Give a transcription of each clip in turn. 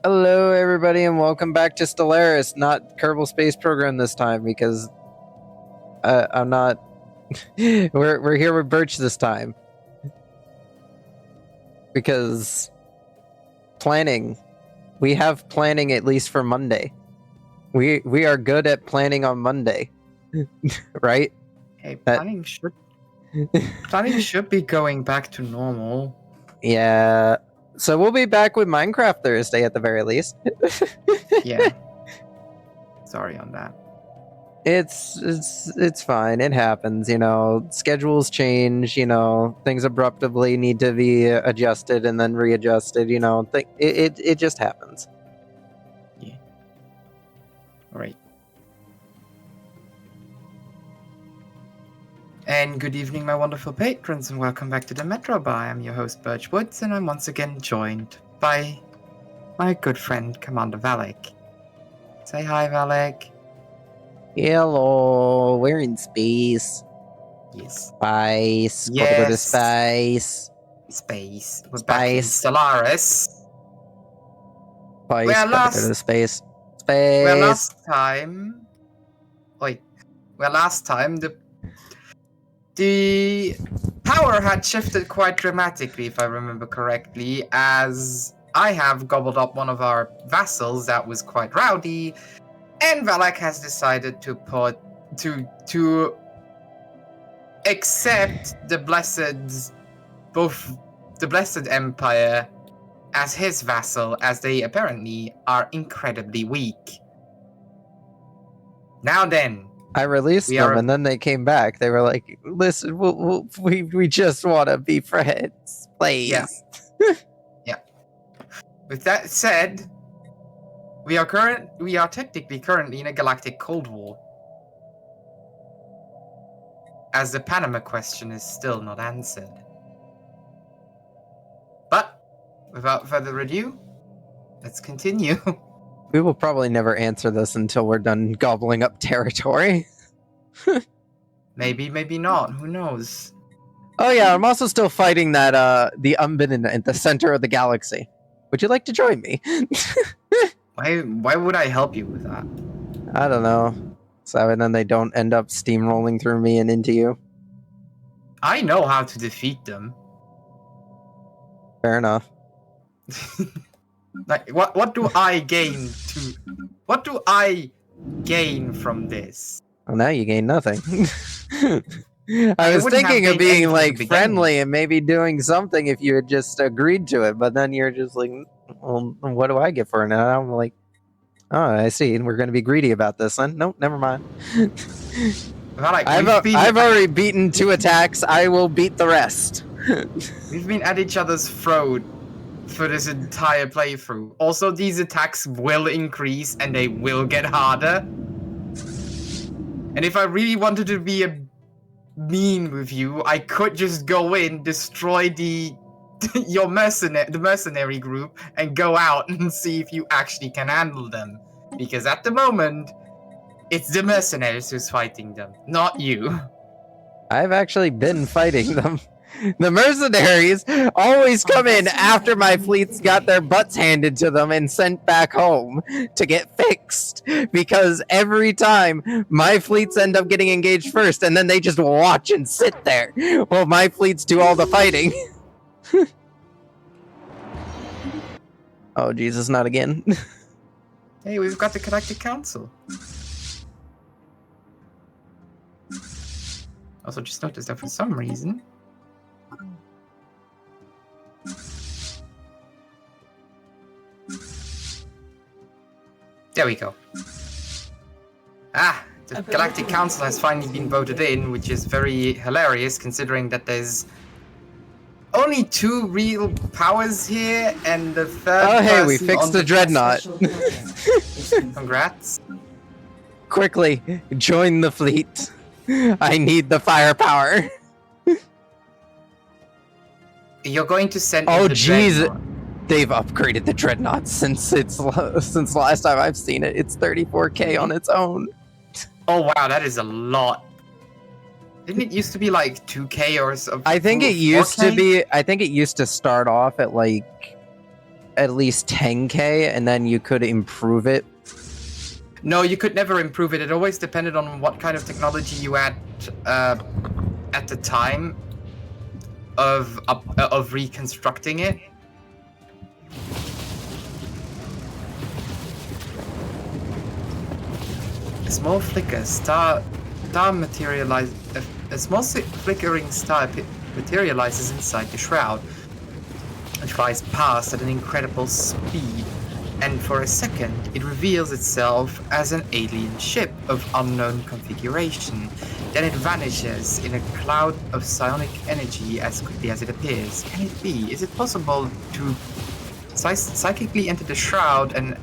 Hello, everybody, and welcome back to Stellaris, not Kerbal Space Program this time, because I'm not. we're here with Birch this time because planning. We have planning at least for Monday. We are good at planning on Monday, right? Hey, planning should be going back to normal. Yeah. So we'll be back with Minecraft Thursday at the very least. Yeah. Sorry on that. It's fine. It happens, schedules change, things abruptly need to be adjusted and then readjusted, it just happens. Yeah. All right. And good evening, my wonderful patrons, and welcome back to the Metro Bar. I'm your host, Birch Woods, and I'm once again joined by my good friend, Commander Valek. Say hi, Valek. Hello, we're in space. Yes. Space. Gotta go to space. Space. We're back in Stellaris. Space. Gotta go to space. Space. Well, last time the power had shifted quite dramatically, if I remember correctly, as I have gobbled up one of our vassals that was quite rowdy, and Valak has decided to accept the Blessed Empire as his vassal, as they apparently are incredibly weak. Now then, I released them, and then they came back. They were like, "Listen, we just want to be friends, please." Yeah. Yeah. With that said, we are technically currently in a galactic Cold War, as the Panama question is still not answered. But without further ado, let's continue. We will probably never answer this until we're done gobbling up territory. Maybe not. Who knows? Oh yeah, I'm also still fighting that the Unbidden at the center of the galaxy. Would you like to join me? Why would I help you with that? I don't know. So and then they don't end up steamrolling through me and into you. I know how to defeat them. Fair enough. Like, what do I gain from this? Well, now you gain nothing. I was thinking of being like friendly and maybe doing something if you had just agreed to it, but then you're just like, well, what do I get for it? And I'm like, oh, I see. And we're going to be greedy about this then. Nope, never mind. I've already beaten 2 attacks. I will beat the rest. We've been at each other's throat for this entire playthrough. Also, these attacks will increase and they will get harder. And if I really wanted to be mean with you, I could just go in, destroy the mercenary group, and go out and see if you actually can handle them. Because at the moment, it's the mercenaries who's fighting them, not you. I've actually been fighting them. The mercenaries always come in after my fleets got their butts handed to them and sent back home to get fixed, because every time my fleets end up getting engaged first and then they just watch and sit there while my fleets do all the fighting. Oh Jesus, not again. Hey, we've got the Galactic Council. Also just noticed that for some reason there we go. The Galactic Council has finally been voted in, which is very hilarious considering that there's only 2 real powers here, and the third. Oh hey, we fixed the dreadnought. Congrats. Quickly, join the fleet. I need the firepower. You're going to send. Oh jeez, they've upgraded the dreadnought since last time I've seen it. It's 34K on its own. Oh wow, that is a lot. Didn't it used to be like 2K or something? I think it used to be. I think it used to start off at like at least 10k, and then you could improve it? No, you could never improve it. It always depended on what kind of technology you had at the time of reconstructing it. A small flicker star materialize. A small flickering star materializes inside the shroud. It flies past at an incredible speed, and for a second it reveals itself as an alien ship of unknown configuration. Then it vanishes in a cloud of psionic energy as quickly as it appears. Can it be? Is it possible to psychically enter the shroud and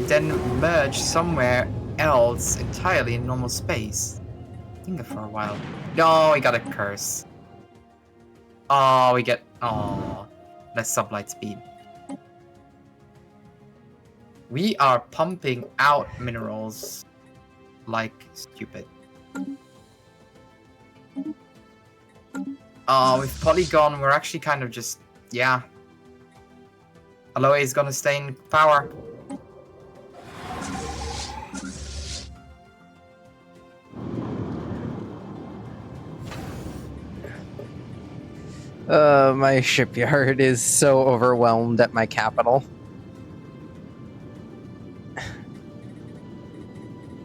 then merge somewhere else entirely in normal space? Think for a while. No, we got a curse. Oh, we get less sublight speed. We are pumping out minerals like stupid. With Polygon, we're actually kind of just, yeah. Aloe is gonna stay in power. My shipyard is so overwhelmed at my capital.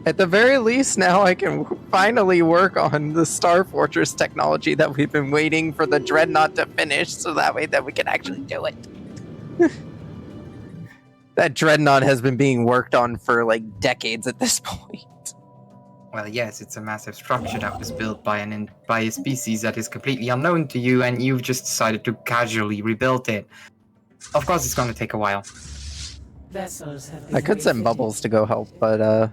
At the very least, now I can finally work on the Star Fortress technology that we've been waiting for the Dreadnought to finish, so that way that we can actually do it. That Dreadnought has been being worked on for like decades at this point. Well, yes, it's a massive structure that was built by a species that is completely unknown to you, and you've just decided to casually rebuild it. Of course, it's going to take a while. I could send Bubbles to go help, but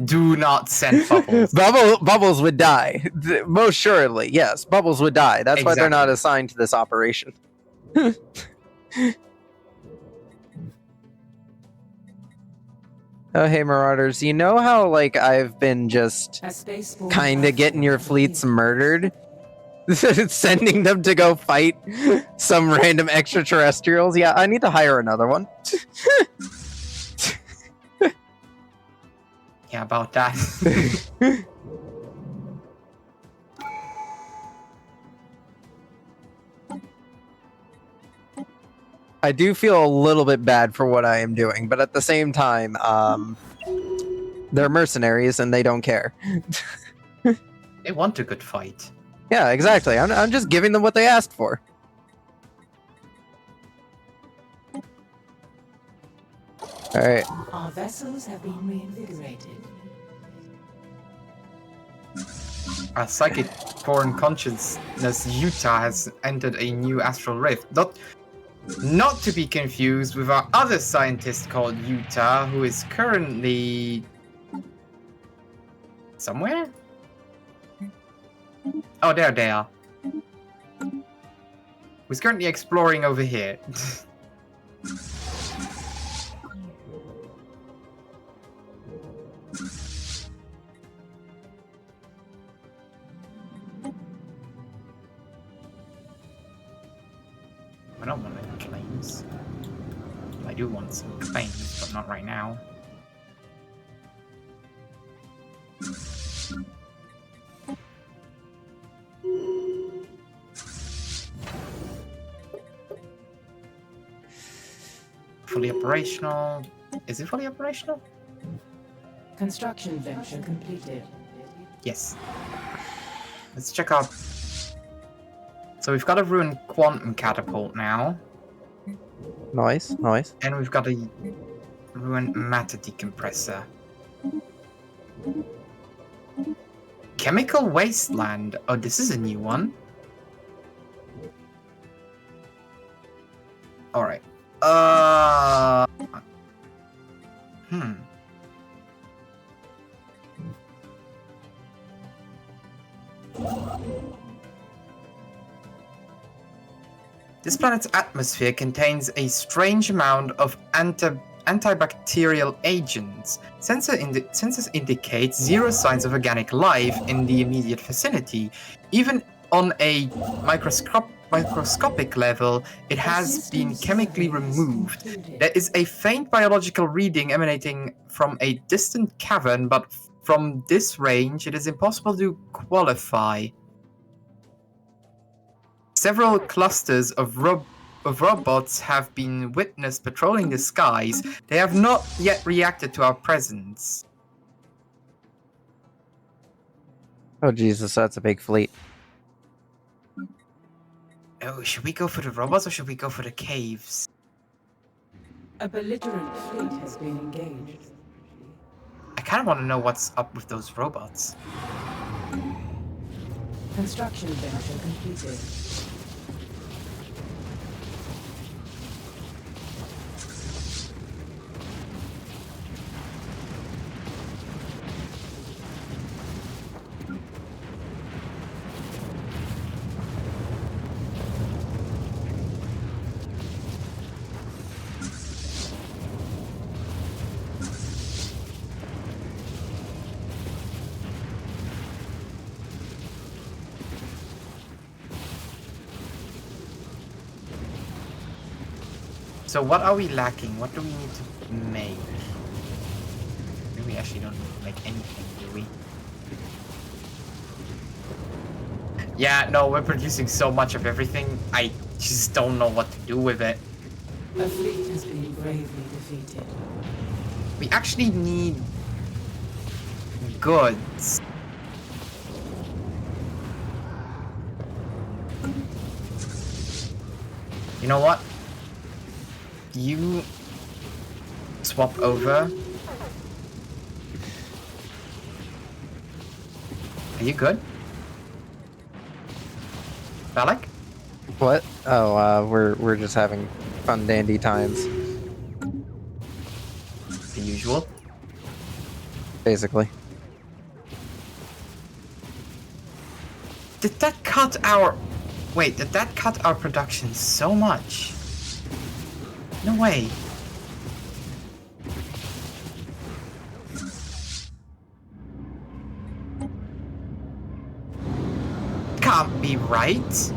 do not send Bubbles. Bubbles would die. Most surely, yes. Bubbles would die. That's why they're not assigned to this operation. Oh, hey, Marauders. You know how, like, I've been just kind of getting your fleets murdered? Sending them to go fight some random extraterrestrials? Yeah, I need to hire another one. Yeah, about that. I do feel a little bit bad for what I am doing, but at the same time, they're mercenaries and they don't care. They want a good fight. Yeah, exactly. I'm just giving them what they asked for. All right. Our vessels have been reinvigorated. A psychic foreign consciousness Utah has entered a new astral rift. Not to be confused with our other scientist called Utah, who is currently somewhere? Oh, there they are. Who's currently exploring over here. I don't want any claims. I do want some claims, but not right now. Fully operational. Is it fully operational? Construction venture completed. Yes. Let's check out. So we've got a ruined quantum catapult now. Nice, nice. And we've got a ruined matter decompressor. Chemical wasteland. Oh, this is a new one. Alright. This planet's atmosphere contains a strange amount of antibacterial agents. Sensors indicate zero signs of organic life in the immediate vicinity. Even on a microscopic level, it has been chemically removed. There is a faint biological reading emanating from a distant cavern, but from this range, it is impossible to qualify. Several clusters of robots have been witnessed patrolling the skies. They have not yet reacted to our presence. Oh Jesus, that's a big fleet. Oh, should we go for the robots or should we go for the caves? A belligerent fleet has been engaged. I kind of want to know what's up with those robots. Construction venture completed. So what are we lacking? What do we need to make? Maybe we actually don't need to make anything, do we? Yeah, no, we're producing so much of everything. I just don't know what to do with it. A fleet has been bravely defeated. We actually need goods. You know what? You swap over. Are you good? Balak? What? Oh, we're just having fun dandy times, The usual. basically. Did that cut our... Wait, did that cut our production so much? No way. Can't be right.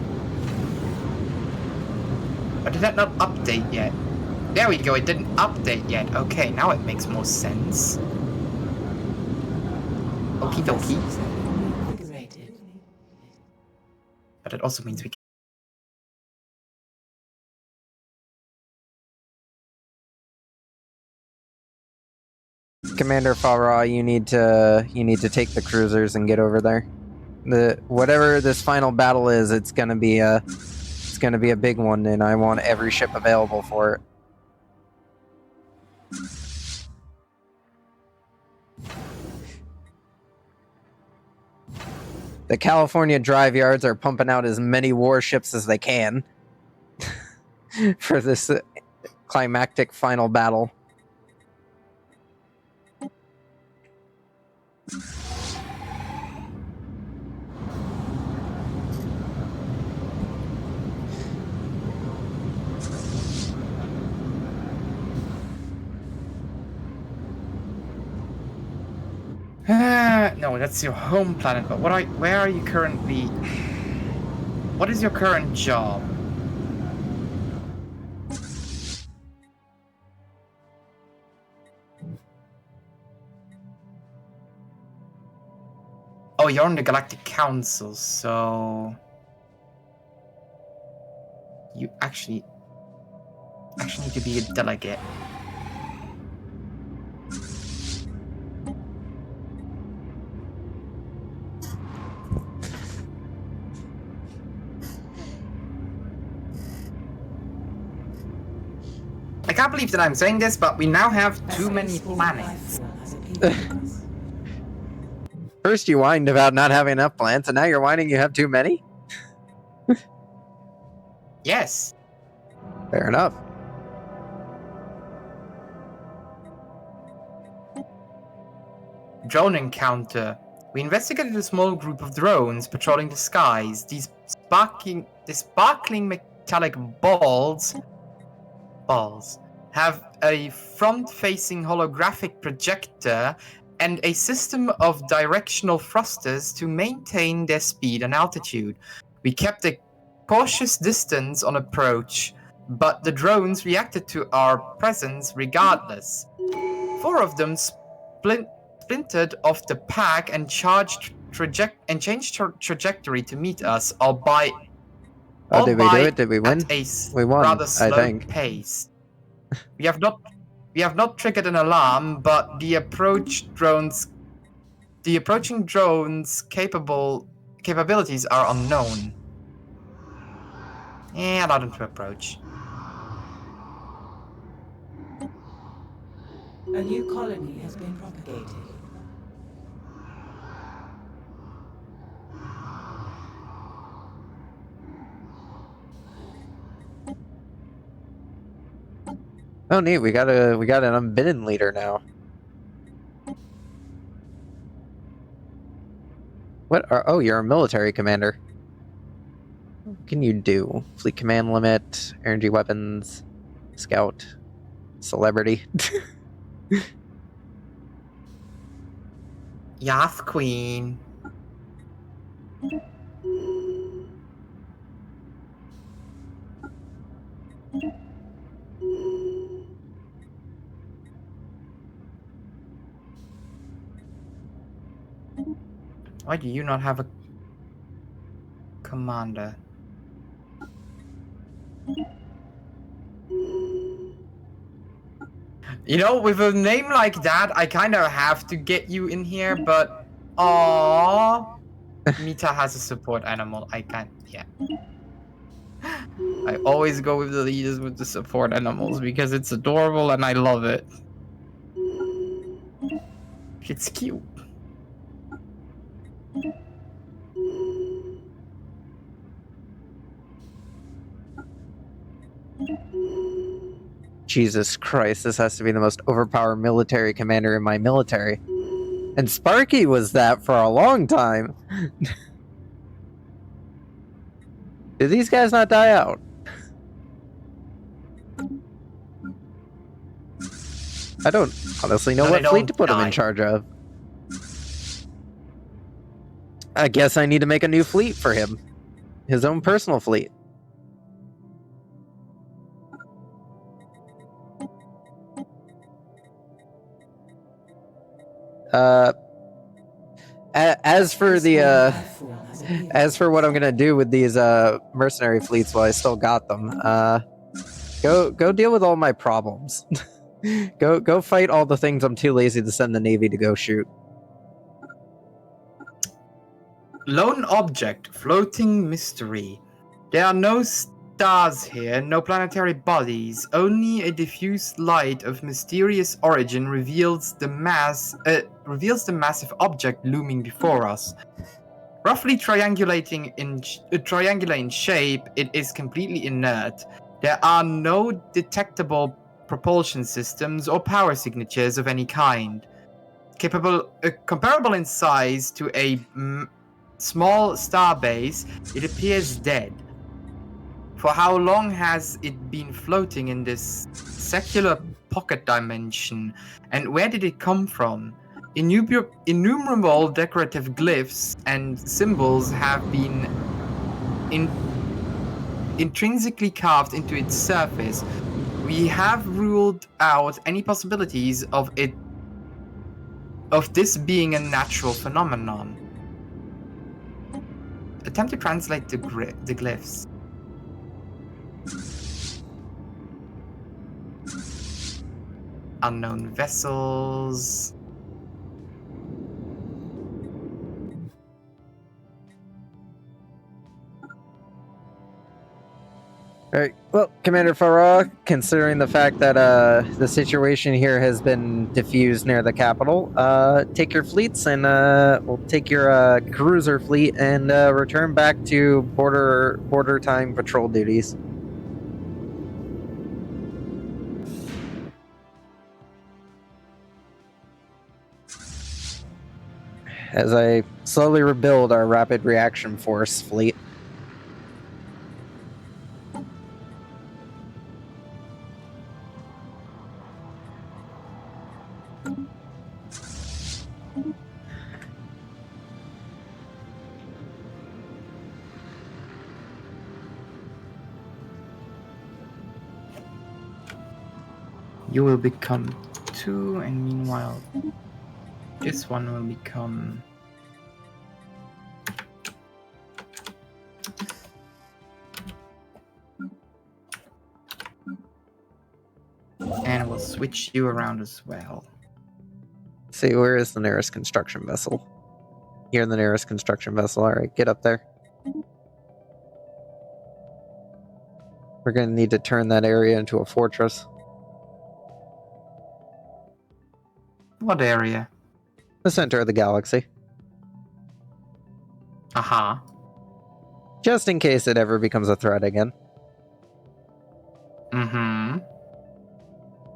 Or did that not update yet? There we go, it didn't update yet. Okay, now it makes more sense. Okie dokie. Vessels have been reinvigorated. But it also means we Commander Farah, you need to take the cruisers and get over there. Whatever this final battle is, it's gonna be a big one, and I want every ship available for it. The California drive yards are pumping out as many warships as they can for this climactic final battle. no, that's your home planet. But where are you currently? What is your current job? Oh, you're on the Galactic Council, so you actually need to be a delegate. I can't believe that I'm saying this, but we now have too many planets. First you whined about not having enough plants, and now you're whining you have too many? Yes. Fair enough. Drone encounter. We investigated a small group of drones patrolling the skies. These sparkling metallic balls have a front-facing holographic projector and a system of directional thrusters to maintain their speed and altitude. We kept a cautious distance on approach, but the drones reacted to our presence regardless. 4 of them splintered off the pack and changed trajectory to meet us, albeit Oh, did we do it? Did we win? at a We won, rather I slow think. pace. We have not triggered an alarm, but the approaching drones' capabilities are unknown. Allow them to approach. A new colony has been propagated. Oh, neat. We got an unbidden leader now. What are? Oh, you're a military commander. What can you do? Fleet command limit, energy weapons, scout, celebrity. Yes, Queen. Why do you not have a commander? You know, with a name like that, I kind of have to get you in here, but aww, Mita has a support animal. I can't. Yeah. I always go with the leaders with the support animals because it's adorable and I love it. It's cute. Jesus Christ, this has to be the most overpowered military commander in my military. And Sparky was that for a long time. Did these guys not die out? I don't honestly know No, what they fleet don't to put him die. in charge of. I guess I need to make a new fleet for him. His own personal fleet. As for the as for what I'm gonna do with these mercenary fleets while I still got them, go deal with all my problems. go fight all the things I'm too lazy to send the Navy to go shoot. Lone object, floating mystery. There are no stars here, no planetary bodies. Only a diffuse light of mysterious origin reveals the massive object looming before us. Roughly triangular in shape, it is completely inert. There are no detectable propulsion systems or power signatures of any kind. Comparable in size to a small starbase, it appears dead. For how long has it been floating in this secular pocket dimension, and where did it come from? Innumerable decorative glyphs and symbols have been intrinsically carved into its surface. We have ruled out any possibilities of this being a natural phenomenon. Attempt to translate the glyphs. Unknown vessels. Alright, well, Commander Farah, considering the fact that the situation here has been diffused near the capital, take your fleets and we'll take your cruiser fleet and return back to border time patrol duties. As I slowly rebuild our rapid reaction force fleet. You will become 2, and meanwhile, this one will become... And we'll switch you around as well. See, where is the nearest construction vessel? You're the nearest construction vessel. All right, get up there. We're going to need to turn that area into a fortress. What area? The center of the galaxy. Aha. Just in case it ever becomes a threat again. Mm-hmm.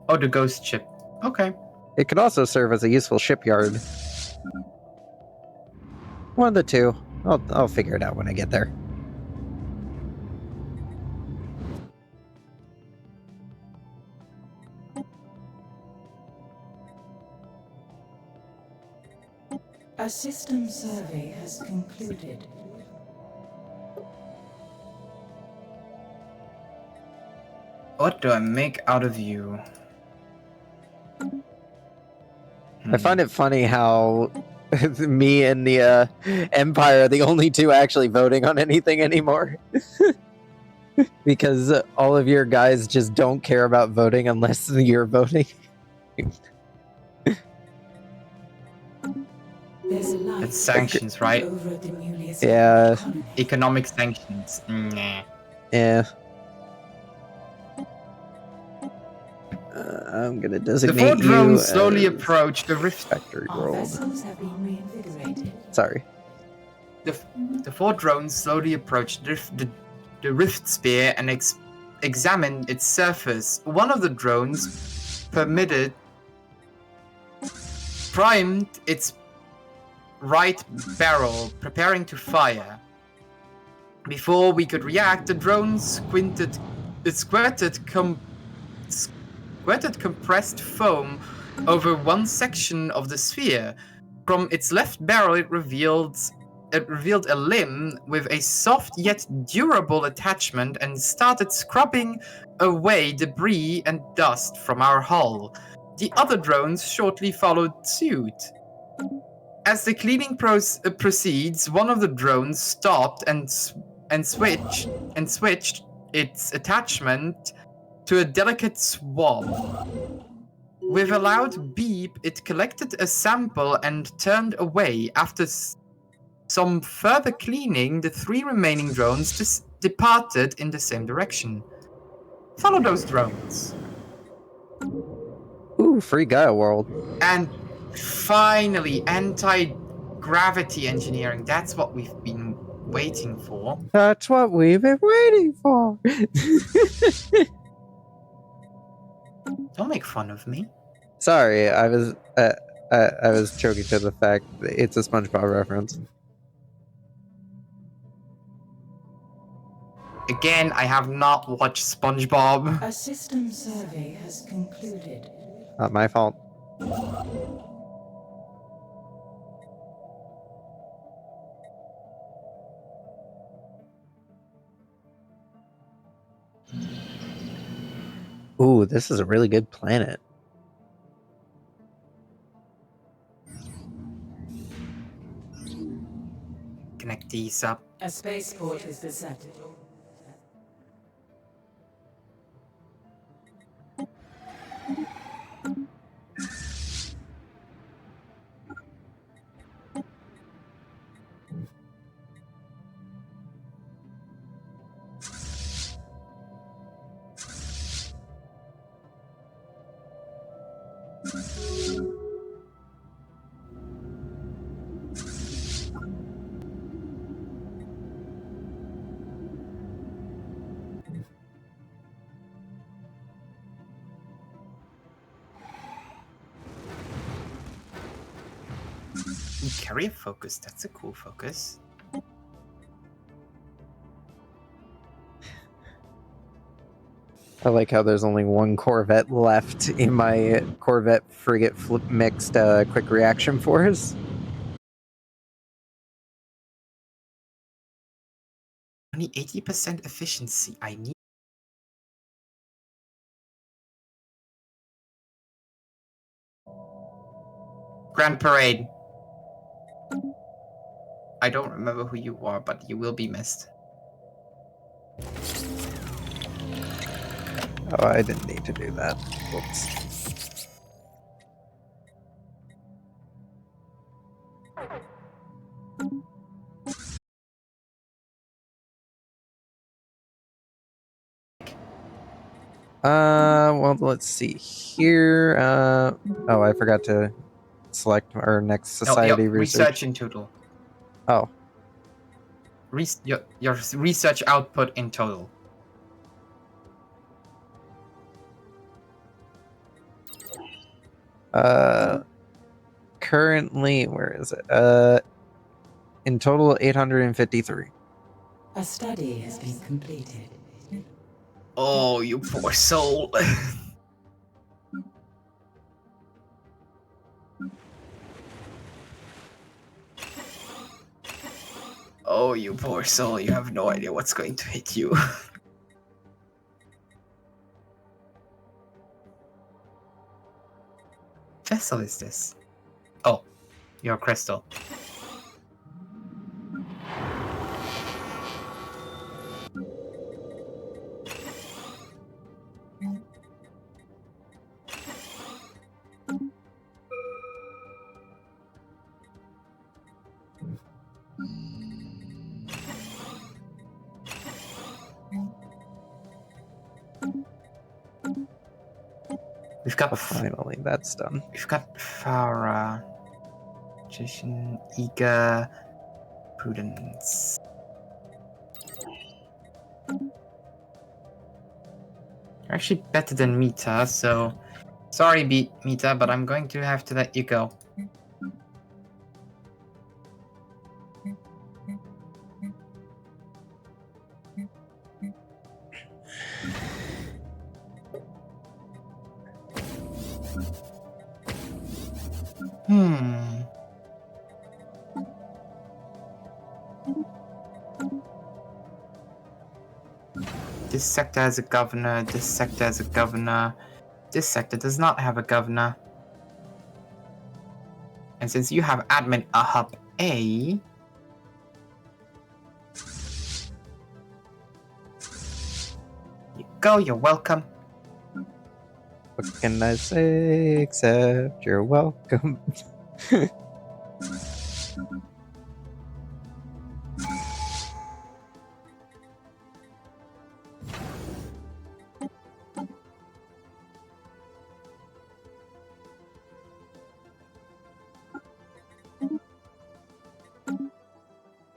Oh, the ghost ship. Okay. It could also serve as a useful shipyard. One of the two. I'll figure it out when I get there. A system survey has concluded. What do I make out of you? I find it funny how me and the Empire are the only two actually voting on anything anymore. Because all of your guys just don't care about voting unless you're voting. There's a light It's sanctions, right? over the newly Yeah. established colony. Economic sanctions. Nah. Yeah. I'm gonna The designate 4 you drones slowly as approach the rift. factory Our world. vessels have been reinvigorated. Sorry. The 4 drones slowly approach the rift sphere and examine its surface. One of the drones primed its right barrel, preparing to fire. Before we could react, the drone squirted compressed foam over one section of the sphere. From its left barrel, it revealed a limb with a soft yet durable attachment and started scrubbing away debris and dust from our hull. The other drones shortly followed suit. As the cleaning proceeds, one of the drones stopped and switched its attachment to a delicate swab. With a loud beep, it collected a sample and turned away. After some further cleaning, the 3 remaining drones departed in the same direction. Follow those drones. Ooh, free Gaia world. And finally, anti-gravity engineering. That's what we've been waiting for. That's what we've been waiting for. Don't make fun of me. Sorry, I was joking to the fact that it's a SpongeBob reference. Again, I have not watched SpongeBob. A system survey has concluded. Not my fault. Ooh, this is a really good planet. Connect these up. A spaceport is deserted. Carrier focus, that's a cool focus. I like how there's only one Corvette left in my Corvette frigate mixed quick reaction force. Only 80% efficiency. I need Grand Parade. I don't remember who you are, but you will be missed. Oh, I didn't need to do that. Whoops. Well, let's see here. Oh, I forgot to select our next society No, research. in total. Oh, Your research output in total. currently, where is it? In total, 853. A study has been completed. Oh, you poor soul. Oh, you poor soul. You have no idea what's going to hit you. Vessel is this? Oh, your crystal. We've got Finally, that's done. We've got Farah, Magician, Eager, Prudence. You're actually better than Mita, so sorry, Mita, but I'm going to have to let you go. This sector has a governor, this sector has a governor, this sector does not have a governor. And since you have admin hub A, you go, you're welcome. What can I say except you're welcome?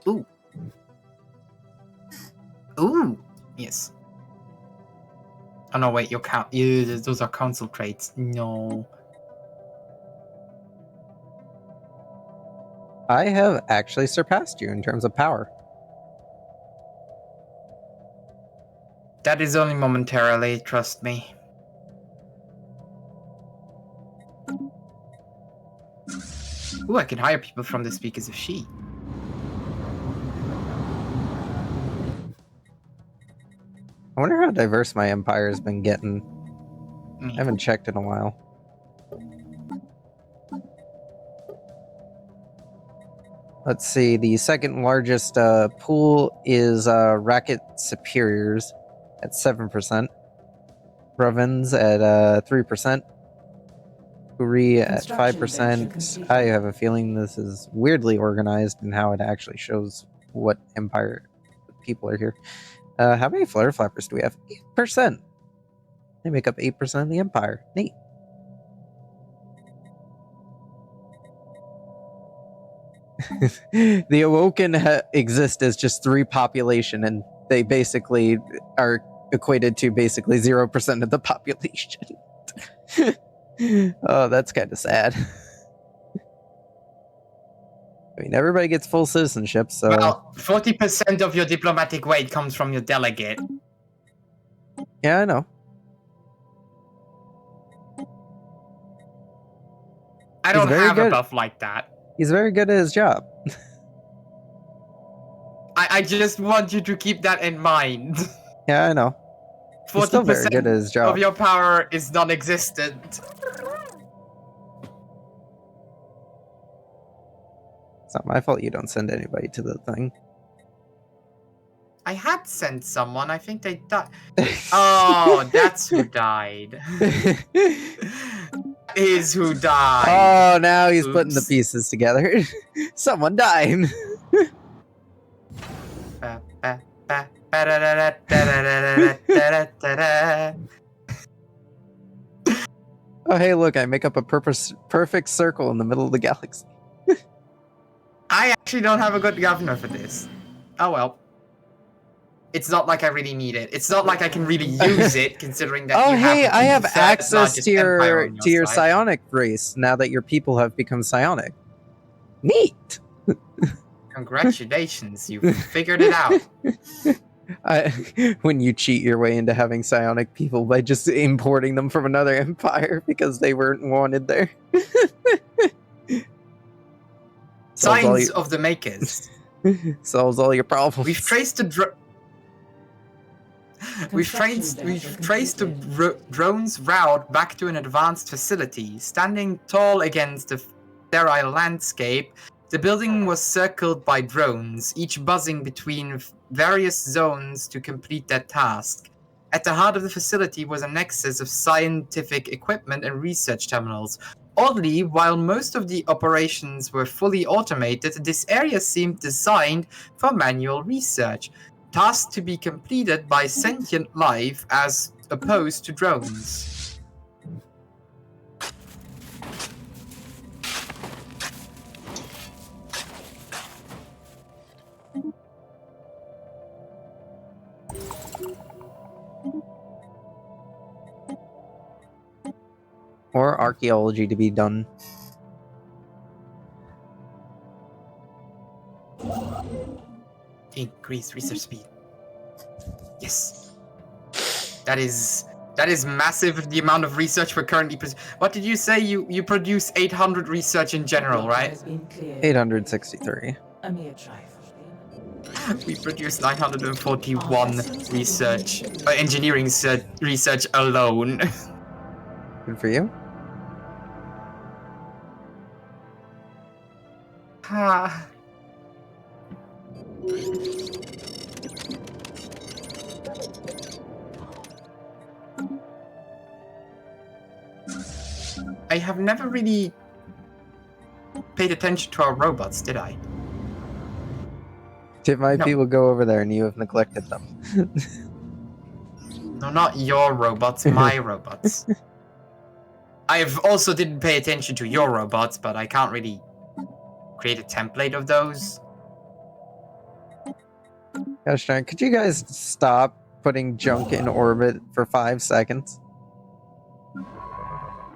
Ooh. Ooh. Yes. Oh no, wait, those are council traits. No. I have actually surpassed you in terms of power. That is only momentarily, trust me. Ooh, I can hire people from the speakers of she. I wonder how diverse my empire has been getting. I haven't checked in a while. Let's see, the second largest pool is Racket Superiors at 7%. Brevins at 3%. Uri at Construction 5%. I have a feeling this is weirdly organized in how it actually shows what empire people are here. How many flare flappers do we have? 8%. They make up 8% of the empire. Neat. The Awoken exist as just 3 population, and they basically are equated to basically 0% of the population. Oh, that's kind of sad. I mean, everybody gets full citizenship, so... Well, 40% of your diplomatic weight comes from your delegate. Yeah, I know. I don't have a buff like that. He's very good at his job. I just want you to keep that in mind. Yeah, I know. He's still very good at his job. Of your power is non-existent. It's not my fault you don't send anybody to the thing. I had sent someone. I think they died. Oh, that's who died. Is who died. Oh, now he's putting the Oops. pieces together. Someone died. Oh, hey, look, I make up a perfect circle in the middle of the galaxy. I actually don't have a good governor for this. Oh well. It's not like I really need it. It's not like I can really use it, considering that Oh, you have hey, the I have third access largest to empire your on to your side. psionic race now that your people have become psionic. Neat. Congratulations, you figured it out. When you cheat your way into having psionic people by just importing them from another empire because they weren't wanted there. Solves all Signs your- of the makers. solves all your problems. We've traced the drone's route back to an advanced facility. Standing tall against the sterile landscape, the building was circled by drones, each buzzing between various zones to complete their task. At the heart of the facility was a nexus of scientific equipment and research terminals. Oddly, while most of the operations were fully automated, this area seemed designed for manual research. Tasks to be completed by sentient life as opposed to drones. Or archaeology to be done. Increase research speed. Yes. That is massive, the amount of research we're currently What did you say? You produce 800 research in general, right? 863. A mere trifle. We produce 941 research, engineering research alone. Good for you. Ah. I have never really paid attention to our robots, did I? Did my No. people go over there and you have neglected them? No, not your robots, my robots. I've also didn't pay attention to your robots, but I can't really create a template of those. Gosh darn, could you guys stop putting junk in orbit for 5 seconds?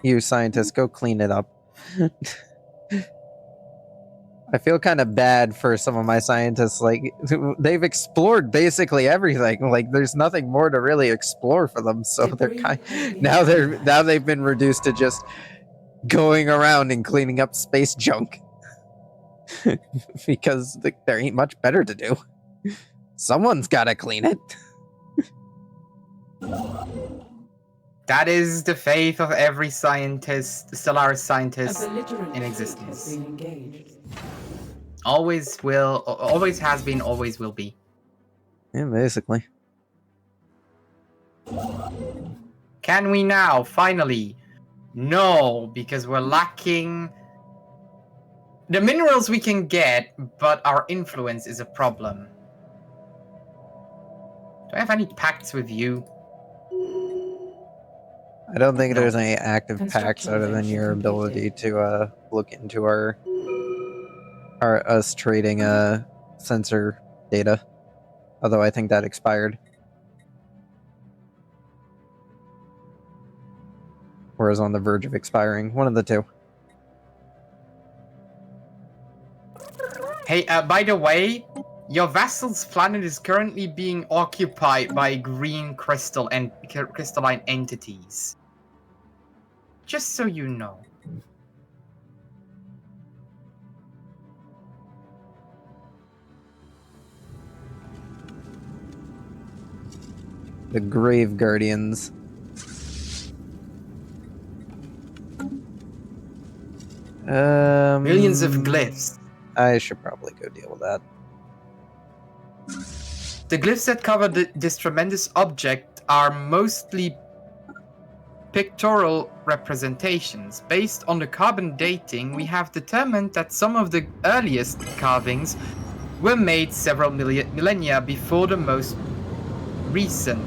You scientists, go clean it up. I feel kind of bad for some of my scientists. Like, they've explored basically everything. Like, there's nothing more to really explore for them. So they're now they've been reduced to just going around and cleaning up space junk because there ain't much better to do. Someone's got to clean it. That is the faith of every scientist, the Stellaris scientist A belligerent in fleet existence. has been engaged. Always will, always has been, always will be. Yeah, basically. Can we now, finally? No, because we're lacking the minerals we can get, but our influence is a problem. Do I have any pacts with you? I don't think No. there's any active packs Construction other than your eventually ability to look into our us trading sensor data. Although I think that expired. Or is on the verge of expiring. One of the two. Hey, by the way, your vassal's planet is currently being occupied by green crystal and crystalline entities. Just so you know. The Grave Guardians. Millions of glyphs. I should probably go deal with that. The glyphs that cover this tremendous object are mostly pictorial representations. Based on the carbon dating, we have determined that some of the earliest carvings were made several millennia before the most recent.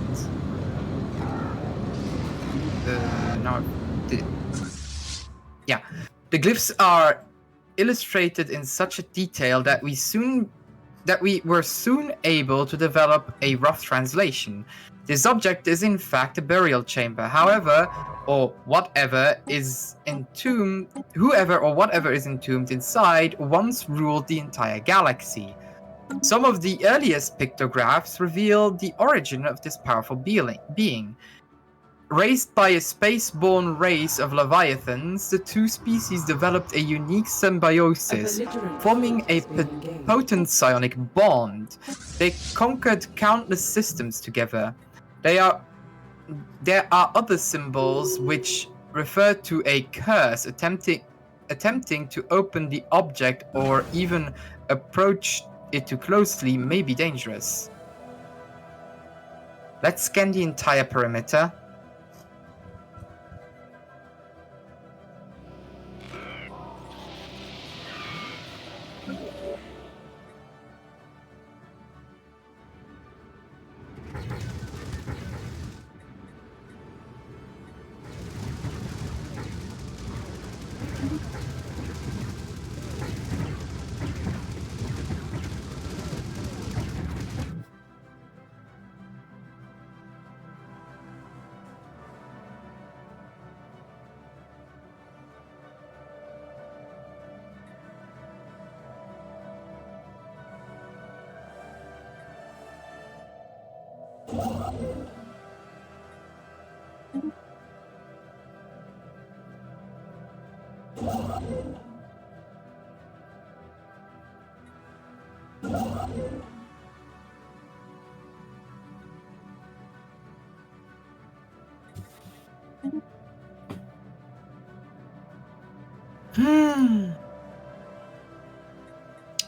The glyphs are illustrated in such a detail that we were soon able to develop a rough translation. This object is in fact a burial chamber. However, whoever is entombed inside once ruled the entire galaxy. Some of the earliest pictographs reveal the origin of this powerful being. Raised by a space-born race of leviathans, the two species developed a unique symbiosis, forming a potent psionic bond. They conquered countless systems together. There are other symbols which refer to a curse attempting to open the object or even approach it too closely may be dangerous. Let's scan the entire perimeter.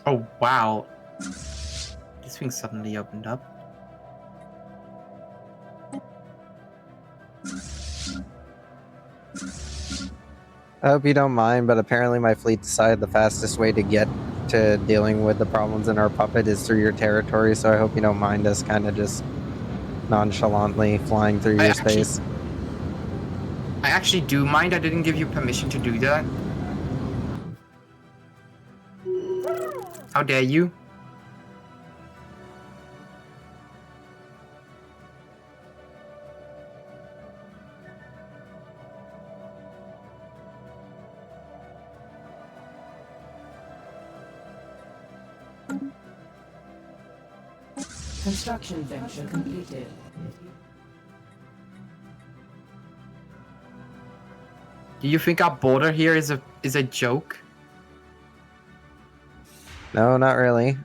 Oh wow. This thing suddenly opened up. I hope you don't mind, but apparently my fleet decided the fastest way to get to dealing with the problems in our puppet is through your territory, so I hope you don't mind us kind of just nonchalantly flying through your space. I actually do mind. I didn't give you permission to do that. How dare you? Construction venture completed. Do you think our border here is a joke? No, not really.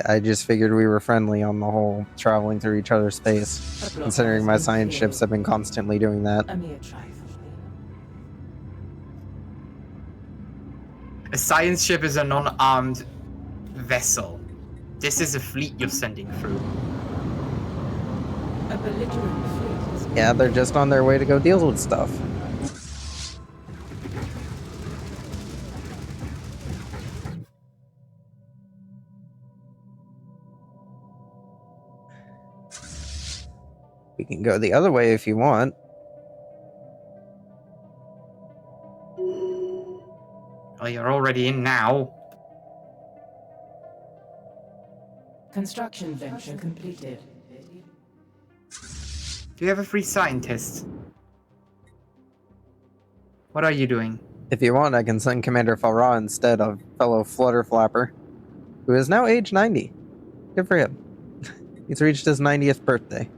I just figured we were friendly on the whole, traveling through each other's space, considering my science ships have been constantly doing that. A mere trifle. A science ship is a non-armed vessel. This is a fleet you're sending through. A belligerent fleet has been Yeah, they're just on their way to go deal with stuff. We can go the other way if you want. Oh, you're already in now. Construction venture completed. Do you have a free scientist? What are you doing? If you want, I can send Commander Farah instead of fellow Flutter Flapper, who is now age 90. Good for him. He's reached his 90th birthday.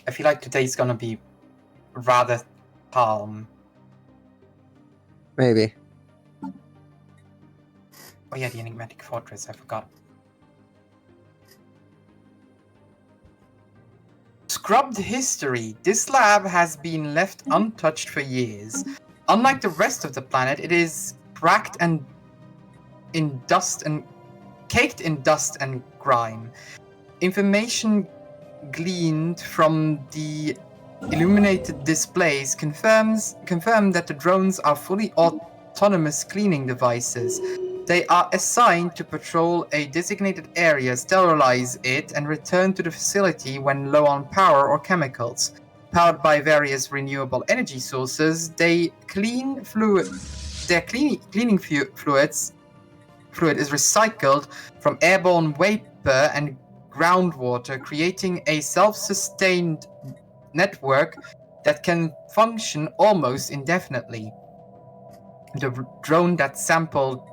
I feel like today's gonna be rather calm. Maybe. Oh yeah, the enigmatic fortress, I forgot. Scrubbed history. This lab has been left untouched for years. Unlike the rest of the planet, it is cracked and in dust and caked in dust and grime. Information gleaned from the illuminated displays confirm that the drones are fully autonomous cleaning devices. They are assigned to patrol a designated area, sterilize it, and return to the facility when low on power or chemicals. Powered by various renewable energy sources, they clean fluid. Their cleaning fluid is recycled from airborne vapor and groundwater, creating a self-sustained network that can function almost indefinitely. The drone that sampled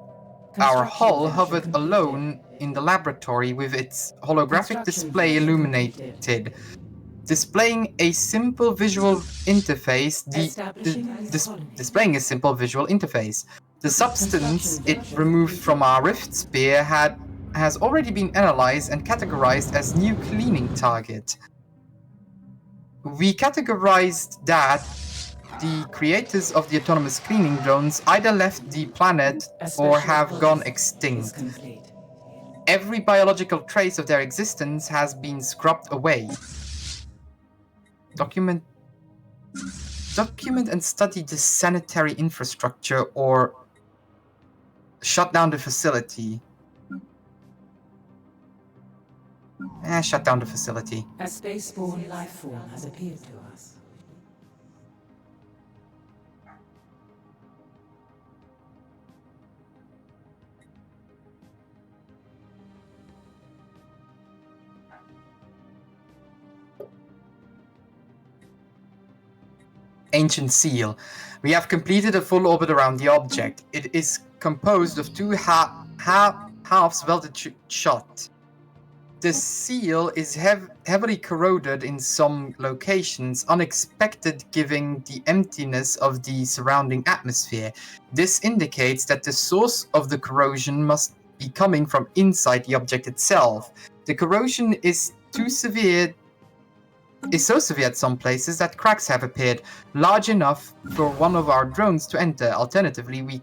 our hull hovered alone in the laboratory with its holographic display illuminated, displaying a simple visual interface. Displaying a simple visual interface. The substance it removed from our rift spear has already been analyzed and categorized as new cleaning target. We categorized that the creators of the autonomous cleaning drones either left the planet or have gone extinct. Every biological trace of their existence has been scrubbed away. Document and study the sanitary infrastructure or shut down the facility. Shut down the facility. A spaceborne life form has appeared to us. Ancient seal. We have completed a full orbit around the object. It is composed of two halves welded shut. The seal is heavily corroded in some locations, unexpected given the emptiness of the surrounding atmosphere. This indicates that the source of the corrosion must be coming from inside the object itself. The corrosion is so severe at some places that cracks have appeared, large enough for one of our drones to enter. Alternatively,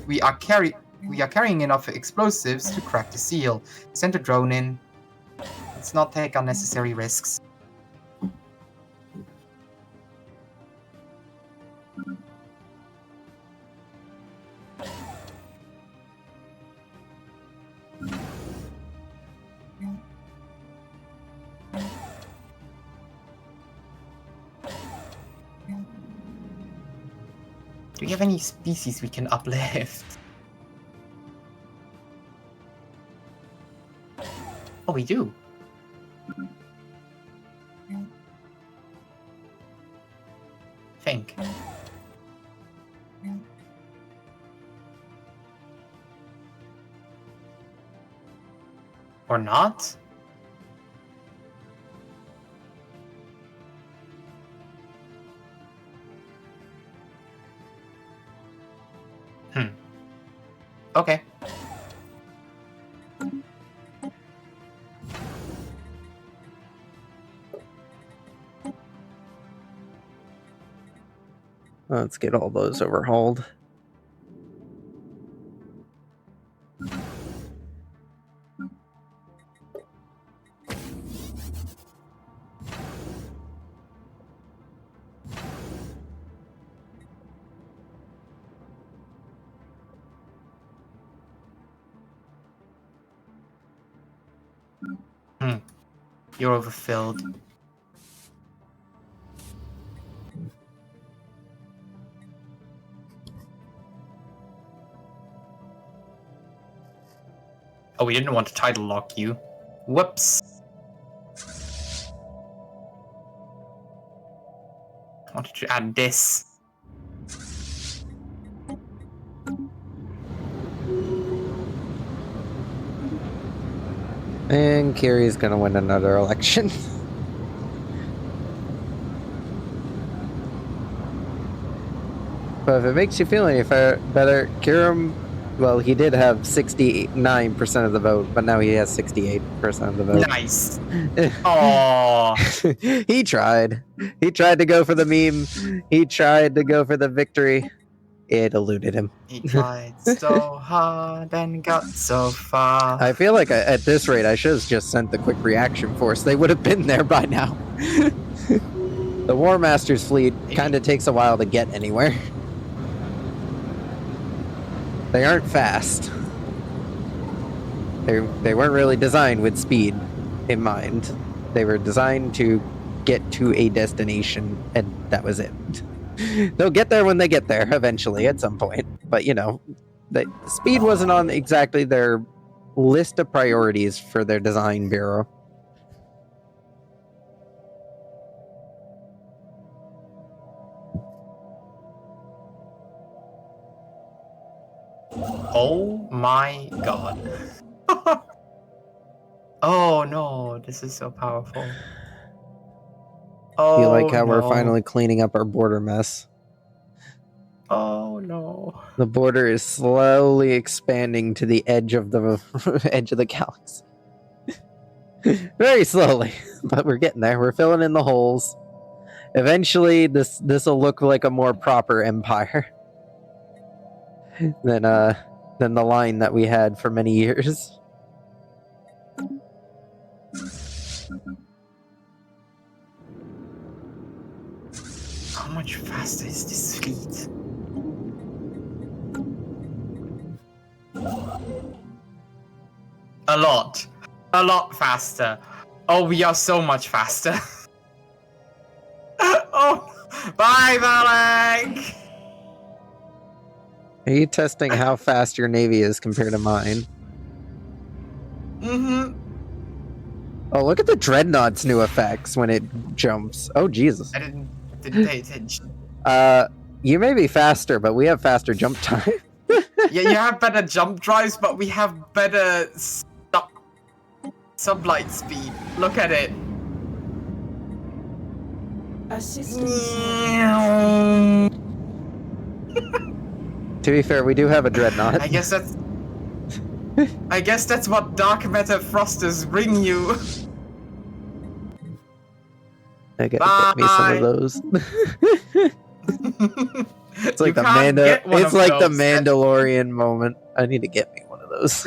we are carrying enough explosives to crack the seal. Send a drone in. Let's not take unnecessary risks. Do we have any species we can uplift? Oh, we do. Think. Or not? Okay. Let's get all those overhauled. You're overfilled. Oh, we didn't want to title lock you. Whoops. I wanted to add this. And Kiri's gonna win another election. But if it makes you feel any better, Kiram, well, he did have 69% of the vote, but now he has 68% of the vote. Nice. Aww. He tried. He tried to go for the meme. He tried to go for the victory. It eluded him. He tried so hard and got so far. I feel like at this rate, I should have just sent the quick reaction force. They would have been there by now. The War Master's fleet kind of takes a while to get anywhere. They aren't fast. They weren't really designed with speed in mind. They were designed to get to a destination, and that was it. They'll get there when they get there, eventually, at some point. But, you know, the speed wasn't on exactly their list of priorities for their design bureau. Oh my god. Oh no, this is so powerful. Oh, You like how we're no. finally cleaning up our border mess? Oh no. The border is slowly expanding to the edge of the edge of the galaxy. Very slowly, but we're getting there. We're filling in the holes. Eventually, this will look like a more proper empire than the line that we had for many years. How much faster is this fleet? A lot. A lot faster. Oh, we are so much faster. Oh, bye, Varux! Are you testing how fast your navy is compared to mine? Mm-hmm. Oh, look at the Dreadnought's new effects when it jumps. Oh, Jesus. I didn't pay attention. You may be faster, but we have faster jump time. Yeah, you have better jump drives, but we have better sublight speed. Look at it. Assistance. To be fair, we do have a Dreadnought. I guess that's what dark matter thrusters bring you. I gotta get me some of those. It's like the Mandalorian moment. I need to get me one of those.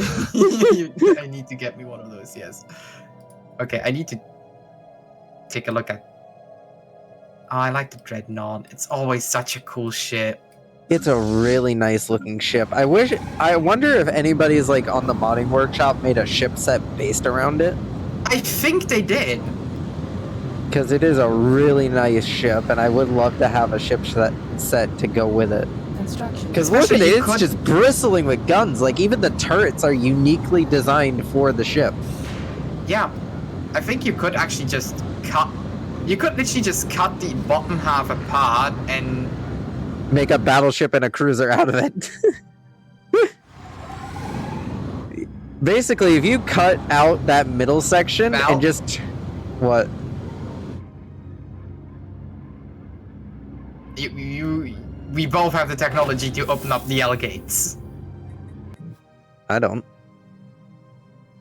I need to get me one of those, yes. Okay, I need to take a look at... Oh, I like the Dreadnought. It's always such a cool ship. It's a really nice looking ship. I wonder if anybody's like on the modding workshop made a ship set based around it. I think they did. Because it is a really nice ship, and I would love to have a ship set to go with it. Construction. Because look at Especially it, you it's could- just bristling with guns. Like, even the turrets are uniquely designed for the ship. Yeah. I think you could actually just cut... You could literally just cut the bottom half apart and... Make a battleship and a cruiser out of it. Basically, if you cut out that middle section and just... What? We both have the technology to open up the L gates. I don't.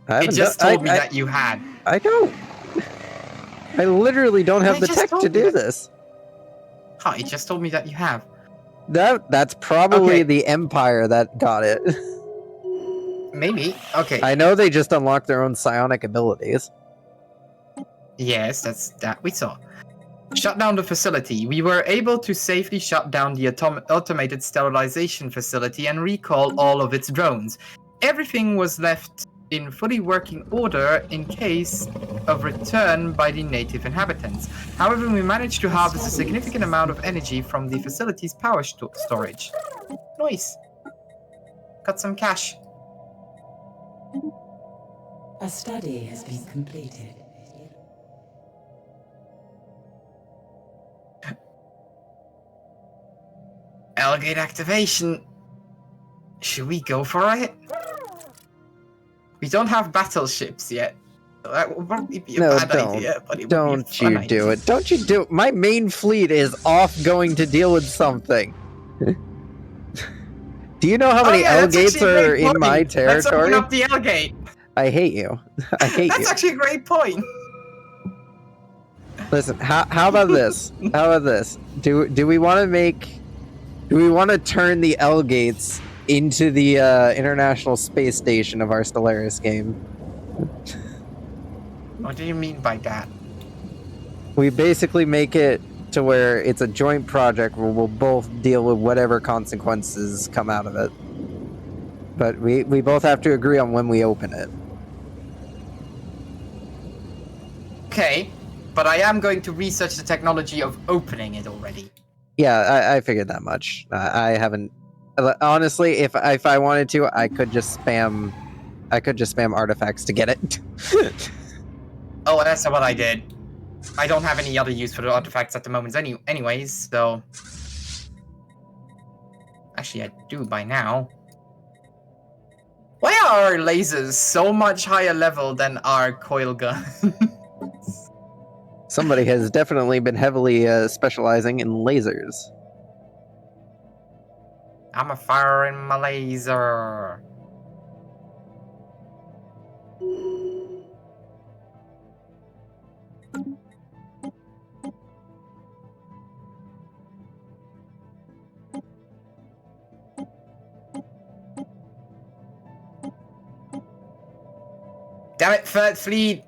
It just told me that you had. I don't. I literally don't have It the just tech told to me do that. this. Huh, it just told me that you have. That's probably Okay. the Empire that got it. Maybe. Okay. I know they just unlocked their own psionic abilities. Yes, that we saw. Shut down the facility. We were able to safely shut down the automated sterilization facility and recall all of its drones. Everything was left in fully working order in case of return by the native inhabitants. However, we managed to harvest a significant amount of energy from the facility's power storage. Nice. Got some cash. A study has been completed. L-gate activation. Should we go for it? We don't have battleships yet. That would probably be a bad idea, but it would be a Don't fun you do idea. it. Don't you do it. My main fleet is off going to deal with something. Do you know how many yeah, L that's gates actually a are great in my point. Let's open territory? up the L gate. I hate you. I hate That's you. actually a great point. Listen, how about this? How about this? Do we want to make? Do we want to turn the L gates into the International Space Station of our Stellaris game? What do you mean by that? We basically make it to where it's a joint project where we'll both deal with whatever consequences come out of it. But we both have to agree on when we open it. Okay, but I am going to research the technology of opening it already. Yeah, I figured that much. I haven't. Honestly, if I wanted to, I could just spam artifacts to get it. Oh, that's what I did. I don't have any other use for the artifacts at the moment anyways, so... Actually, I do by now. Why are our lasers so much higher level than our coil gun? Somebody has definitely been heavily specializing in lasers. I'm firing my laser. Damn it, Third Fleet!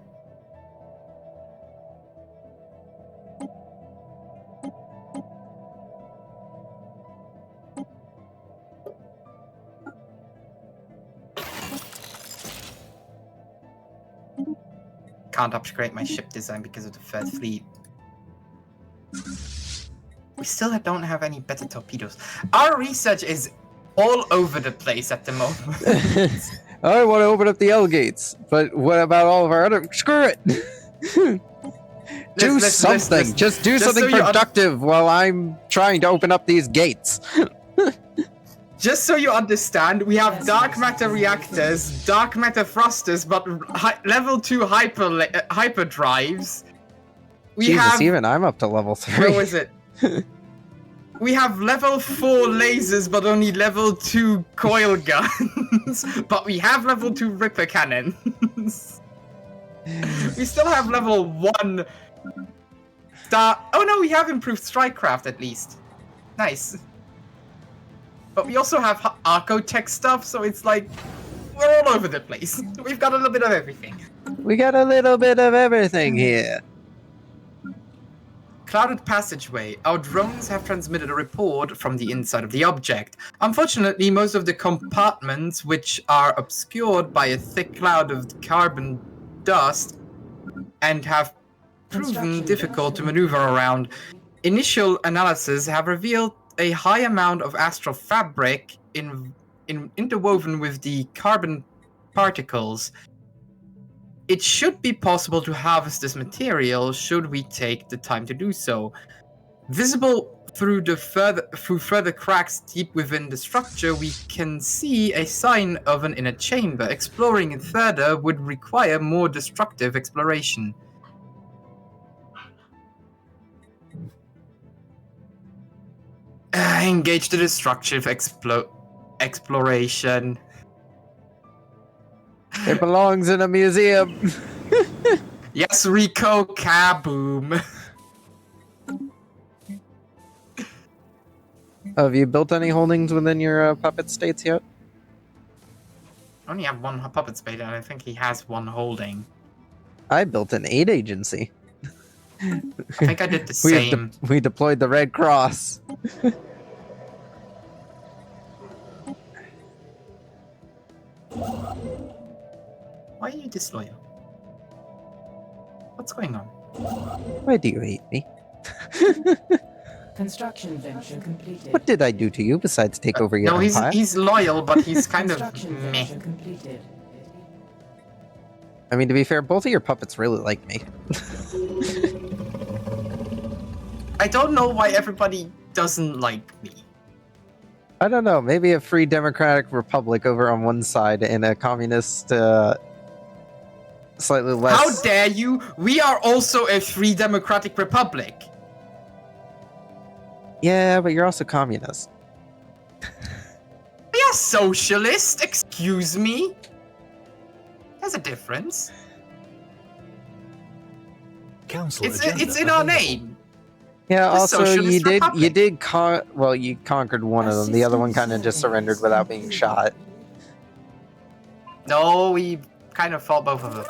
Can't upgrade my ship design because of the Third Fleet. We still don't have any better torpedoes. Our research is all over the place at the moment. I want to open up the L gates, but what about all of our other? Screw it. Do something. Just do something productive while I'm trying to open up these gates. Just so you understand, we have dark matter reactors, dark matter thrusters, but level 2 hyper drives. Jesus, even I'm up to level 3. Where was it? We have level 4 lasers, but only level 2 coil guns. But we have level 2 Ripper cannons. We still have level 1 star. Oh no, we have improved strikecraft at least. Nice. But we also have Archotech stuff, so it's like we're all over the place. We've got a little bit of everything. We got a little bit of everything here. Clouded passageway. Our drones have transmitted a report from the inside of the object. Unfortunately, most of the compartments, which are obscured by a thick cloud of carbon dust and have proven difficult to maneuver around, initial analysis have revealed a high amount of astral fabric interwoven with the carbon particles. It should be possible to harvest this material should we take the time to do so. Visible through further cracks deep within the structure, we can see a sign of an inner chamber. Exploring it further would require more destructive exploration. Engage the destructive exploration. It belongs in a museum. Yes, Rico, kaboom. Have you built any holdings within your puppet states yet? I only have one puppet spade, and I think he has one holding. I built an aid agency. I think I did the same. We deployed the Red Cross. Why are you disloyal? What's going on? Why do you hate me? Construction venture completed. What did I do to you besides take over your empire? No, he's loyal, but he's kind of Construction meh. venture completed. I mean, to be fair, both of your puppets really like me. I don't know why everybody doesn't like me. I don't know. Maybe a free democratic republic over on one side and a communist, slightly less. How dare you? We are also a free democratic republic. Yeah, but you're also communist. We are socialist, excuse me. There's a difference. Council It's agenda in our available. name. Yeah. The Also, Socialist Republic. you did you conquered one of them. The other one kind of just surrendered without being shot. No, we kind of fought both of them.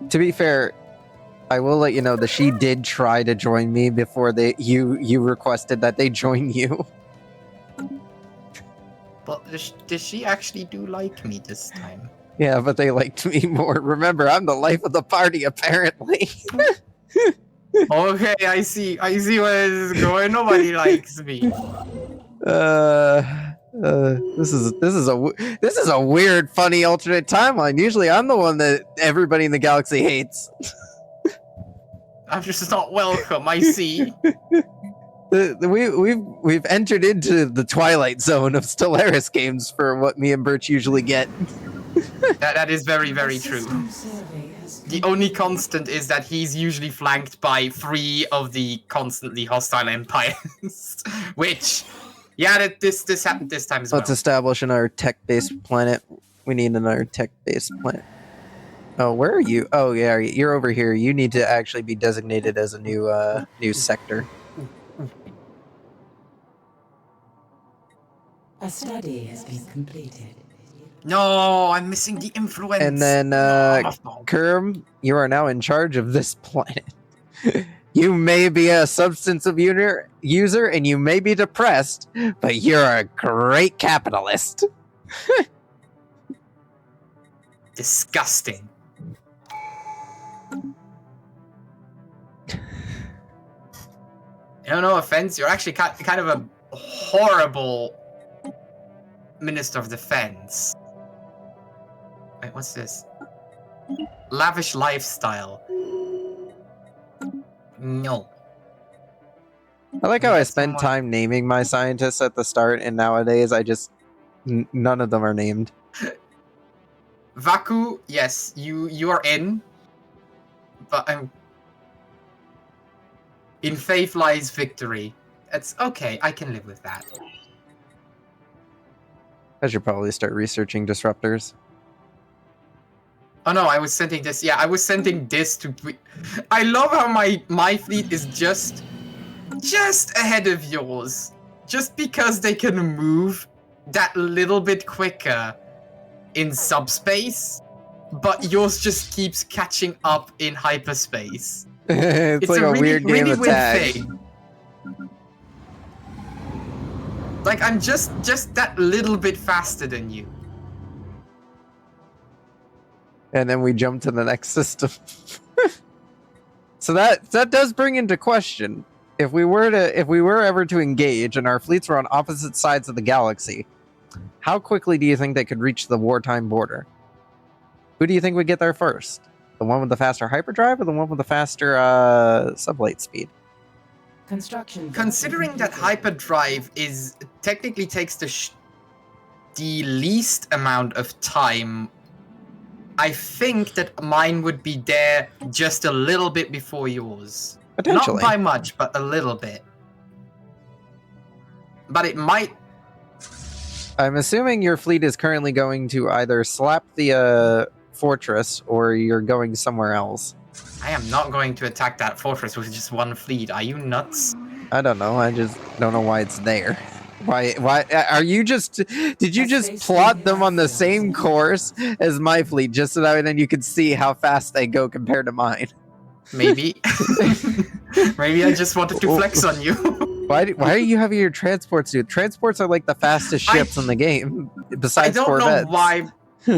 To be fair, I will let you know that she did try to join me before you requested that they join you. But does she actually do like me this time? Yeah, but they liked me more. Remember, I'm the life of the party, apparently. Okay, I see where this is going. Nobody likes me. This is a weird, funny alternate timeline. Usually, I'm the one that everybody in the galaxy hates. I'm just not welcome. I see. We've entered into the twilight zone of Stellaris games for what me and Birch usually get. That is very, very true. The only constant is that he's usually flanked by 3 of the constantly hostile empires. Which, yeah, this happened this time as well. Let's establish another tech-based planet. We need another tech-based planet. Oh, where are you? Oh, yeah, you're over here. You need to actually be designated as a new sector. A study has been completed. No, I'm missing the influence. And then, Kerm, you are now in charge of this planet. You may be a substantive user and you may be depressed, but you're a great capitalist. Disgusting. No offense, you're actually kind of a horrible Minister of Defense. Wait, what's this? Lavish lifestyle. No. I like how I That's spent more- time naming my scientists at the start, and nowadays I just none of them are named. Vaku, yes, you are in. But in faith lies victory. It's okay, I can live with that. I should probably start researching disruptors. Oh no, I was sending this. Yeah, I was sending this to. I love how my fleet is just ahead of yours, just because they can move that little bit quicker in subspace, but yours just keeps catching up in hyperspace. It's like a weird game of tag. thing. Like I'm just that little bit faster than you. And then we jump to the next system. So that does bring into question, if we were ever to engage and our fleets were on opposite sides of the galaxy, how quickly do you think they could reach the wartime border? Who do you think would get there first? The one with the faster hyperdrive or the one with the faster sublight speed? Construction. Considering that hyperdrive is technically takes the least amount of time, I think that mine would be there just a little bit before yours. Potentially. Not by much, but a little bit. But it might. I'm assuming your fleet is currently going to either slap the fortress or you're going somewhere else. I am not going to attack that fortress with just one fleet. Are you nuts? I don't know. I just don't know why it's there. Why are you just did you just plot them on the same course as my fleet just so that then you could see how fast they go compared to mine? Maybe. Maybe I just wanted to flex on you. Why are you having your transports do? Transports are like the fastest ships in the game besides I don't Corvettes. know why.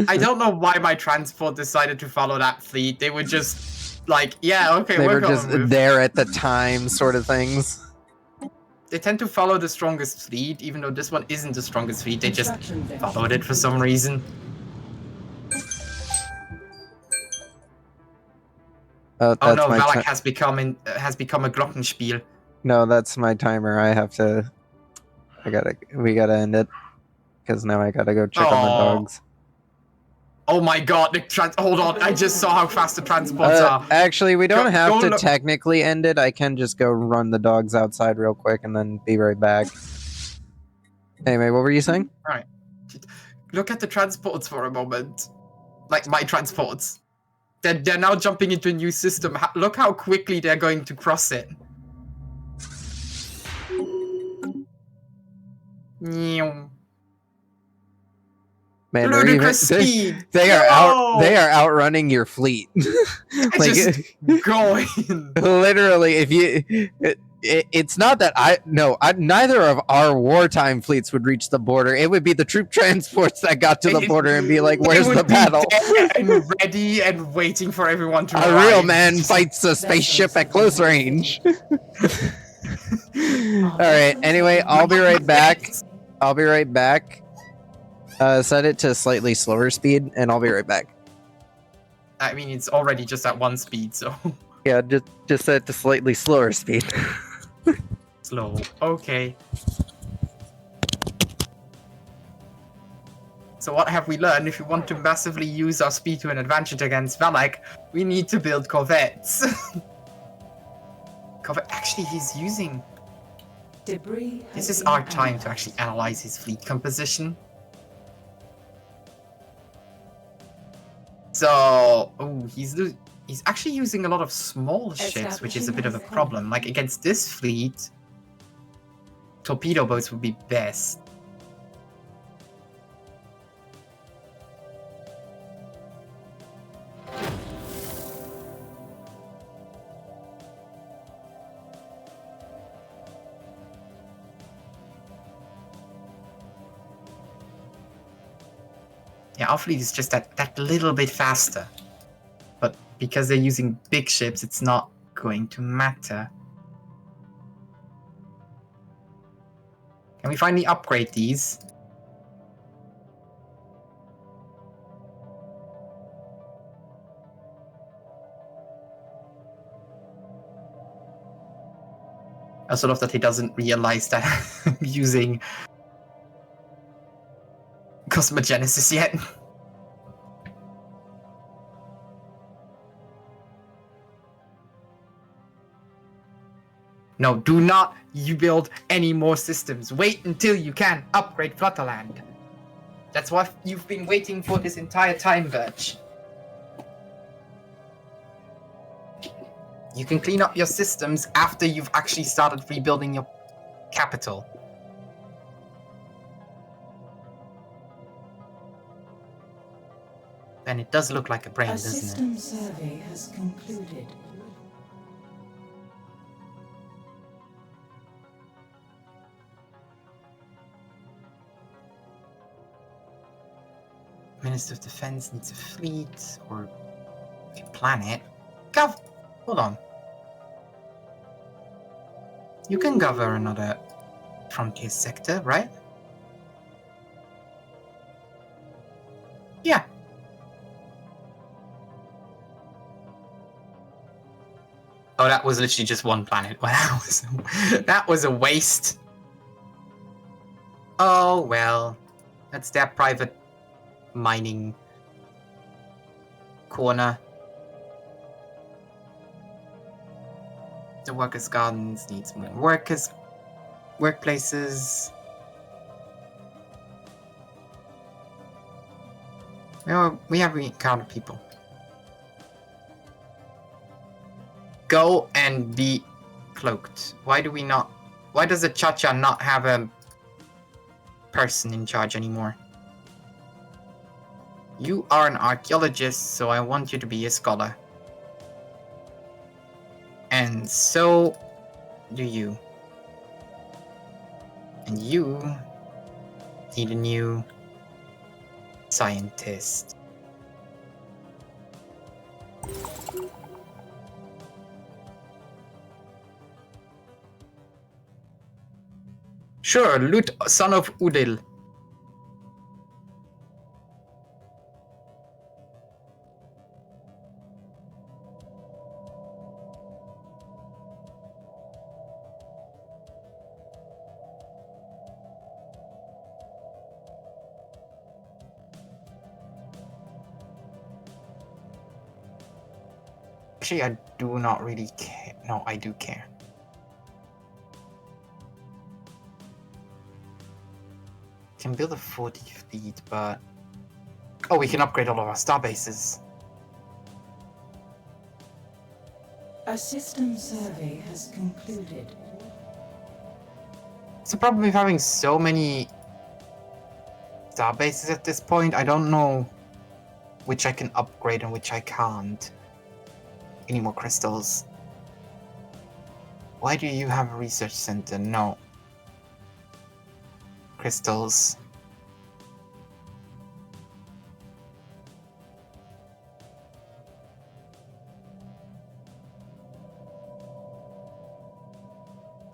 I don't know why my transport decided to follow that fleet. They were just like, yeah, okay, They we're were going just with. there at the time sort of things. They tend to follow the strongest fleet, even though this one isn't the strongest fleet. They just followed it for some reason. Oh Oh no, my Valak has become a glockenspiel. No, that's my timer. We gotta end it. Because now I gotta go check on the Aw. dogs. Oh my god, hold on, I just saw how fast the transports are. Actually, we don't Go- have go to look- technically end it. I can just go run the dogs outside real quick and then be right back. Anyway, what were you saying? Look at the transports for a moment. Like my transports. They're now jumping into a new system. Look how quickly they're going to cross it. Meow. Man, Ludicrous speed. they are outrunning your fleet. Like Just going. literally, if you, it's not that neither of our wartime fleets would reach the border. It would be the troop transports that got to the border and be like, "Where's the battle?" And ready and waiting for everyone to arrive. A real man fights a spaceship at close range. All right. Anyway, I'll be right back. Set it to slightly slower speed, and I'll be right back. I mean, it's already just at 1 speed, so Yeah, just set it to slightly slower speed. slow. Okay. So what have we learned? If we want to massively use our speed to an advantage against Valak, we need to build corvettes. Actually, he's using... Debris. This is our time to actually analyze his fleet composition. So, he's actually using a lot of small ships, which is a bit of a problem. Like against this fleet, torpedo boats would be best. Yeah, our fleet is just that little bit faster. But because they're using big ships, it's not going to matter. Can we finally upgrade these? I sort of that he doesn't realize that I'm using Cosmogenesis yet. No, do not you build any more systems. Wait until you can upgrade Flutterland. That's what you've been waiting for this entire time, Birch. You can clean up your systems after you've actually started rebuilding your capital. And it does look like a brain, doesn't it? System survey has concluded. Minister of Defense needs a fleet or a planet. Hold on. You can govern another frontier sector, right? Yeah. Oh, that was literally just one planet. Well, that was a waste. Oh well, that's their private mining corner. The workers' gardens needs more workplaces. Well, we have encountered people. Go and be cloaked. Why does the Cha-Cha not have a person in charge anymore? You are an archaeologist, so I want you to be a scholar. And so do you. And you need a new scientist. Sure, Lut, son of Udil. Actually, I do not really care. No, I do care. can build a 40 fleet, but... Oh, we can upgrade all of our star bases. A system survey has concluded. It's the problem with having so many star bases at this point. I don't know which I can upgrade and which I can't. Any more crystals? Why do you have a research center? No. Crystals.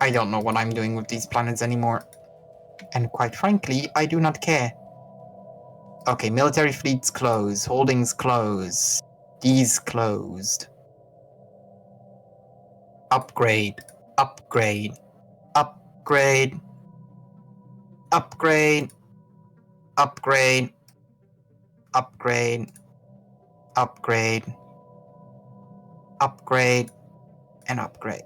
I don't know what I'm doing with these planets anymore. And quite frankly, I do not care. Okay, military fleets closed. Holdings closed. These closed. Upgrade. Upgrade. Upgrade. Upgrade. Upgrade. Upgrade. Upgrade. Upgrade. And upgrade.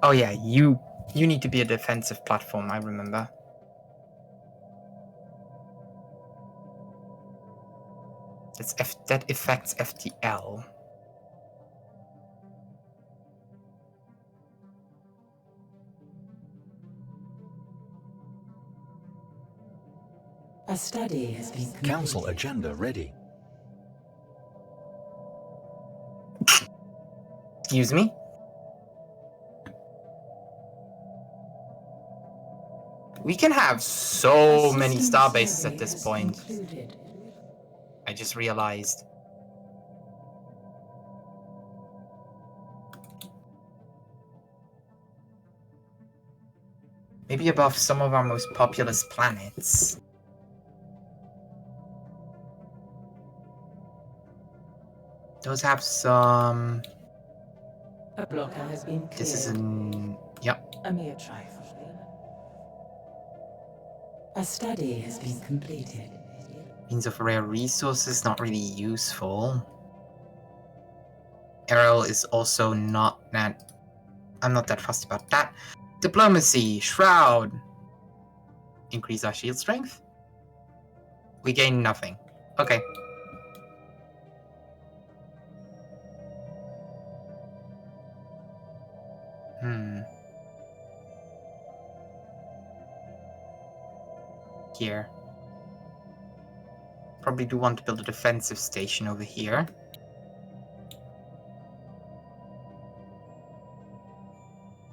Oh yeah, you need to be a defensive platform, I remember. That affects FTL. A study has been completed. Council agenda ready. Excuse me? We can have so many star bases at this point. I just realized. Maybe above some of our most populous planets. Those have some... A blocker has been cleared. This is an... Yep. A mere trifle. A study has been completed. Means of rare resources, not really useful. Aerial is also not that... I'm not that fussed about that. Diplomacy, Shroud. Increase our shield strength? We gain nothing. Okay. Here. Probably do want to build a defensive station over here.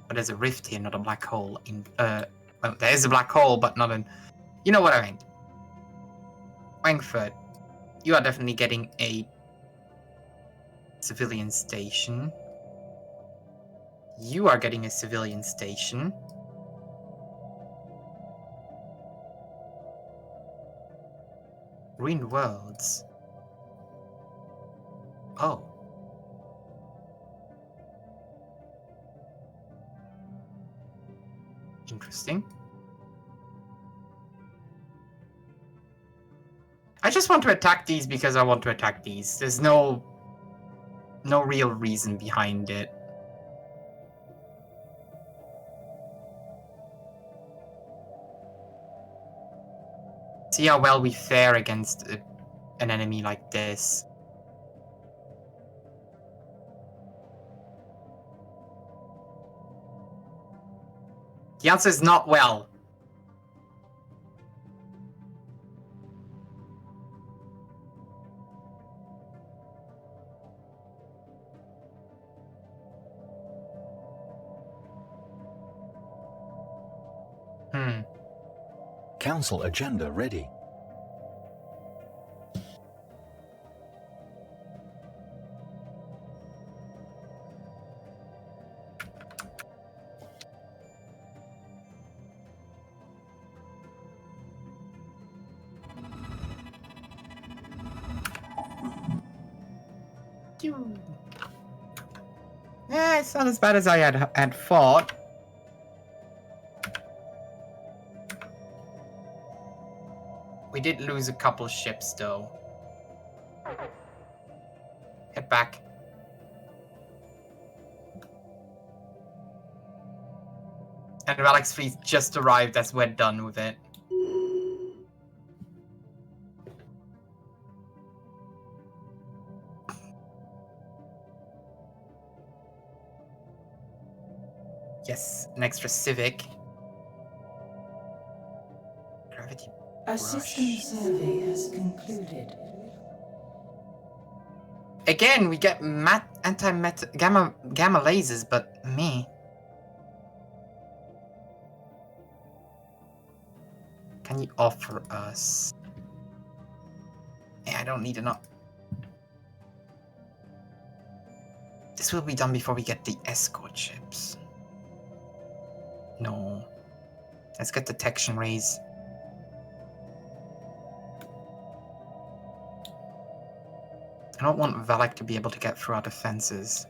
But there's a rift here, not a black hole. Well, there is a black hole, but not an... You know what I meant. Frankfurt. You are definitely getting a civilian station. You are getting a civilian station. Ruined Worlds. Oh. Interesting. I just want to attack these because I want to attack these. There's no real reason behind it. See how well we fare against an enemy like this. The answer is not well. Council agenda ready. It's not as bad as I had thought. We did lose a couple ships, though. Head back. And Varux fleet just arrived as we're done with it. Yes, an extra civic. Gravity A system survey has concluded. Again, we get gamma lasers, but me. Can you offer us? Yeah, I don't need enough. This will be done before we get the escort ships. No. Let's get detection rays. I don't want Valak to be able to get through our defenses.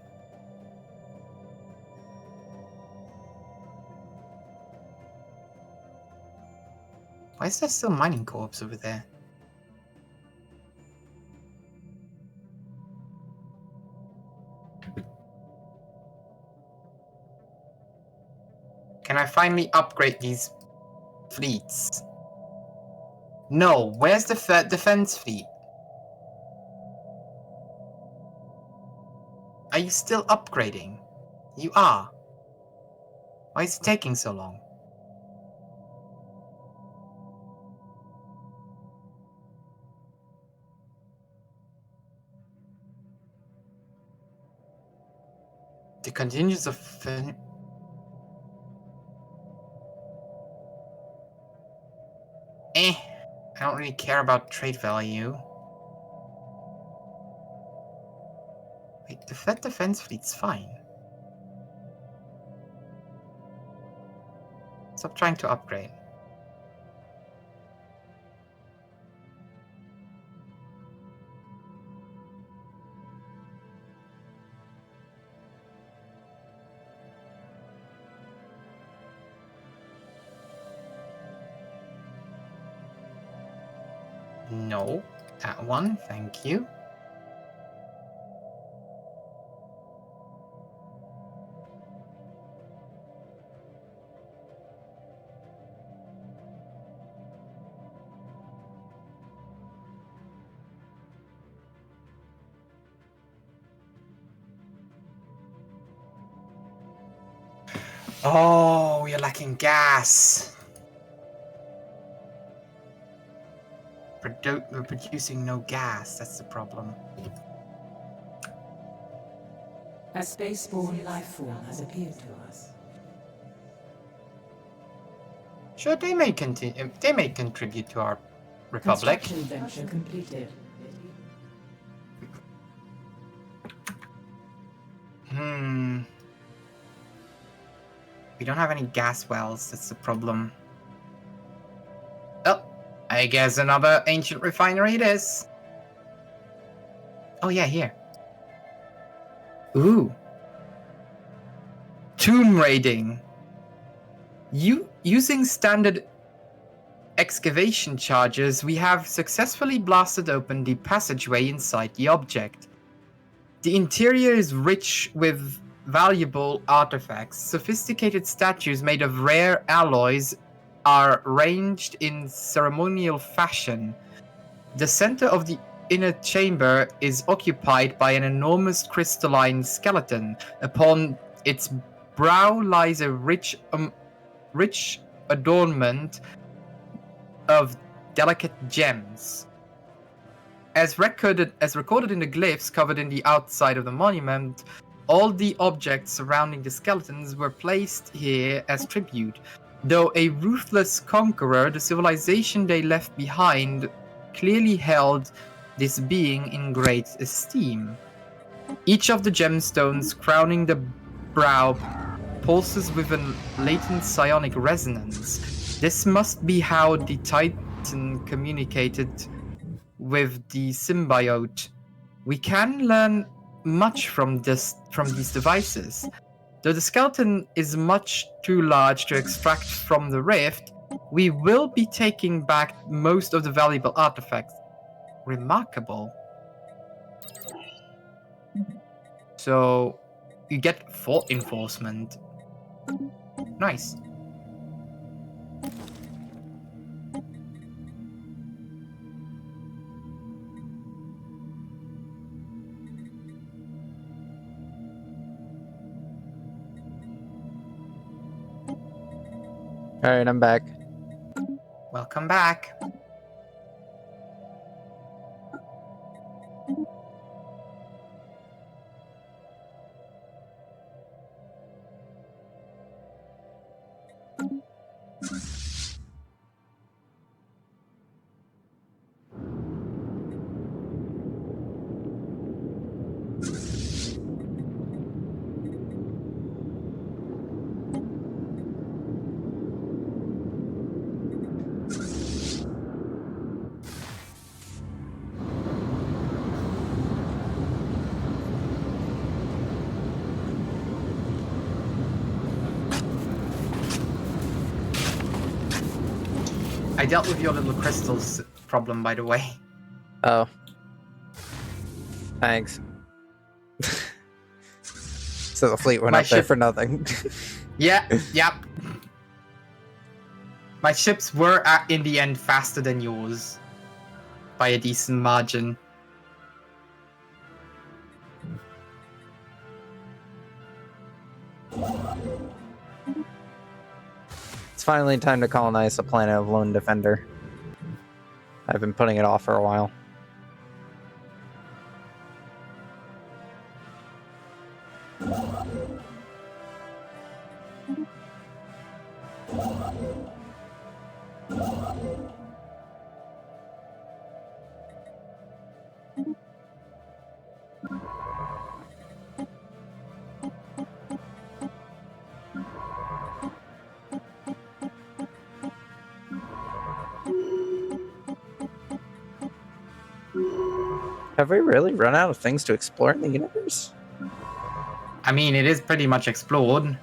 Why is there still mining corps over there? Can I finally upgrade these fleets? No, where's the defense fleet? Are you still upgrading? You are. Why is it taking so long? The contingents of... I don't really care about trade value. Wait, the Fed defense fleet's fine. Stop trying to upgrade. No, that one, thank you. Oh, we're lacking gas. We're producing no gas, that's the problem. A spaceborne life form has appeared to us. Sure, they may contribute to our republic. Construction venture completed. We don't have any gas wells, that's the problem. Oh, I guess another ancient refinery it is. Oh yeah, here. Ooh. Tomb raiding. Using standard excavation charges, we have successfully blasted open the passageway inside the object. The interior is rich with valuable artifacts. Sophisticated statues made of rare alloys are arranged in ceremonial fashion. The center of the inner chamber is occupied by an enormous crystalline skeleton. Upon its brow lies a rich adornment of delicate gems. As recorded in the glyphs covered in the outside of the monument, all the objects surrounding the skeletons were placed here as tribute. Though a ruthless conqueror, the civilization they left behind clearly held this being in great esteem. Each of the gemstones crowning the brow pulses with a latent psionic resonance. This must be how the Titan communicated with the symbiote. We can learn much from these devices. Though the skeleton is much too large to extract from the rift, we will be taking back most of the valuable artifacts. Remarkable. So, you get fort enforcement. Nice. Alright, I'm back. Welcome back. I dealt with your little crystals problem, by the way. Oh. Thanks. So the fleet went My up there ship- for nothing. Yeah, yep. My ships were, in the end, faster than yours. By a decent margin. It's finally time to colonize the planet of Lone Defender. I've been putting it off for a while. Have we really run out of things to explore in the universe? I mean, it is pretty much explored.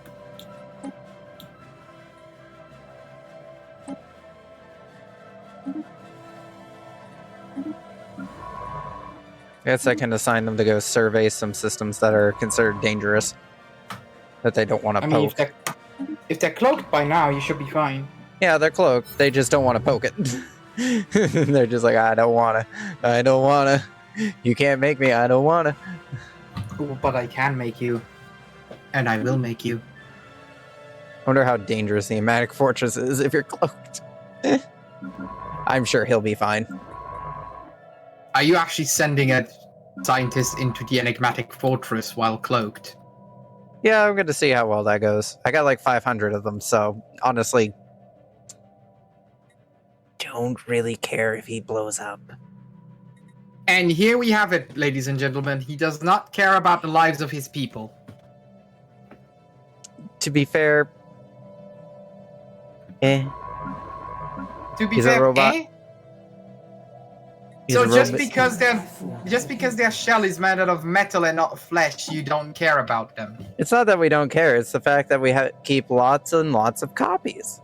I guess I can assign them to go survey some systems that are considered dangerous. That they don't want to I mean, poke. if they're cloaked by now, you should be fine. Yeah, they're cloaked. They just don't want to poke it. They're just like, I don't want to. I don't want to. You can't make me. I don't want to. Ooh, but I can make you. And I will make you. I wonder how dangerous the Enigmatic Fortress is if you're cloaked. I'm sure he'll be fine. Are you actually sending a scientist into the enigmatic fortress while cloaked? Yeah, I'm going to see how well that goes. I got like 500 of them, so honestly, don't really care if he blows up. And here we have it, ladies and gentlemen. He does not care about the lives of his people. To be fair, To be He's a fair, robot. He's So a just robot. because their shell is made out of metal and not flesh, you don't care about them. It's not that we don't care, it's the fact that we keep lots and lots of copies.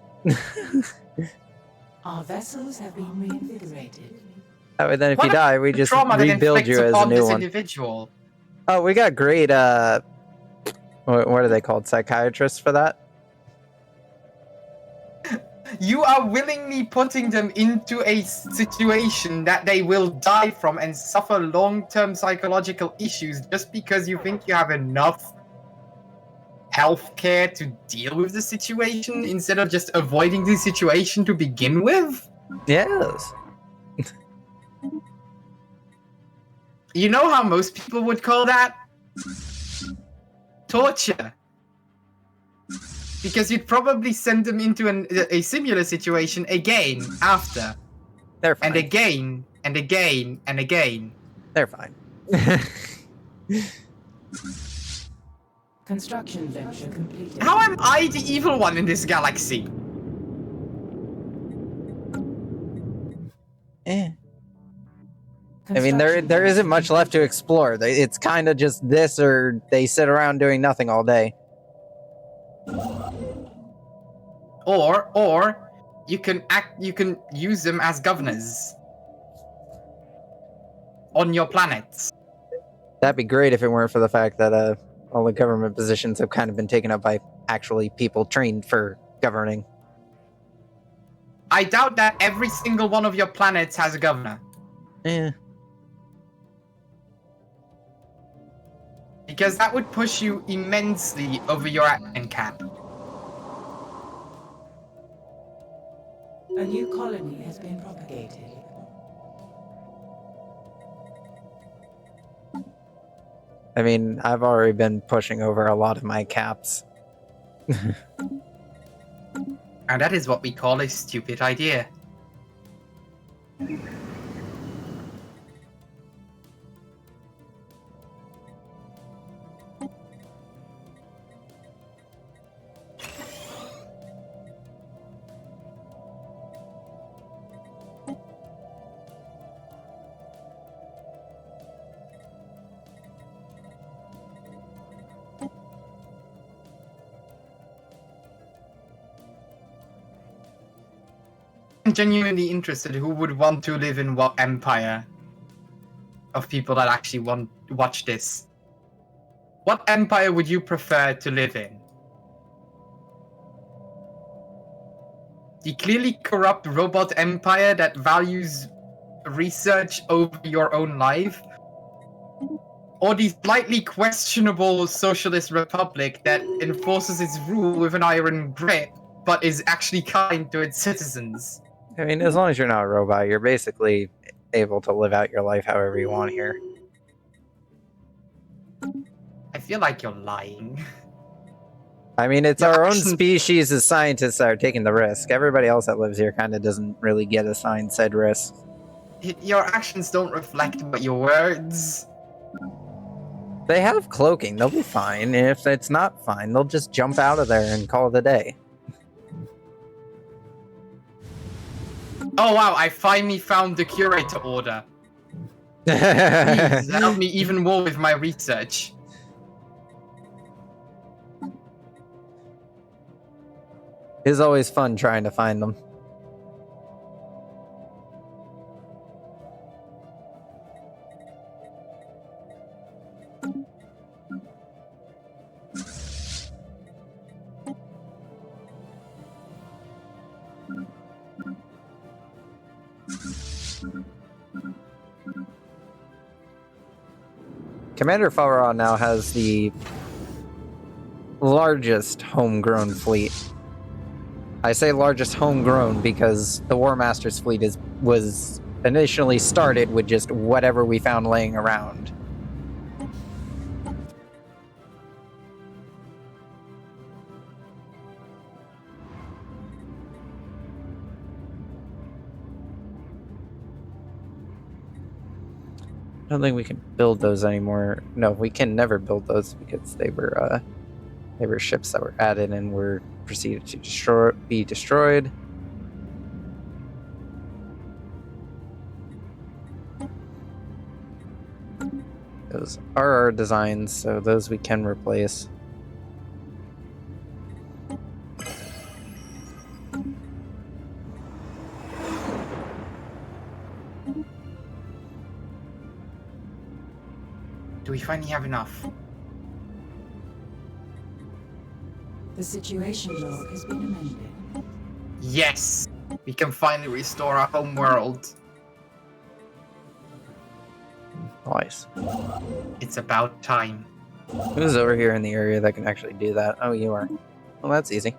Our vessels have been reinvigorated. That way, then if What you a- die, we The just trauma that rebuild inflicts you as a upon new this one. individual. Oh, we got great, what are they called? Psychiatrists for that? You are willingly putting them into a situation that they will die from and suffer long-term psychological issues just because you think you have enough healthcare to deal with the situation instead of just avoiding the situation to begin with? Yes. You know how most people would call that? Torture. Because you'd probably send them into a similar situation again after. They're fine. And again, and again, and again. They're fine. Construction venture completed. How am I the evil one in this galaxy? Eh. I mean, there isn't much left to explore. It's kind of just this, or they sit around doing nothing all day. Or you can use them as governors on your planets. That'd be great if it weren't for the fact that all the government positions have kind of been taken up by actually people trained for governing. I doubt that every single one of your planets has a governor. Yeah. Because that would push you immensely over your admin cap. A new colony has been propagated. I mean, I've already been pushing over a lot of my caps. And that is what we call a stupid idea. I'm genuinely interested who would want to live in what empire of people that actually want to watch this. What empire would you prefer to live in? The clearly corrupt robot empire that values research over your own life? Or the slightly questionable socialist republic that enforces its rule with an iron grip, but is actually kind to its citizens? I mean, as long as you're not a robot, you're basically able to live out your life however you want here. I feel like you're lying. I mean, it's Your our own actions- species as scientists that are taking the risk. Everybody else that lives here kind of doesn't really get assigned said risk. Your actions don't reflect what your words. They have cloaking. They'll be fine. If it's not fine, they'll just jump out of there and call it a day. Oh wow, I finally found the curator order. Please help me even more with my research. It's always fun trying to find them. Commander Farah now has the largest homegrown fleet. I say largest homegrown because the War Master's fleet was initially started with just whatever we found laying around. I don't think we can build those anymore. No, we can never build those because they were ships that were added and were proceeded to be destroyed. Those are our designs, so those we can replace. Do we finally have enough? The situation log has been amended. Yes! We can finally restore our home world. Nice. It's about time. Who's over here in the area that can actually do that? Oh, you are. Well, that's easy.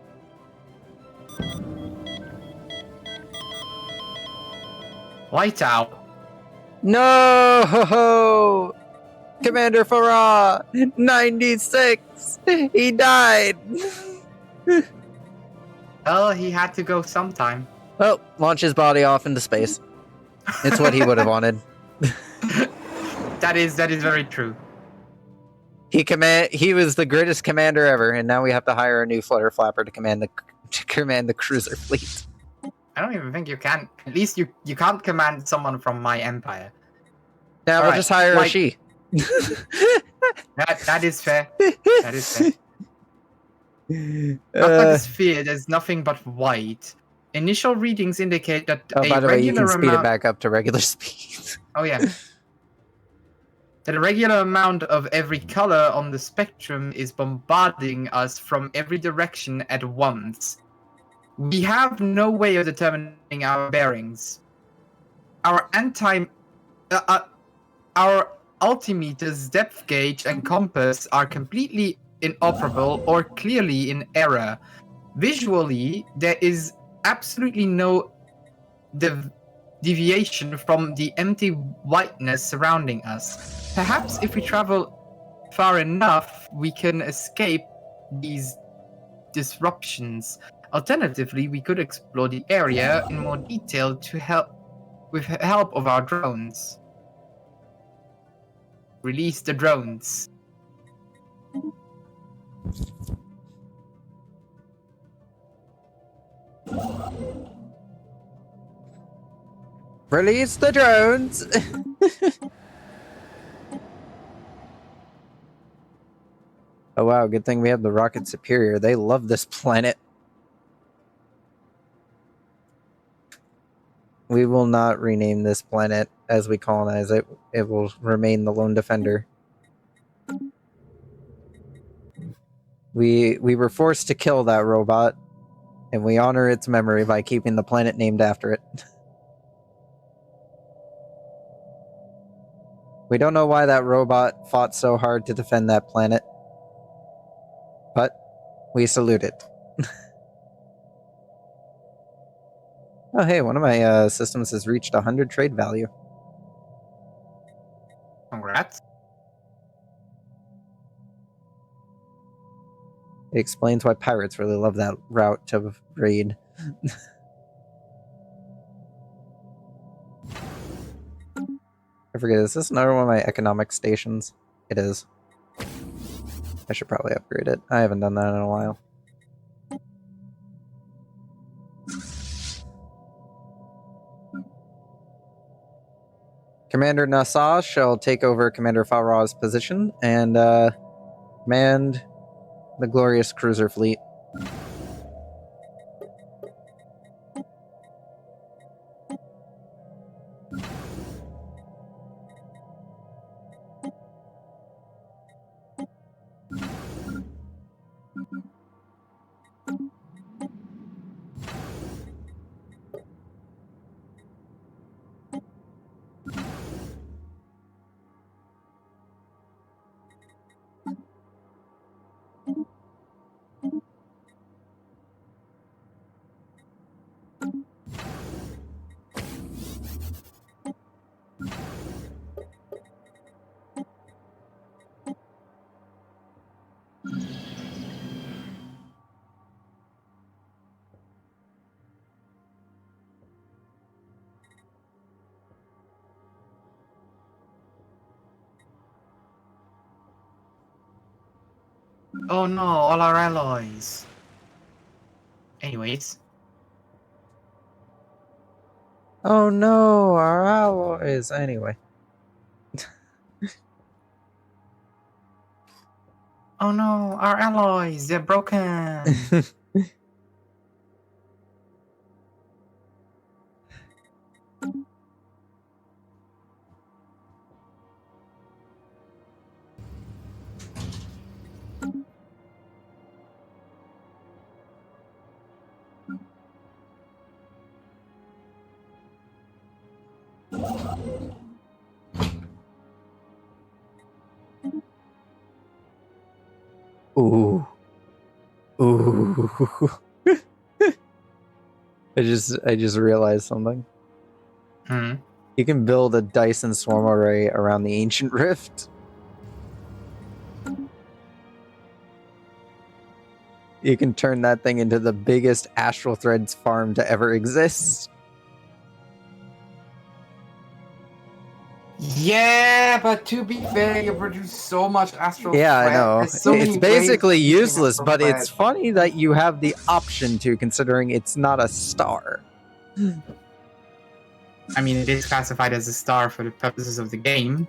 Light out. No! Commander Farah! 96! He died! Well, he had to go sometime. Well, launch his body off into space. It's what he would have wanted. That is very true. He was the greatest commander ever, and now we have to hire a new flutter flapper to command the cruiser fleet. I don't even think you can. At least you can't command someone from my empire. Now we'll Alright, just hire a like- she. That is fair. That is fair. Not like the sphere, there's nothing but white. Initial readings indicate that Oh, a by the way, you regular can speed amount... it back up to regular speed. Oh yeah. That a regular amount of every color on the spectrum is bombarding us from every direction at once. We have no way of determining our bearings. Our our altimeter's depth gauge and compass are completely inoperable or clearly in error. Visually, there is absolutely no deviation from the empty whiteness surrounding us. Perhaps if we travel far enough, we can escape these disruptions. Alternatively, we could explore the area in more detail to help with help of our drones. Release the drones. Release the drones! Oh wow, good thing we have the Rocket Superior. They love this planet. We will not rename this planet as we colonize it. It will remain the Lone Defender. We were forced to kill that robot, and we honor its memory by keeping the planet named after it. We don't know why that robot fought so hard to defend that planet, but we salute it. Oh hey, one of my systems has reached 100 trade value. Congrats. It explains why pirates really love that route to raid. I forget, is this another one of my economic stations? It is. I should probably upgrade it. I haven't done that in a while. Commander Nassau shall take over Commander Farah's position and command the glorious cruiser fleet. Oh no, all our alloys. Anyways. Oh no, our alloys. Anyway. Oh no, our alloys, they're broken. Ooh. Ooh. I just realized something. Hmm. You can build a Dyson swarm array around the ancient rift. You can turn that thing into the biggest astral threads farm to ever exist. Yeah, but to be fair, you produce so much astral Yeah, I thread. know. There's so many It's ways basically of using useless, astral but thread. it's funny that you have the option to, considering it's not a star. I mean, it is classified as a star for the purposes of the game.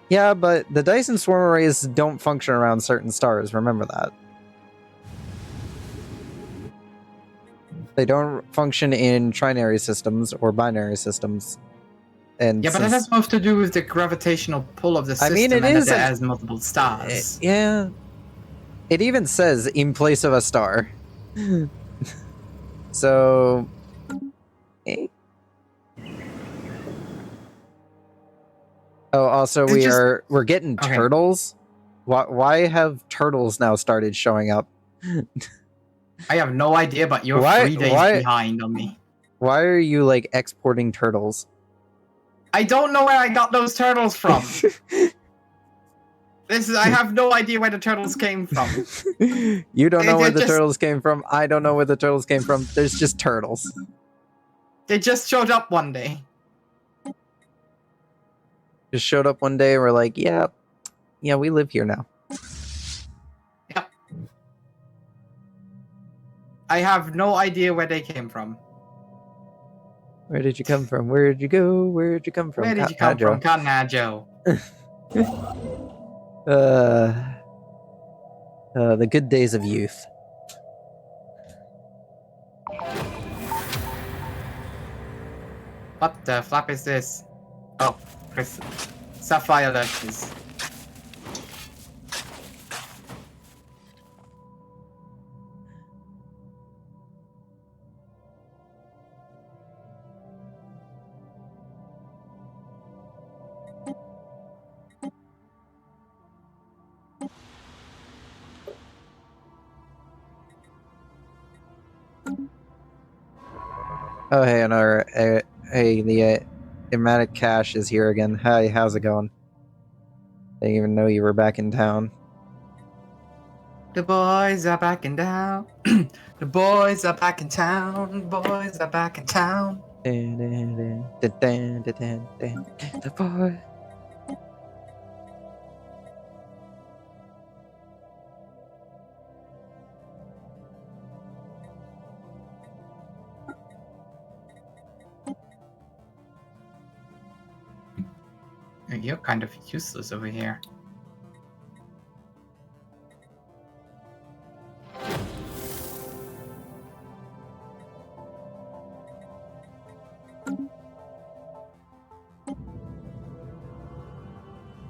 Yeah, but the Dyson swarm arrays don't function around certain stars, remember that. They don't function in trinary systems or binary systems. And Yeah, but that has most to do with the gravitational pull of the I system mean, it and is that it a- has multiple stars. yeah. It even says in place of a star. So... eh. Oh, also It's just- we're getting Okay. turtles. Why have turtles now started showing up? I have no idea, but you're Why- 3 days why- behind on me. Why are you like exporting turtles? I don't know where I got those turtles from. I have no idea where the turtles came from. You don't know They're where the just- turtles came from. I don't know where the turtles came from. There's just turtles. They just showed up one day. Just showed up one day and we're like, yeah, we live here now. Yep. I have no idea where they came from. Where did you come from? Where did you go? Where did you come from? Where did you come Joe? from, Cotton Eye Joe? The good days of youth. What the flap is this? Oh, Sapphire Lurches. Oh, hey, the Ermatic Cash is here again. Hi, how's it going? Didn't even know you were back in town. The boys are back in town. The boys are back in town. Boys are back in town. The boy. You're kind of useless over here.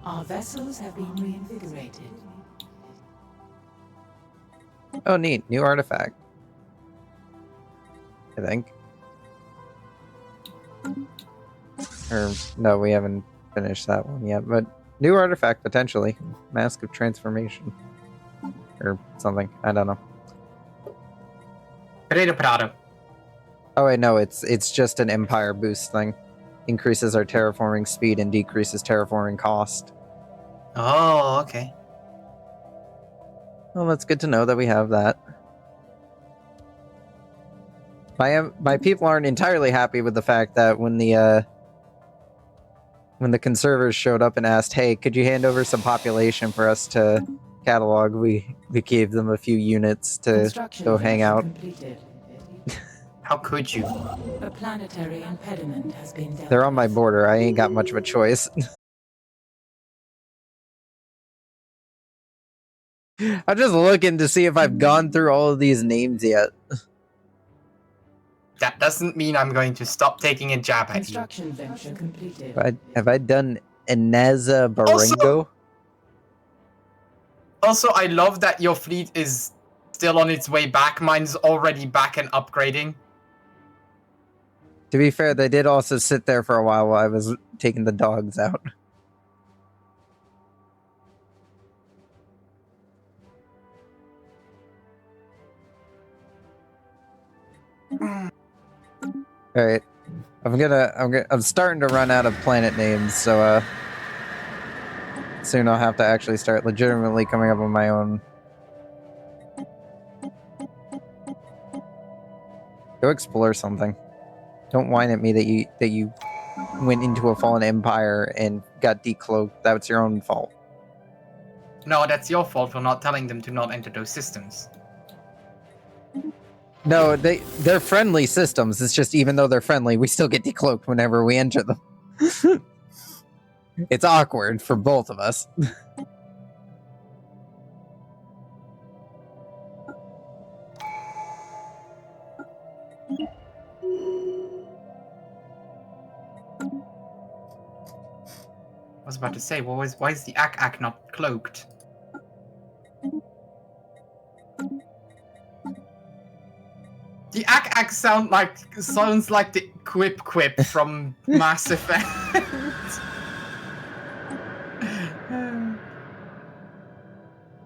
Our vessels have been reinvigorated. Oh, neat. New artifact. I think. Or, no, we haven't finished that one yet, but new artifact, potentially. Mask of Transformation. Or something. I don't know. Potato. Oh, wait, no, it's just an Empire boost thing. Increases our terraforming speed and decreases terraforming cost. Oh, okay. Well, that's good to know that we have that. My people aren't entirely happy with the fact that when the conservers showed up and asked, hey, could you hand over some population for us to catalog, we gave them a few units to Construction go hang venture out. completed. How could you? A planetary impediment has been dealt They're on my with. border. I ain't got much of a choice. I'm just looking to see if I've gone through all of these names yet. That doesn't mean I'm going to stop taking a jab at you. Construction venture completed. Have I done Ineza Baringo? Also, I love that your fleet is still on its way back. Mine's already back and upgrading. To be fair, they did also sit there for a while I was taking the dogs out. All right, I'm starting to run out of planet names, so soon I'll have to actually start legitimately coming up with my own. Go explore something. Don't whine at me that you went into a fallen empire and got decloaked. That's your own fault. No, that's your fault for not telling them to not enter those systems. No, they're friendly systems. It's just even though they're friendly, we still get decloaked whenever we enter them. It's awkward for both of us. I was about to say, why is the Ak not cloaked? The Ak sounds like the Quip from Mass Effect.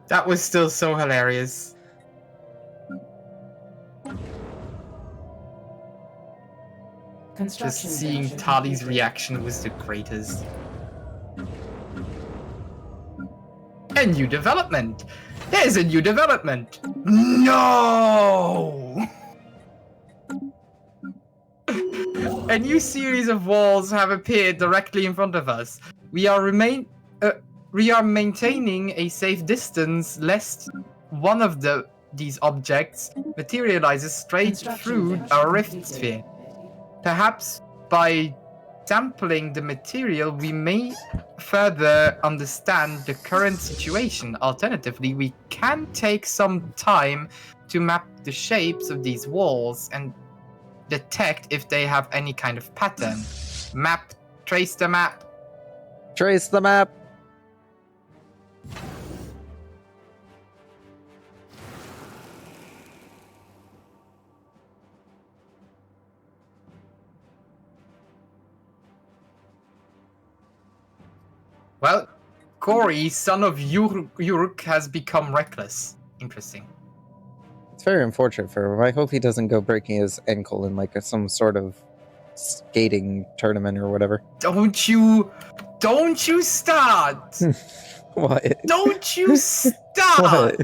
That was still so hilarious. Just Construction seeing junction Tali's completed. reaction was the greatest. A new development! There's a new development! No! A new series of walls have appeared directly in front of us. We are maintaining a safe distance lest one of these objects materializes straight Construction through venture our rift completed. sphere. Perhaps by sampling the material, we may further understand the current situation. Alternatively, we can take some time to map the shapes of these walls and detect if they have any kind of pattern. Map, trace the map. Trace the map. Well, Corey, son of Uruk, has become reckless. Interesting. It's very unfortunate for him. I hope he doesn't go breaking his ankle in like some sort of skating tournament or whatever. Don't you start! What? Don't you start!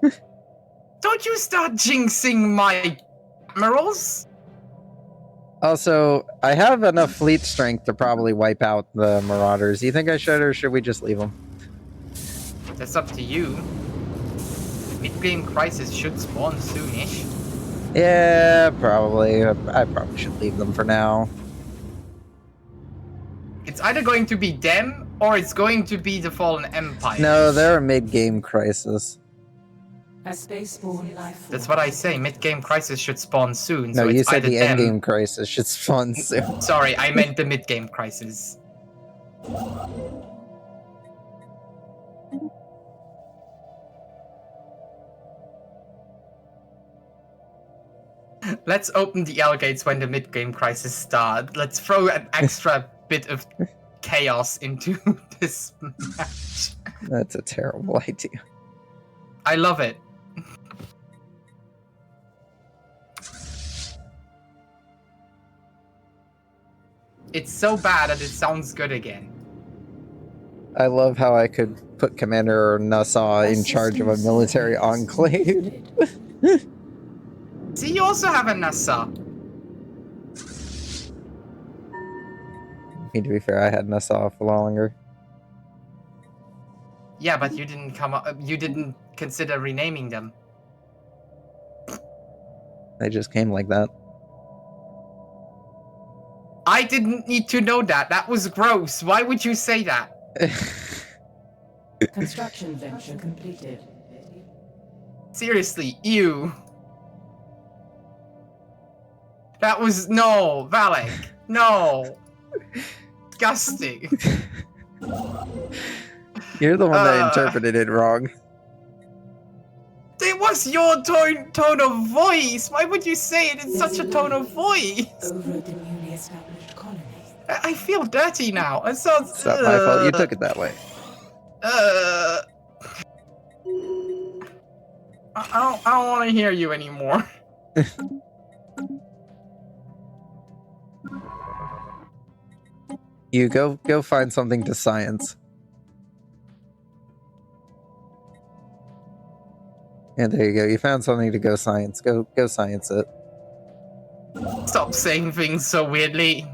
What? Don't you start jinxing my admirals! Also, I have enough fleet strength to probably wipe out the Marauders. You think I should, or should we just leave them? That's up to you. Mid-game crisis should spawn soonish. Yeah, probably. I probably should leave them for now. It's either going to be them, or it's going to be the Fallen Empire. No, they're a mid-game crisis. A spaceborne life form. That's what I say, mid-game crisis should spawn soon, No, so you it's said either the them... end-game crisis should spawn soon. Sorry, I meant the mid-game crisis. Let's open the L gates when the mid-game crisis starts. Let's throw an extra bit of chaos into this match. That's a terrible idea. I love it. It's so bad that it sounds good again. I love how I could put Commander Nassau in charge of a military enclave. See, you also have a NASA. To be fair, I had Nassau for longer. Yeah, but you didn't come up. You didn't consider renaming them. They just came like that. I didn't need to know that. That was gross. Why would you say that? Construction venture completed. Seriously, ew. That was no, Valek. No. Disgusting. You're the one that interpreted it wrong. It was your tone of voice. Why would you say it in such a tone of voice? Over the newly established colony. I feel dirty now. It sounds. It's not my fault. You took it that way. I don't want to hear you anymore. You go find something to science. And there you go. You found something to go science. Go science it. Stop saying things so weirdly.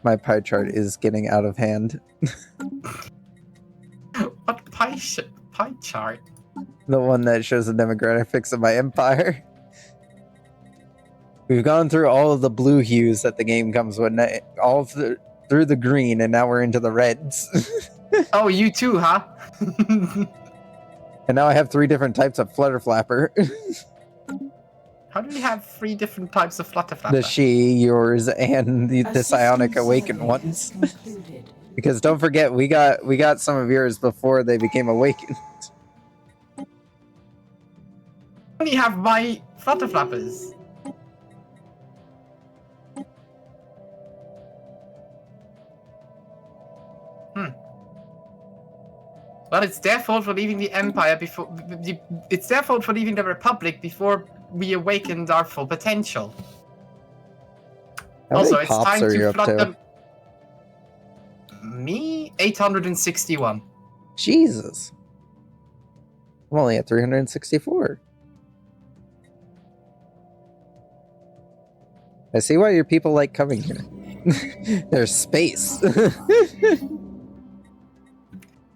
My pie chart is getting out of hand. What pie chart? The one that shows the demographics of my empire. We've gone through all of the blue hues that the game comes with, all through the green, and now we're into the reds. Oh, you too, huh? And now I have 3 different types of flutter flapper. How do we have 3 different types of flutterflapper? The she, yours, and the A psionic system awakened survey ones. has concluded. Because don't forget, we got some of yours before they became awakened. I only have my flutterflappers. Well, it's their fault for leaving the Empire before. It's their fault for leaving the Republic before we awakened our full potential. How Also, many it's pops time are you to up flood to? them. Me? 861. Jesus. I'm only at 364. I see why your people like coming here. There's space.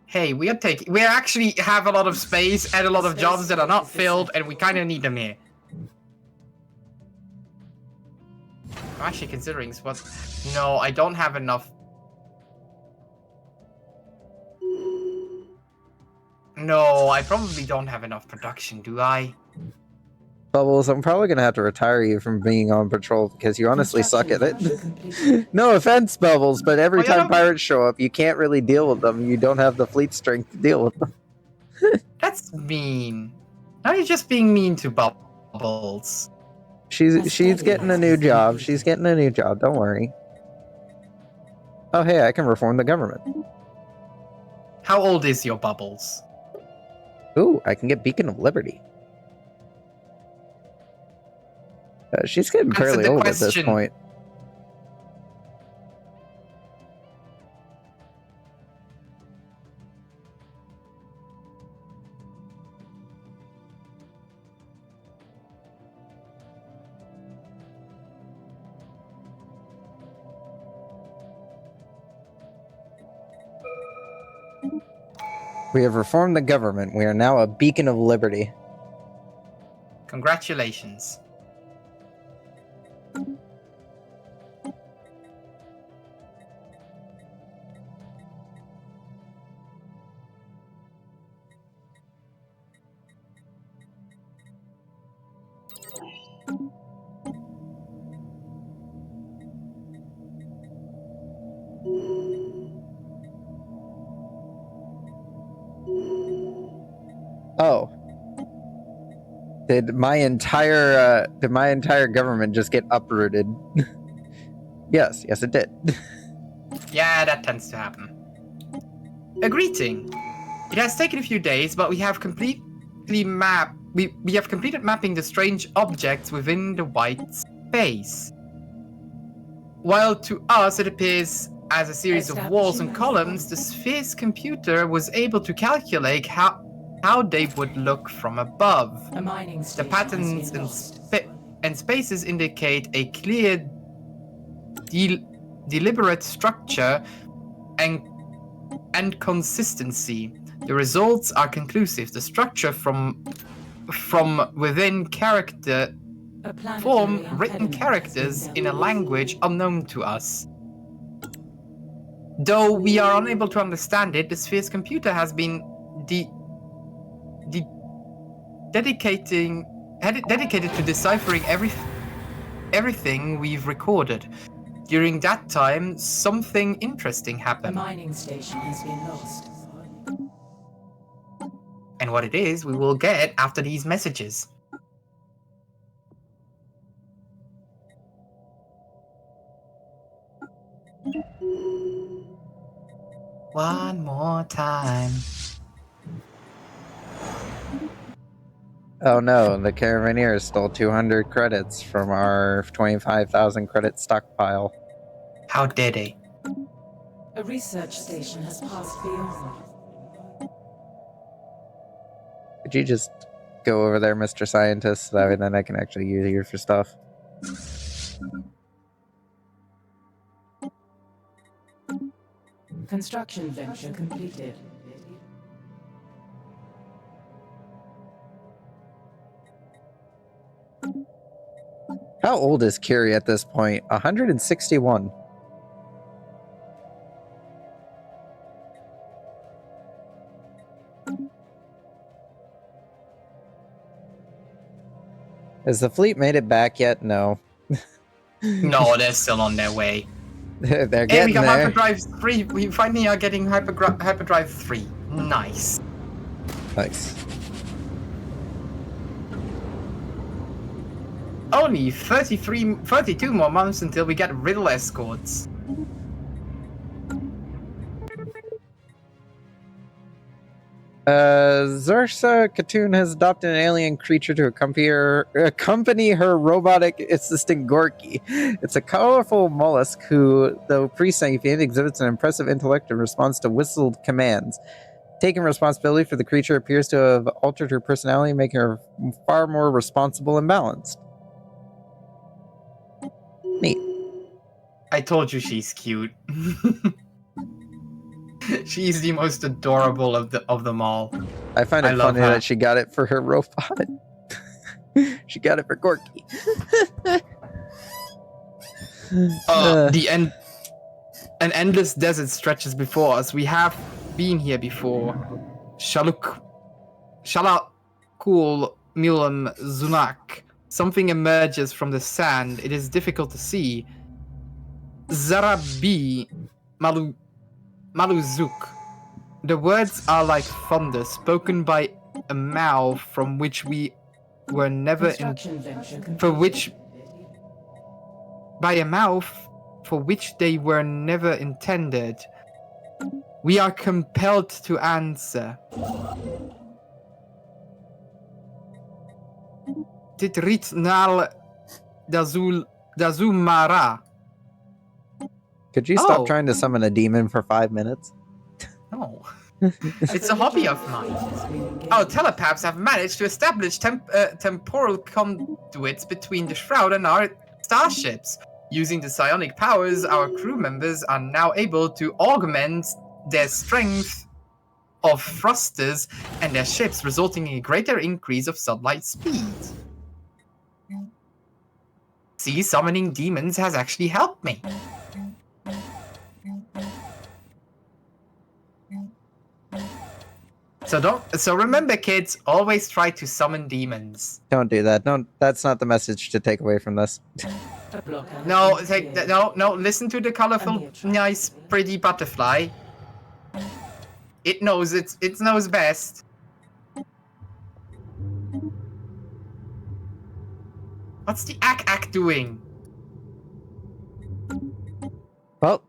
Hey, we actually have a lot of space and a lot of jobs that are not filled, and we kind of need them here. I'm actually considering what. No, I don't have enough. No, I probably don't have enough production, do I? Bubbles, I'm probably gonna have to retire you from being on patrol because you honestly suck at it. No offense, Bubbles, but every Oh, yeah, time no. pirates show up, you can't really deal with them. You don't have the fleet strength to deal with them. That's mean. Now you're just being mean to Bubbles. She's getting a new job. She's getting a new job. Don't worry. Oh, hey, I can reform the government. How old is your Bubbles? Ooh, I can get Beacon of Liberty. She's getting Answer fairly the old at this question. point. We have reformed the government. We are now a beacon of liberty. Congratulations. Oh. Did my entire government just get uprooted? Yes, it did. Yeah, that tends to happen. A greeting. It has taken a few days, but we have completed mapping the strange objects within the white space. While to us it appears as a series of walls and columns, the sphere's computer was able to calculate how they would look from above. The patterns and spaces indicate a clear, deliberate structure and consistency. The results are conclusive. The structure from within form written characters in a language unknown to us. Though we are unable to understand it, the sphere's computer has been dedicated to deciphering everything we've recorded. During that time, something interesting The happened. mining station has been lost. And what it is, we will get after these messages. One more time. Oh no, the Caravaneers stole 200 credits from our 25,000 credit stockpile. How dare they? A research station has passed beyond. Could you just go over there, Mr. Scientist, so that way then I can actually use you for stuff? Construction venture completed. How old is Kiri at this point? 161. Has the fleet made it back yet? No. No, they're still on their way. They're Hey, we getting got there. Hyperdrive 3. We finally are getting Hyperdrive 3. Nice. Nice. Only 32 more months until we get riddle escorts. Zursa Katoon has adopted an alien creature to accompany her robotic assistant Gorky. It's a colorful mollusk who, though pre-sentient, exhibits an impressive intellect in response to whistled commands. Taking responsibility for the creature appears to have altered her personality, making her far more responsible and balanced. Neat. I told you she's cute. She's the most adorable of them all. I find it love funny her. that she got it for her robot. She got it for Gorky. An endless desert stretches before us. We have been here before. Shalakul Milam Zunak. Something emerges from the sand. It is difficult to see. Zarabi Maluzuk. The words are like thunder, spoken by a mouth from which we were never by a mouth for which they were never intended. We are compelled to answer. Titritnal Dazumara. Could you stop trying to summon a demon for 5 minutes? No. It's a hobby of mine. Our telepaths have managed to establish temporal conduits between the Shroud and our starships. Using the psionic powers, our crew members are now able to augment their strength of thrusters and their ships, resulting in a greater increase of sunlight speed. See, summoning demons has actually helped me. So remember, kids, always try to summon demons. Don't do that. No, that's not the message to take away from this. No, listen to the colorful, nice, pretty butterfly. It knows it knows best. What's the ack doing? Well,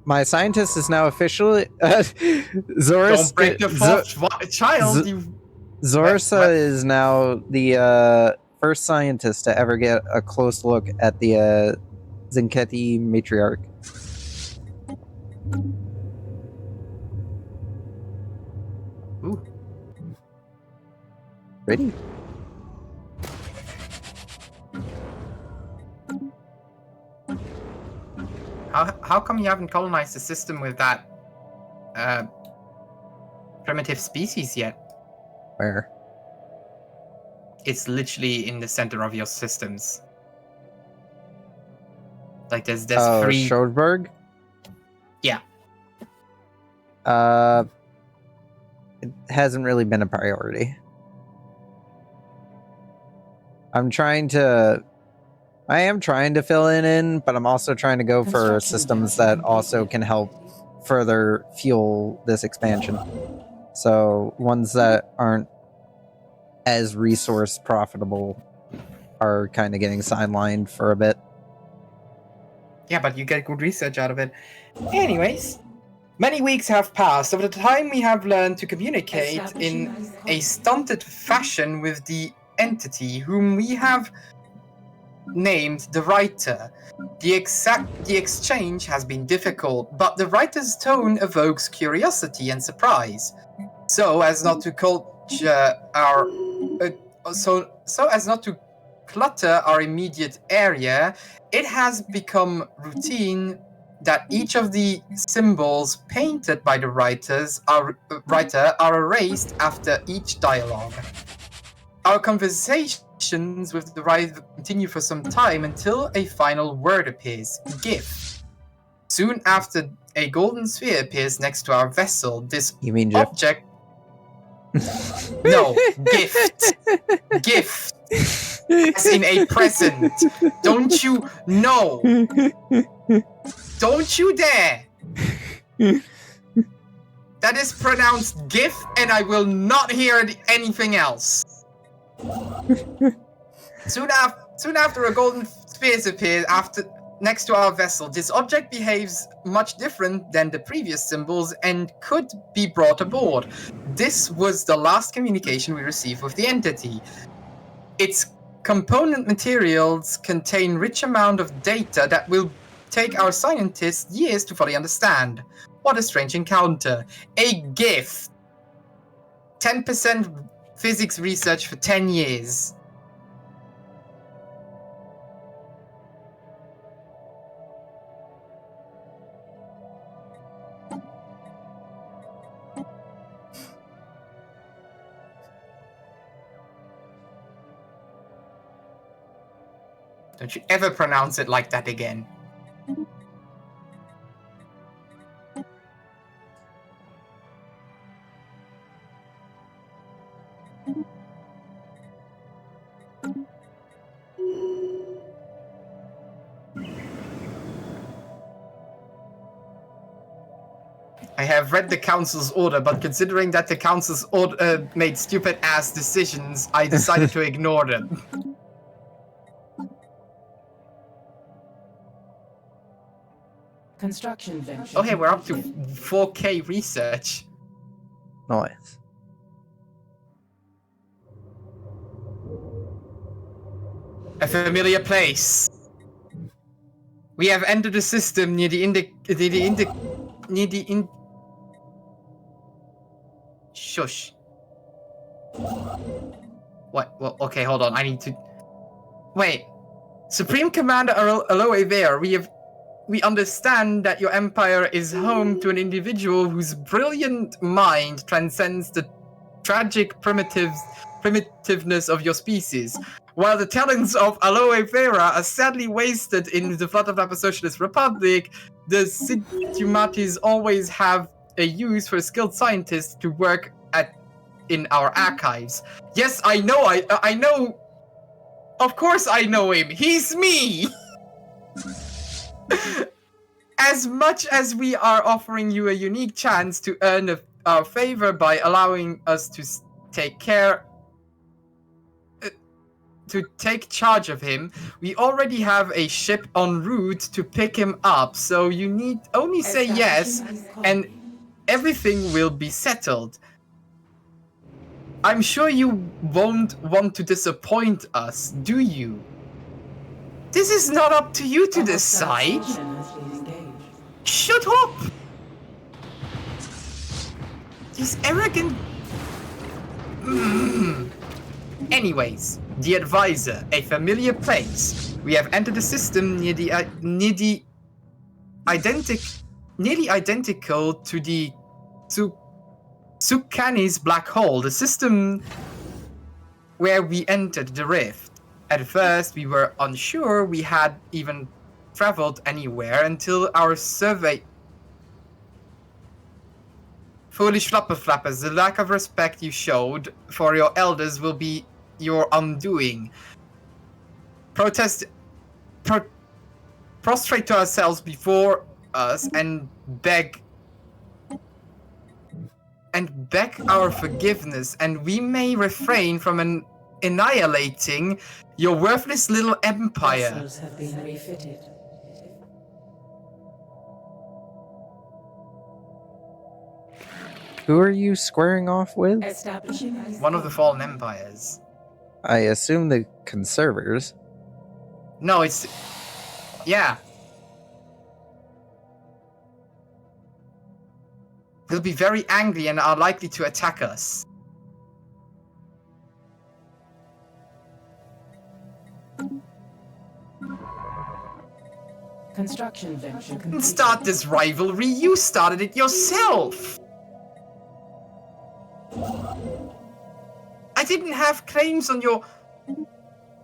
my scientist is now officially Zorus. Don't break the fourth child. Zorsa is now the first scientist to ever get a close look at the Zinketi matriarch. Ooh. Ready? How come you haven't colonized the system with that primitive species yet? Where? It's literally in the center of your systems. Like there's three. Schrodberg? Yeah. It hasn't really been a priority. I am trying to fill it in, but I'm also trying to go for systems that also can help further fuel this expansion. So ones that aren't as resource profitable are kind of getting sidelined for a bit. Yeah, but you get good research out of it. Anyways, many weeks have passed. Over the time we have learned to communicate in a stunted fashion with the entity whom we have named the writer. The exchange has been difficult, but the writer's tone evokes curiosity and surprise. So as not to clutter our immediate area, it has become routine that each of the symbols painted by the writer are erased after each dialogue. Our conversations with the writer continue for some time until a final word appears, GIF. Soon after, a golden sphere appears next to our vessel. This You mean Jeff? object... No, gift. Gift. As in a present. Don't you know? Don't you dare. That is pronounced GIF, and I will not hear anything else. Soon after a golden sphere appears next to our vessel. This object behaves much different than the previous symbols and could be brought aboard. This was the last communication we received with the entity. Its component materials contain rich amount of data that will take our scientists years to fully understand. What a strange encounter. A gift. 10% physics research for 10 years. Don't you ever pronounce it like that again. I have read the council's order, but considering that the council's order made stupid ass decisions, I decided to ignore them. Construction venture. Okay, we're up to 4K research. Nice. A familiar place. We have entered the system near Shush. What? Well, okay, hold on. I need to. Wait. Supreme Commander Aloe Vera, we understand that your empire is home to an individual whose brilliant mind transcends the tragic primitiveness of your species. While the talents of Aloe Vera are sadly wasted in the Flood of Lapis Socialist Republic, the Sidumatis always have a use for skilled scientists to work in our archives. Yes, I know, I know. Of course I know him. He's me! As much as we are offering you a unique chance to earn our favor by allowing us to take charge of him, we already have a ship en route to pick him up, so you need only say yes, and everything will be settled. I'm sure you won't want to disappoint us, do you? This is not up to you to decide. Shut up! These arrogant... Anyways, the advisor, a familiar place. We have entered the system nearly identical to the Sukani's black hole, the system where we entered the rift. At first, we were unsure we had even traveled anywhere until our survey... Foolish flappers, the lack of respect you showed for your elders will be your undoing. Prostrate to ourselves before us and beg our forgiveness, and we may refrain from annihilating your worthless little empire. Vessels have been refitted. Who are you squaring off with? Establishing One of the fallen empires. I assume the conservers. No, it's... Yeah. They'll be very angry and are likely to attack us. construction venture Didn't complete. start this rivalry, you started it yourself! I didn't have claims on your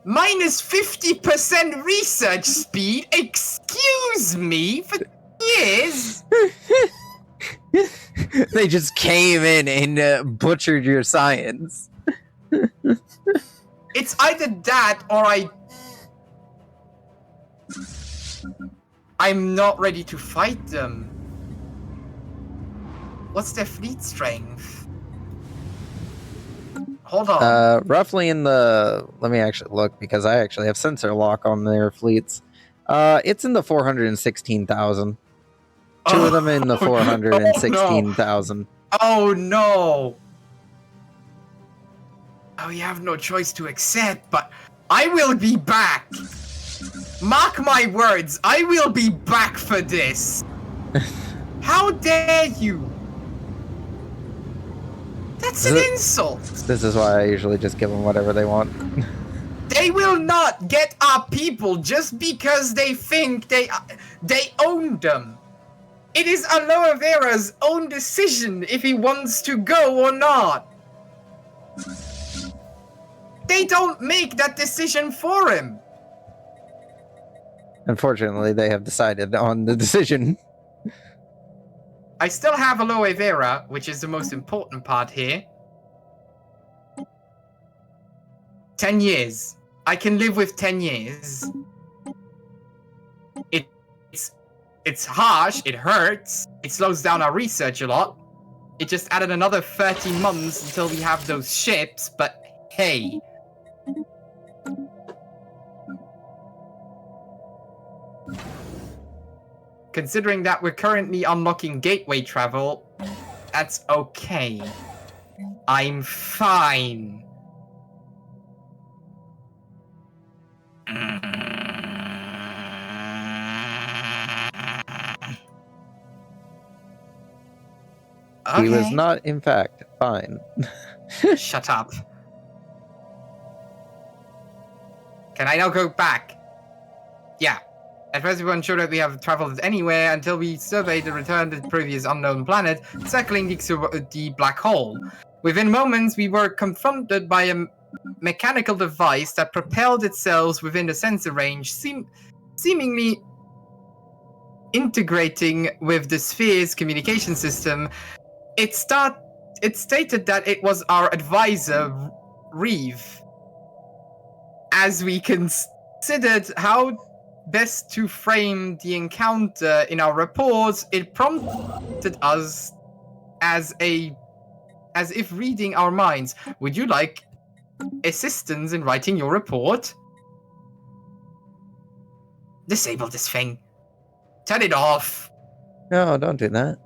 minus 50% research speed. Excuse me, for years. They just came in and butchered your science. It's either that or I'm not ready to fight them. What's their fleet strength? Hold on. Roughly in the... Let me actually look, because I actually have sensor lock on their fleets. It's in the 416,000. Two of them in the Oh, 416,000. Oh no! Oh, you have no choice to accept, but I will be back! Mark my words, I will be back for this! How dare you! That's an insult! This is why I usually just give them whatever they want. They will not get our people just because they think they own them. It is Aloe Vera's own decision if he wants to go or not. They don't make that decision for him. Unfortunately, they have decided on the decision. I still have Aloe Vera, which is the most important part here. 10 years. I can live with 10 years. It's harsh, it hurts, it slows down our research a lot. It just added another 30 months until we have those ships, but hey. Considering that we're currently unlocking gateway travel, that's okay. I'm fine. He was Okay. not, in fact, fine. Shut up. Can I now go back? Yeah. At first we weren't sure that we have traveled anywhere until we surveyed the return to the previous unknown planet, circling the black hole. Within moments, we were confronted by a mechanical device that propelled itself within the sensor range, seemingly integrating with the sphere's communication system. It stated that it was our advisor, Reeve. As we considered how best to frame the encounter in our reports, it prompted us as if reading our minds. Would you like assistance in writing your report? Disable this thing. Turn it off. No, don't do that.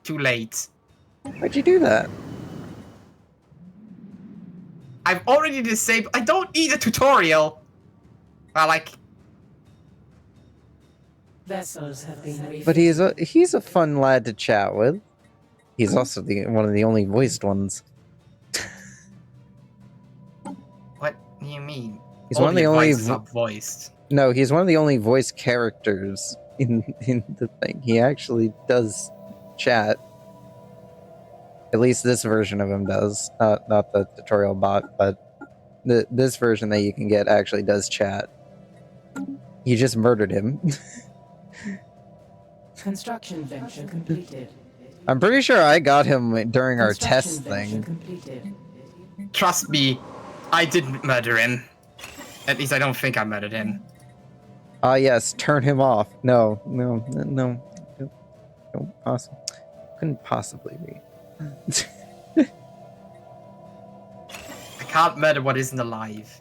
Too late. Why'd you do that? I've already disabled. I don't need a tutorial. Well, like. Vessels have been refitted. But he's a fun lad to chat with. He's also one of the only voiced ones. What do you mean? He's one of the only voices are voiced. No, he's one of the only voice characters in the thing. He actually does chat. At least this version of him does. Not the tutorial bot, but this version that you can get actually does chat. You just murdered him. Construction venture completed. I'm pretty sure I got him during our Construction test venture thing. completed. Trust me, I didn't murder him. At least I don't think I murdered him. Ah, yes, turn him off. No. Couldn't possibly be. I can't murder what isn't alive.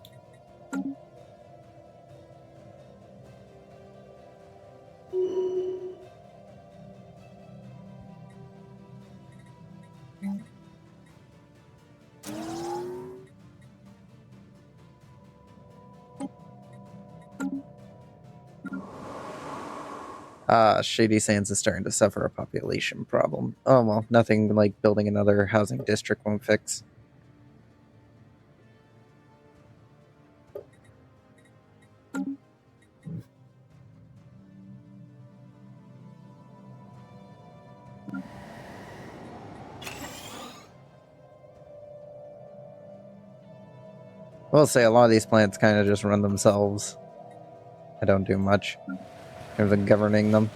Shady Sands is starting to suffer a population problem. Oh well, nothing like building another housing district won't fix. We'll say a lot of these plants kind of just run themselves. I don't do much in terms of governing them.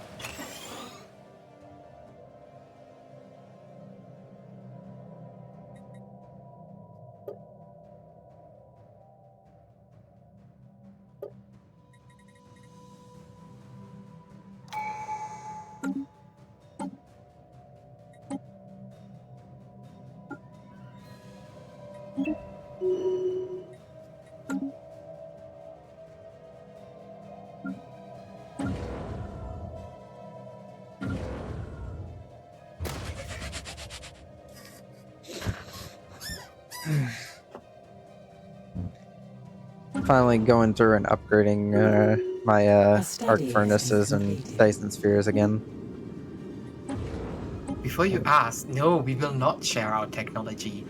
finally going through and upgrading my A arc study has furnaces been and completed. Dyson spheres again. Before you ask, no, we will not share our technology.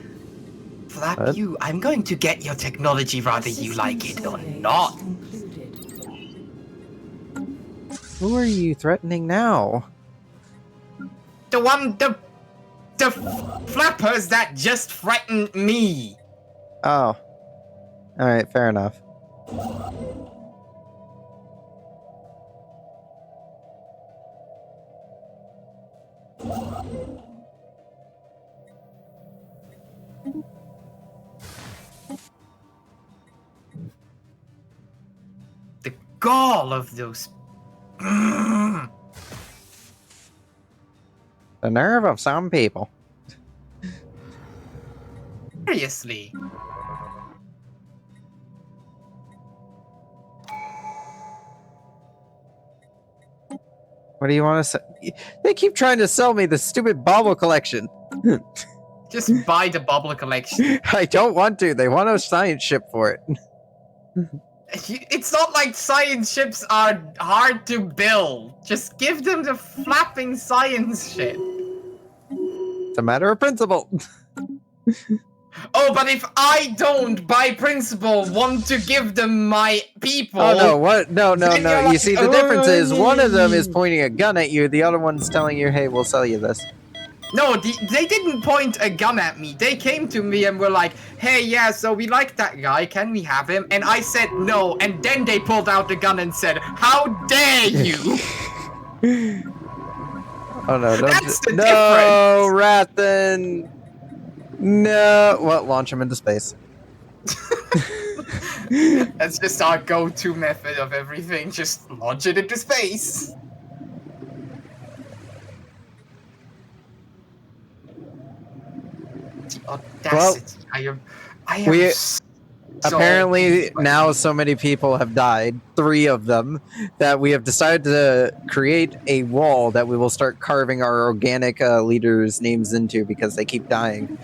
Flap What? you, I'm going to get your technology whether you like it or not. Who are you threatening now? The flappers that just threatened me. Oh. Alright, fair enough. The gall of those. The nerve of some people. Seriously. What do you want to say? They keep trying to sell me the stupid bauble collection. Just buy the bubble collection. I don't want to. They want a science ship for it. It's not like science ships are hard to build. Just give them the flapping science ship. It's a matter of principle. Oh, but if I don't, by principle, want to give them my people... Oh no, what? No. Then you're You like, see, the difference is one of them is pointing a gun at you, the other one's telling you, hey, we'll sell you this. No, they didn't point a gun at me. They came to me and were like, hey, yeah, so we like that guy. Can we have him? And I said no. And then they pulled out the gun and said, how dare you? Oh no, don't That's the no, Rathan! No, well, launch him into space. That's just our go-to method of everything. Just launch it into space. The audacity. I am we- so Apparently, pissed. now so many people have died, 3 of them, that we have decided to create a wall that we will start carving our organic leaders' names into because they keep dying.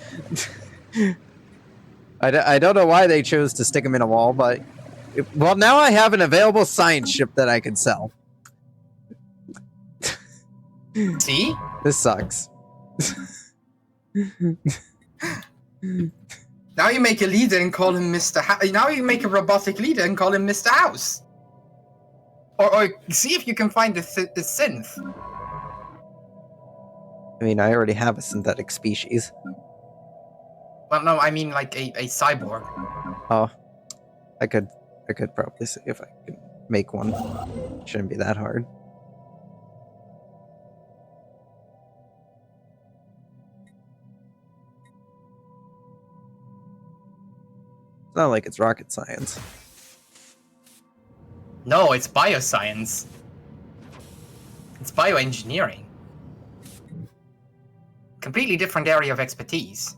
I don't know why they chose to stick them in a wall, but... Well, now I have an available science ship that I can sell. See? This sucks. Now you make a leader and call him Mr. Now you make a robotic leader and call him Mr. House. Or see if you can find the synth. I mean, I already have a synthetic species. Well, no, I mean like a cyborg. Oh, I could probably see if I could make one. Shouldn't be that hard. It's not like it's rocket science. No, it's bioscience. It's bioengineering. Completely different area of expertise.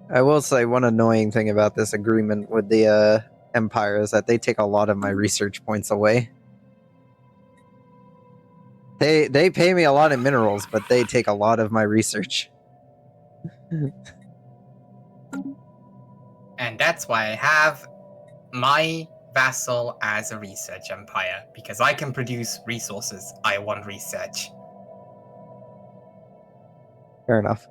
I will say one annoying thing about this agreement with the Empire is that they take a lot of my research points away. They pay me a lot in minerals, but they take a lot of my research. And that's why I have my vassal as a research empire, because I can produce resources. I want research. Fair enough.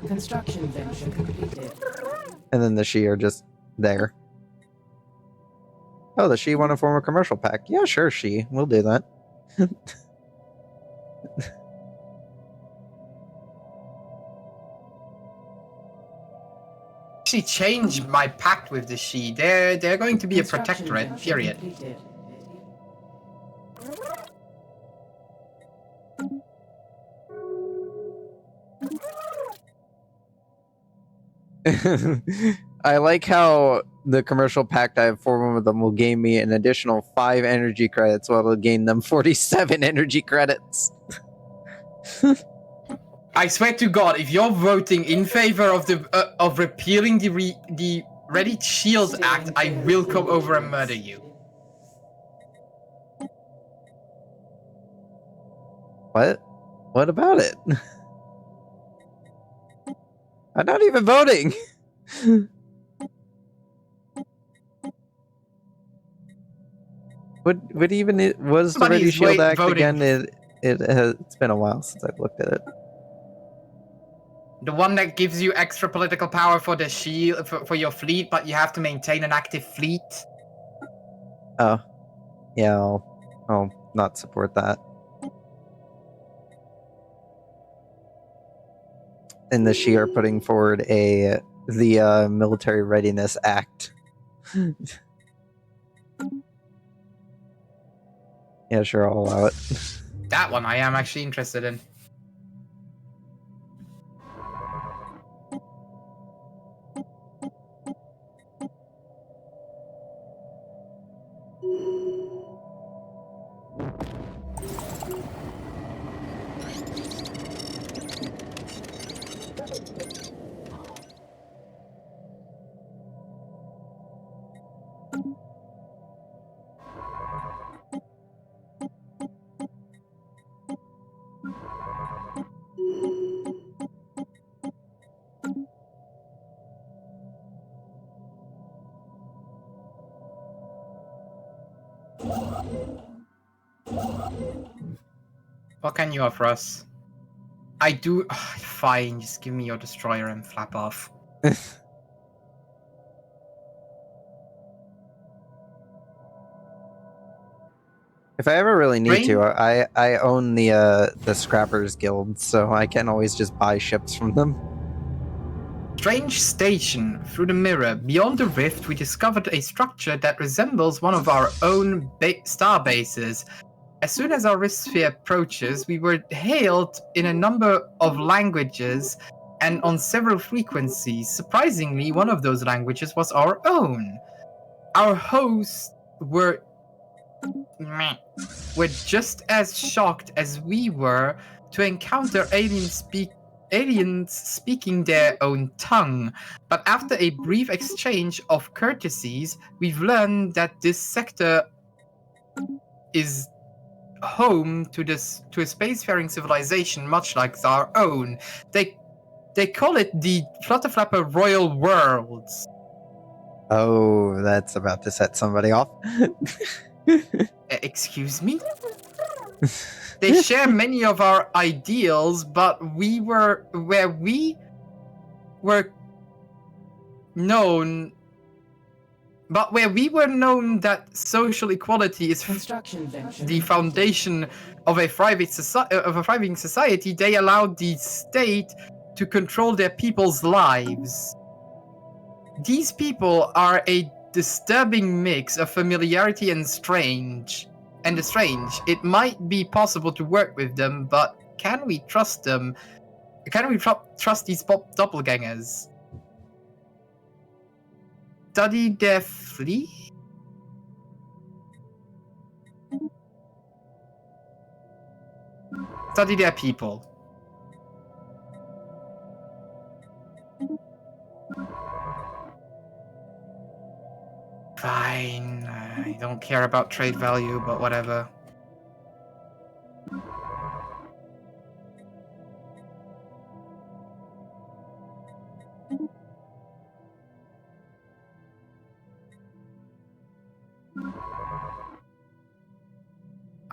Construction venture completed. And then the Shi are just there. Oh, the Shi want to form a commercial pact. Yeah, sure, Shi. We'll do that. Actually changed my pact with the Shi. They're going to be a Construction protectorate, venture period. completed. I like how the commercial pact I have formed with them will gain me an additional 5 energy credits, while it'll gain them 47 energy credits. I swear to God, if you're voting in favor of the of repealing the Ready Shield Act, I will come over and murder you. What? What about it? I'm not even voting. What even was the Somebody Ready is Shield Act voting. again? It's been a while since I've looked at it. The one that gives you extra political power for the shield for your fleet, but you have to maintain an active fleet. Oh, yeah, I'll not support that. And the Shi are putting forward the Military Readiness Act. Yeah, sure, I'll allow it. That one I am actually interested in. What can you offer us? I do. Fine, just give me your destroyer and flap off. If I ever really need to, Rain? I own the Scrappers Guild, so I can always just buy ships from them. Strange station. Through the mirror, beyond the rift, we discovered a structure that resembles one of our own star bases. As soon as our rift sphere approaches, we were hailed in a number of languages and on several frequencies. Surprisingly, one of those languages was our own. Our hosts were just as shocked as we were to encounter aliens speaking their own tongue. But after a brief exchange of courtesies, we've learned that this sector is home to a spacefaring civilization much like our own. They call it the Flutterflapper Royal Worlds. Oh, that's about to set somebody off. Excuse me? They share many of our ideals, but we were known that social equality is Construction venture the completed. foundation of a thriving society, they allowed the state to control their people's lives. These people are a disturbing mix of familiarity and strange. It might be possible to work with them, but can we trust them? Can we trust these doppelgangers? Study their fleet? Study their people. Fine. I don't care about trade value, but whatever.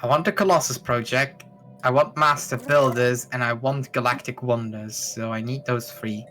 I want the Colossus project, I want Master Builders, and I want Galactic Wonders, so I need those 3.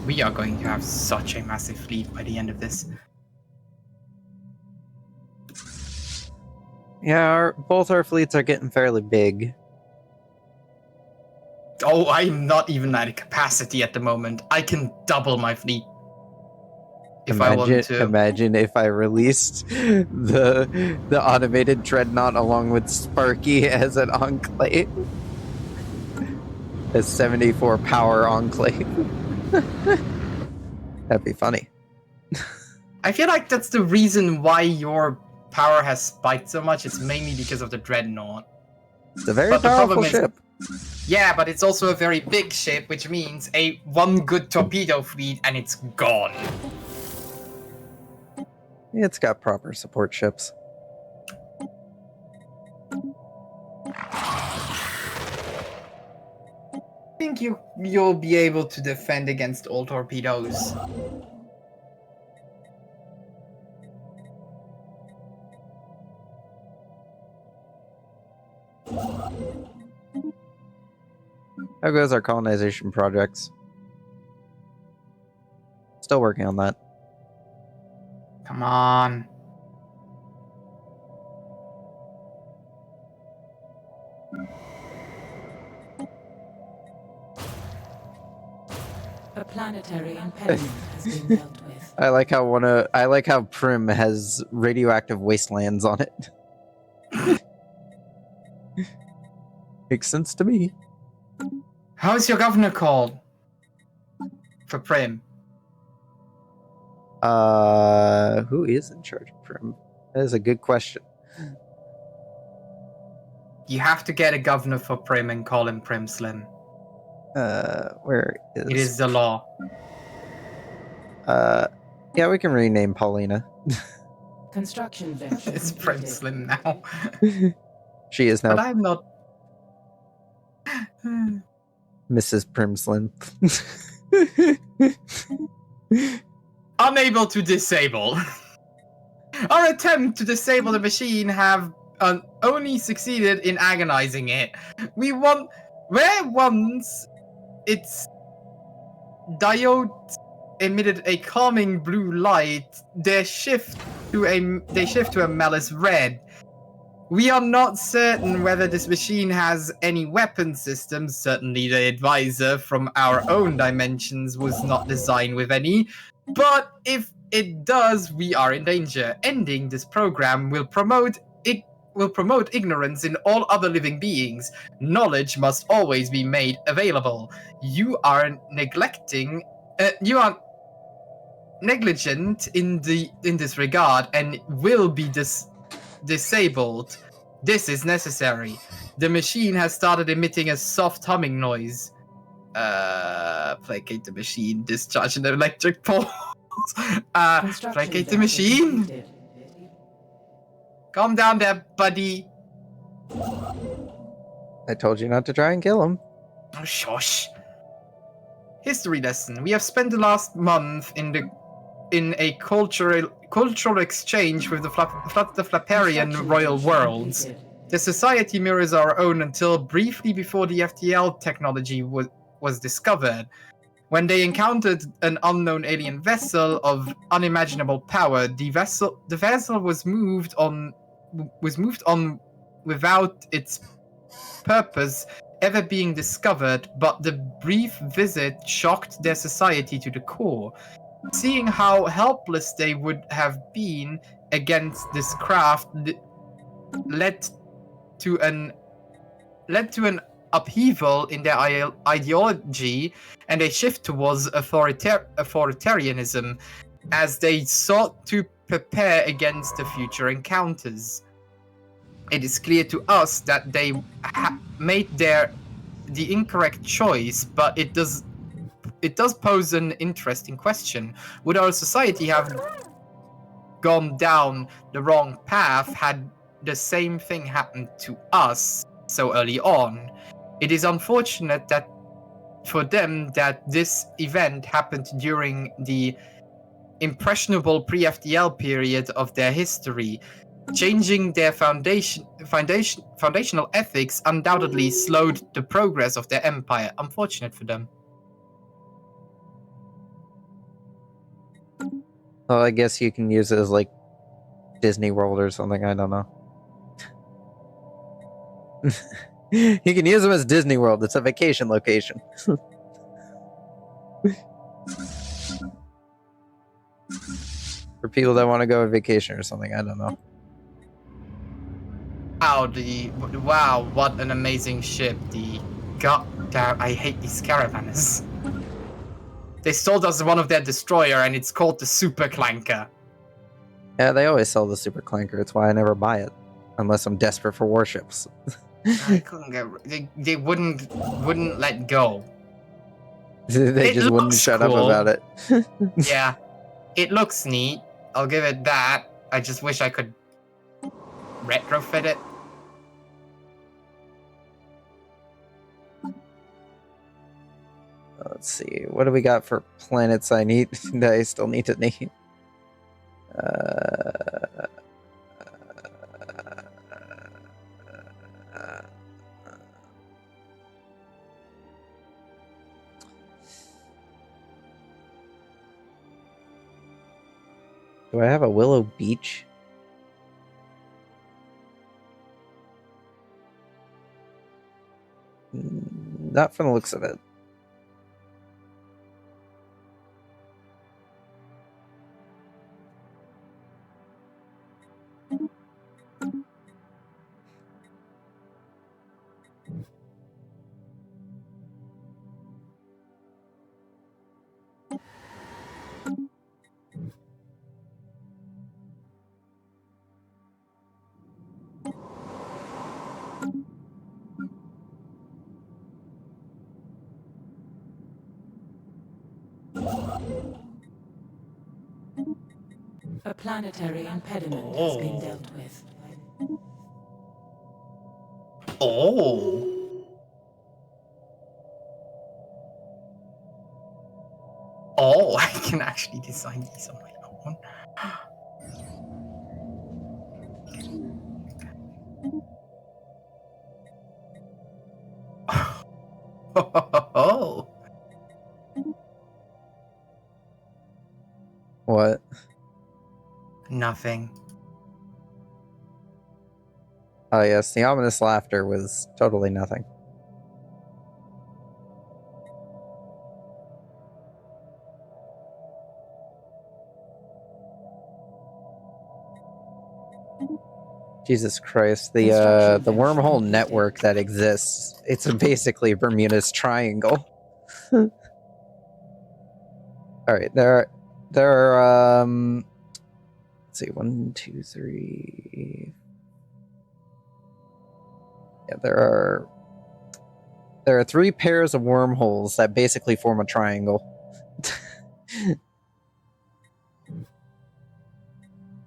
We are going to have such a massive fleet by the end of this. Yeah, both our fleets are getting fairly big. Oh, I'm not even at a capacity at the moment. I can double my fleet. If I want to. Imagine if I released the automated dreadnought along with Sparky as an enclave. A 74 power enclave. That'd be funny. I feel like that's the reason why your power has spiked so much. It's mainly because of the dreadnought. It's a very But the powerful problem is- ship. Yeah, but it's also a very big ship, which means one good torpedo fleet and it's gone. It's got proper support ships. I think you'll be able to defend against all torpedoes. How goes our colonization projects? Still working on that. Come on. A planetary impediment has been dealt with. I like how Prim has radioactive wastelands on it. Makes sense to me. How's your governor called? For Prim. Who is in charge of Prim? That is a good question. You have to get a governor for Prim and call him Prim Slim. Where is It is the law. Yeah, we can rename Paulina. Construction venture It's Prim completed. Slim now. She is now But I'm not. Mrs. Primslim. Unable to disable. Our attempt to disable the machine have only succeeded in agonizing it. Where once its diode emitted a calming blue light, they shift to a malice red. We are not certain whether this machine has any weapon systems. Certainly the advisor from our own dimensions was not designed with any. But if it does, we are in danger. Ending this program will promote ignorance in all other living beings. Knowledge must always be made available. You are negligent in this regard and will be disabled. This is necessary. The machine has started emitting a soft humming noise. Placate the machine, discharge an electric pulse. Construction Placate the venture machine. completed. Calm down there, buddy. I told you not to try and kill him. Oh, shush. History lesson. We have spent the last month in a cultural exchange with the Flapparian Construction Royal venture Worlds. completed. The society mirrors our own until briefly before the FTL technology was discovered. When they encountered an unknown alien vessel of unimaginable power, the vessel was moved on without its purpose ever being discovered, but the brief visit shocked their society to the core. Seeing how helpless they would have been against this craft led to an upheaval in their ideology and a shift towards authoritarianism as they sought to prepare against the future encounters. It is clear to us that they made the incorrect choice, but it does pose an interesting question. Would our society have gone down the wrong path had the same thing happened to us so early on? It is unfortunate that for them that this event happened during the impressionable pre-FTL period of their history. Changing their foundational ethics undoubtedly slowed the progress of their empire. Unfortunate for them. Well, I guess you can use it as like Disney World or something. I don't know. You can use them as Disney World. It's a vacation location. For people that want to go on vacation or something. I don't know. Wow, what an amazing ship. I hate these caravanners. They sold us one of their destroyer and it's called the Super Clanker. Yeah, they always sell the Super Clanker. It's why I never buy it. Unless I'm desperate for warships. I couldn't get. They wouldn't let go. They It just wouldn't looks shut up cool. about it. Yeah, it looks neat. I'll give it that. I just wish I could retrofit it. Let's see. What do we got for planets I need? That I still need to name. Do I have a Willow Beach? Not from the looks of it. A planetary impediment has been dealt with. Oh. Oh, I can actually design these on my own. Oh. What? Nothing. Oh yes, the ominous laughter was totally nothing. Jesus Christ, the wormhole network that exists, it's basically Bermuda's Triangle. Alright, there are let's see, 1, 2, 3. Yeah, there are 3 pairs of wormholes that basically form a triangle.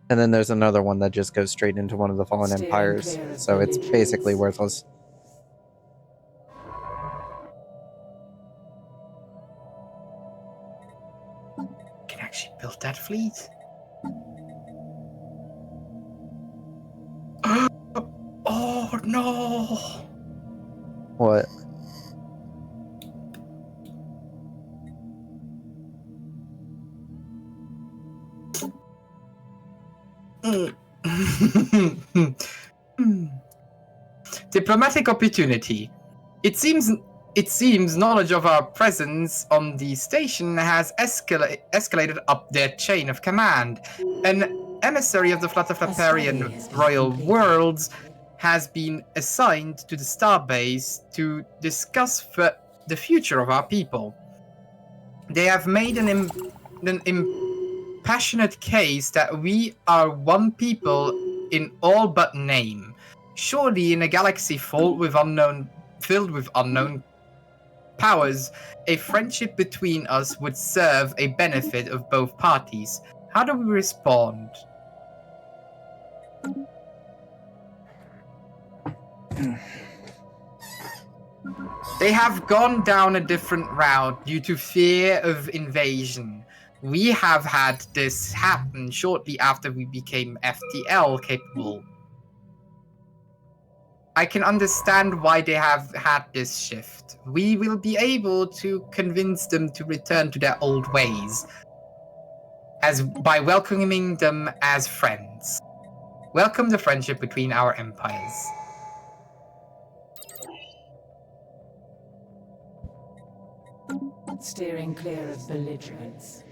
And then there's another one that just goes straight into one of the fallen Steering empires. clear of So it's belligerents. basically worthless. Can actually build that fleet. Oh no! What? Diplomatic opportunity. It seems knowledge of our presence on the station has escalated up their chain of command. An emissary of the Flutterflapparian Royal Worlds has been assigned to the starbase to discuss the future of our people. They have made an impassionate case that we are one people in all but name. Surely in a galaxy filled with unknown powers, a friendship between us would serve a benefit of both parties. How do we respond? They have gone down a different route due to fear of invasion. We have had this happen shortly after we became FTL capable. I can understand why they have had this shift. We will be able to convince them to return to their old ways. as by welcoming them as friends. Welcome the friendship between our empires. Steering clear of belligerents.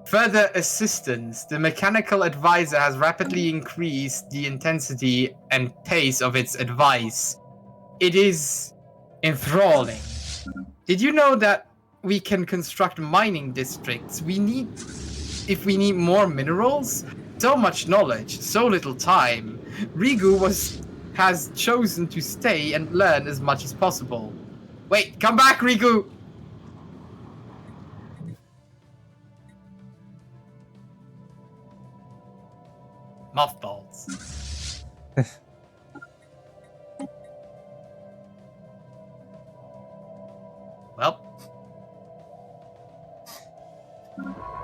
Further assistance, the mechanical advisor has rapidly increased the intensity and pace of its advice. It is enthralling. Did you know that we can construct mining districts? If we need more minerals, so much knowledge, so little time. Rigu has chosen to stay and learn as much as possible. Wait, come back, Rigu! Mothballs. Well,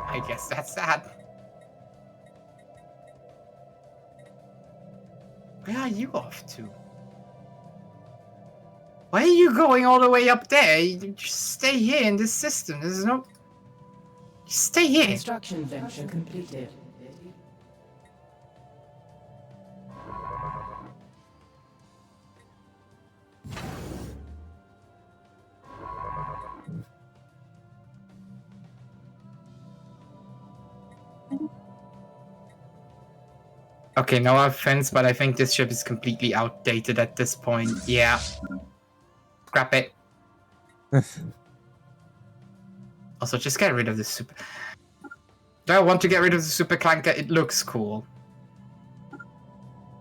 I guess that's sad. Where are you off to? Why are you going all the way up there? You just stay here in this system. There's no... Just stay here. Construction venture completed. Okay, no offense, but I think this ship is completely outdated at this point. Yeah. Scrap it. Also, just get rid of the super... Do I want to get rid of the super clanker? It looks cool.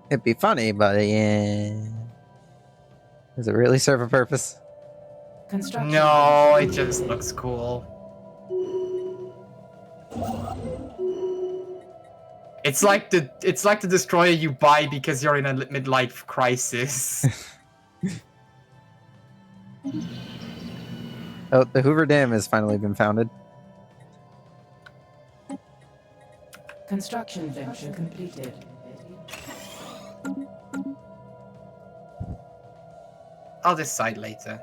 It'd be funny, but yeah. Does it really serve a purpose? Construction. No, it just looks cool. It's like the destroyer you buy because you're in a midlife crisis. Oh, the Hoover Dam has finally been founded. Construction venture completed. I'll decide later.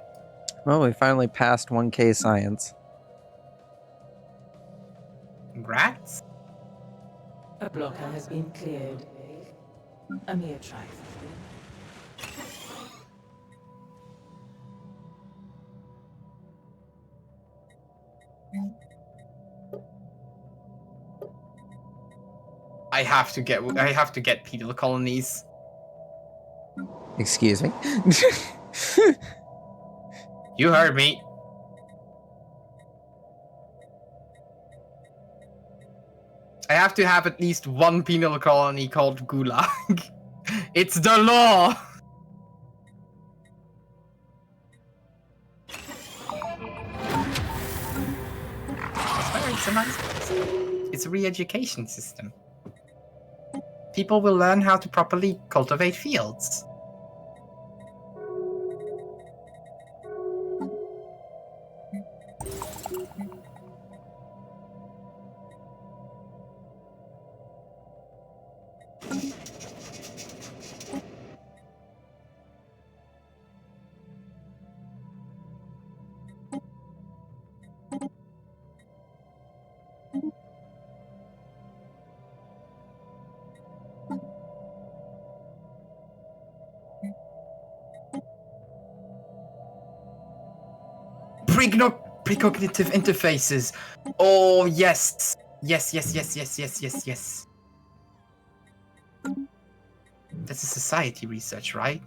Well, we finally passed 1K science. Congrats. A blocker has been cleared. A mere trifle. I have to get penal colonies. Excuse me? You heard me. I have to have at least one penal colony called Gulag. It's the law! It's a nice place. It's a re-education system. People will learn how to properly cultivate fields. Precognitive interfaces. Oh, yes. Yes. That's a society research, right?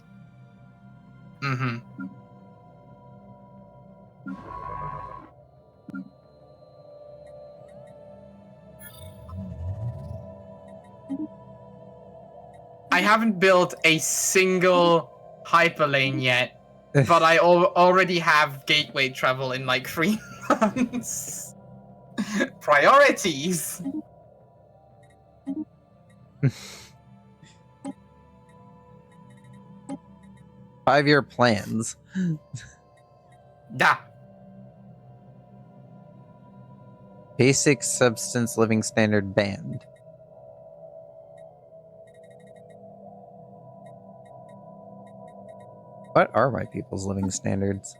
Mm-hmm. I haven't built a single hyperlane yet. But I already have gateway travel in like 3 months. Priorities. 5-year plans. Da. Basic substance living standard banned. What are my people's living standards?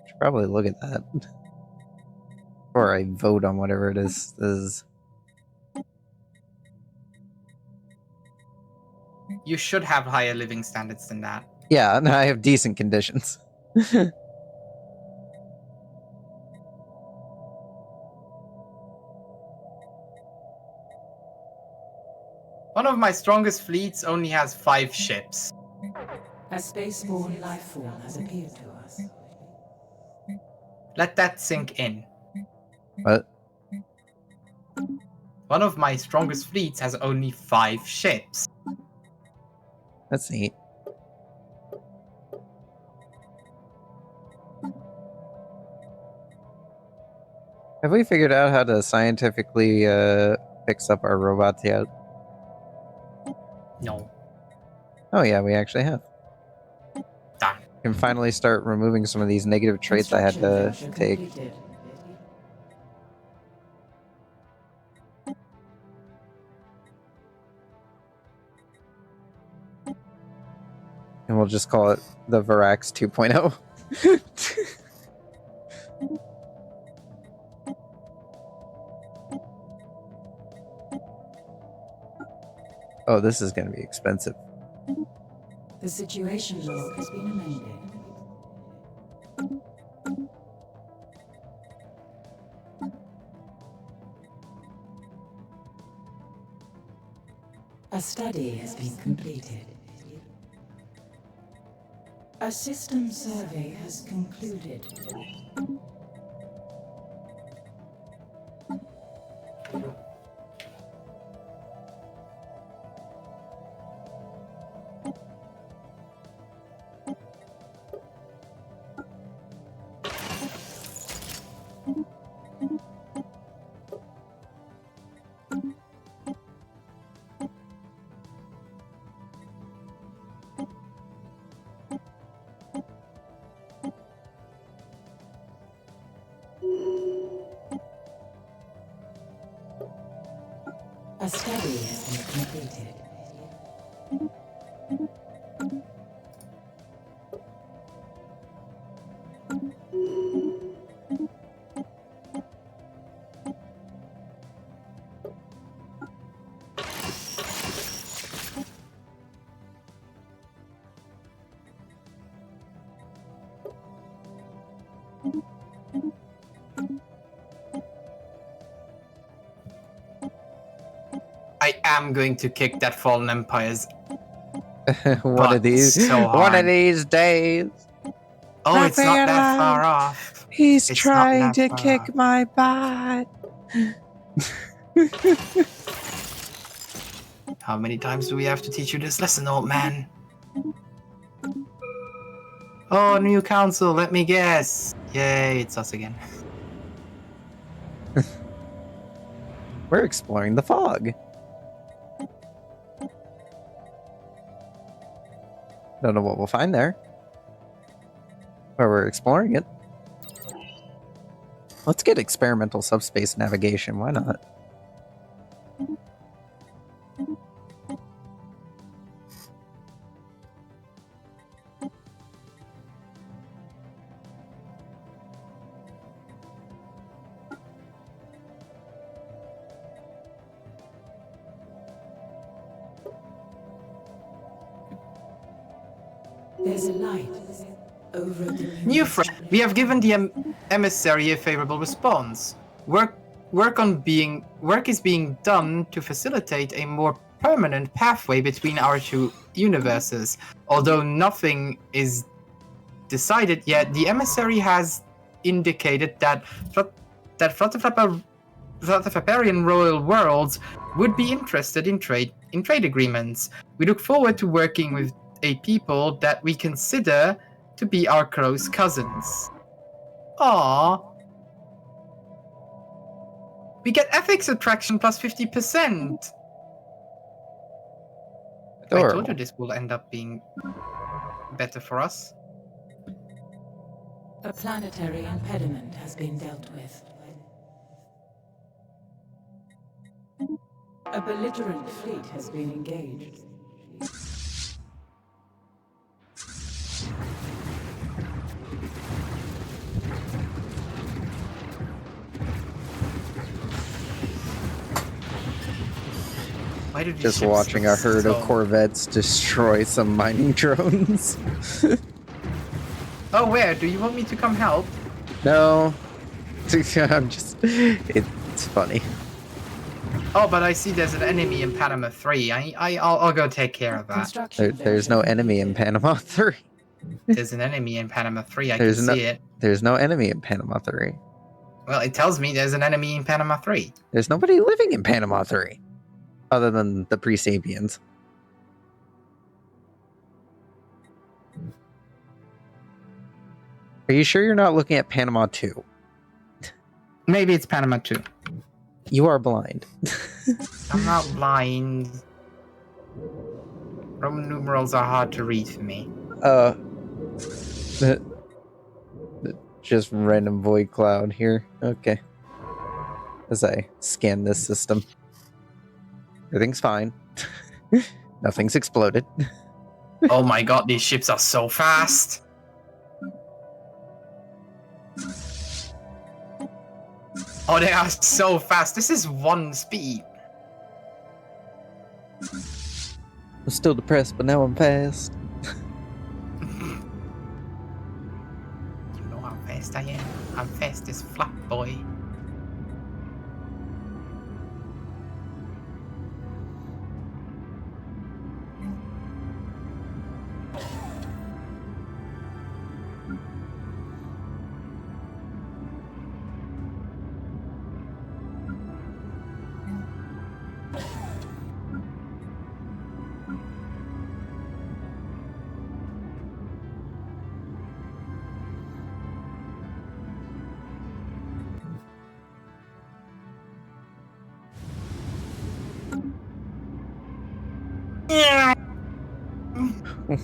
Should probably look at that. Before I vote on whatever it is. You should have higher living standards than that. Yeah, no, I have decent conditions. One of my strongest fleets only has 5 ships. A spaceborne life form has appeared to us. Let that sink in. But One of my strongest fleets has only 5 ships. that's neat. Have we figured out how to scientifically fix up our robots yet? No. Oh yeah, we actually have. Darn. Can finally start removing some of these negative traits I had to Construction take. completed. And we'll just call it the Varux 2.0. Oh, this is going to be expensive. The situation log has been amended. A study has been completed. A system survey has concluded. A study has been completed. I am going to kick that Fallen Empire's. one But of these, so one hard. of these days. Oh, it's not that Raphael. far off. He's It's trying not to that far kick off. my butt. How many times do we have to teach you this lesson, old man? Oh, new council, let me guess. Yay, it's us again. We're exploring the fog. Don't know what we'll find there. But we're exploring it. Let's get experimental subspace navigation. Why not? There's a light over the New friend, we have given the emissary a favorable response. Work is being done to facilitate a more permanent pathway between our two universes. Although nothing is decided yet, the emissary has indicated that Flattafaparian royal worlds would be interested in trade agreements. We look forward to working with a people that we consider to be our close cousins. Aww. We get ethics attraction plus 50%. I told you Adorable. this will end up being better for us. A planetary impediment has been dealt with. A belligerent fleet has been engaged. Why did these Just ships watching look a herd of so- corvettes destroy some mining drones. Oh, where? Do you want me to come help? No. I'm just... It's funny. Oh, but I see there's an enemy in Panama 3. I'll go take care of that. Construction There's no venture enemy in completed. Panama 3. There's an enemy in Panama 3. I There's can no- see it. There's no enemy in Panama 3. Well, it tells me there's an enemy in Panama 3. There's nobody living in Panama 3. Other than the pre-sapiens. Are you sure you're not looking at Panama 2? Maybe it's Panama 2. You are blind. I'm not blind. Roman numerals are hard to read for me. Just random void cloud here. Okay. As I scan this system. Everything's fine. Nothing's exploded. Oh my god, these ships are so fast! Oh, they are so fast. This is 1 speed. I'm still depressed, but now I'm fast. You know how fast I am. I'm fast as flap, boy.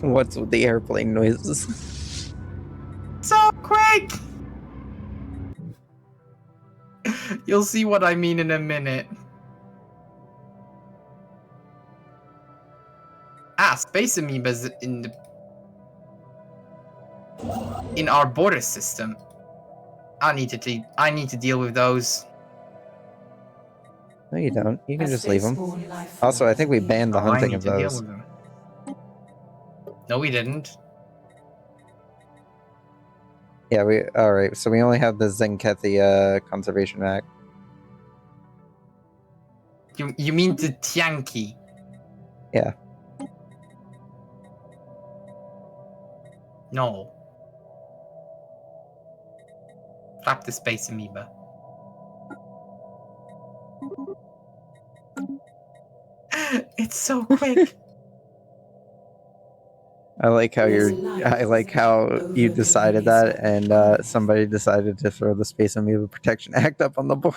What's with the airplane noises? So quick! You'll see what I mean in a minute. Space amoebas in our border system. I need to deal with those. No, you don't. You can A just leave them. spaceborne life Also, I form think we has been banned the I hunting need of to deal those. with them. No, we didn't. Yeah, we... Alright, so we only have the Zenkethi Conservation Act. You mean the Tianki? Yeah. No. Flap the space amoeba. It's so quick. I like how This you're... life I like how over you the decided that, horizon. and somebody decided to throw the Space Amoeba Protection Act up on the board.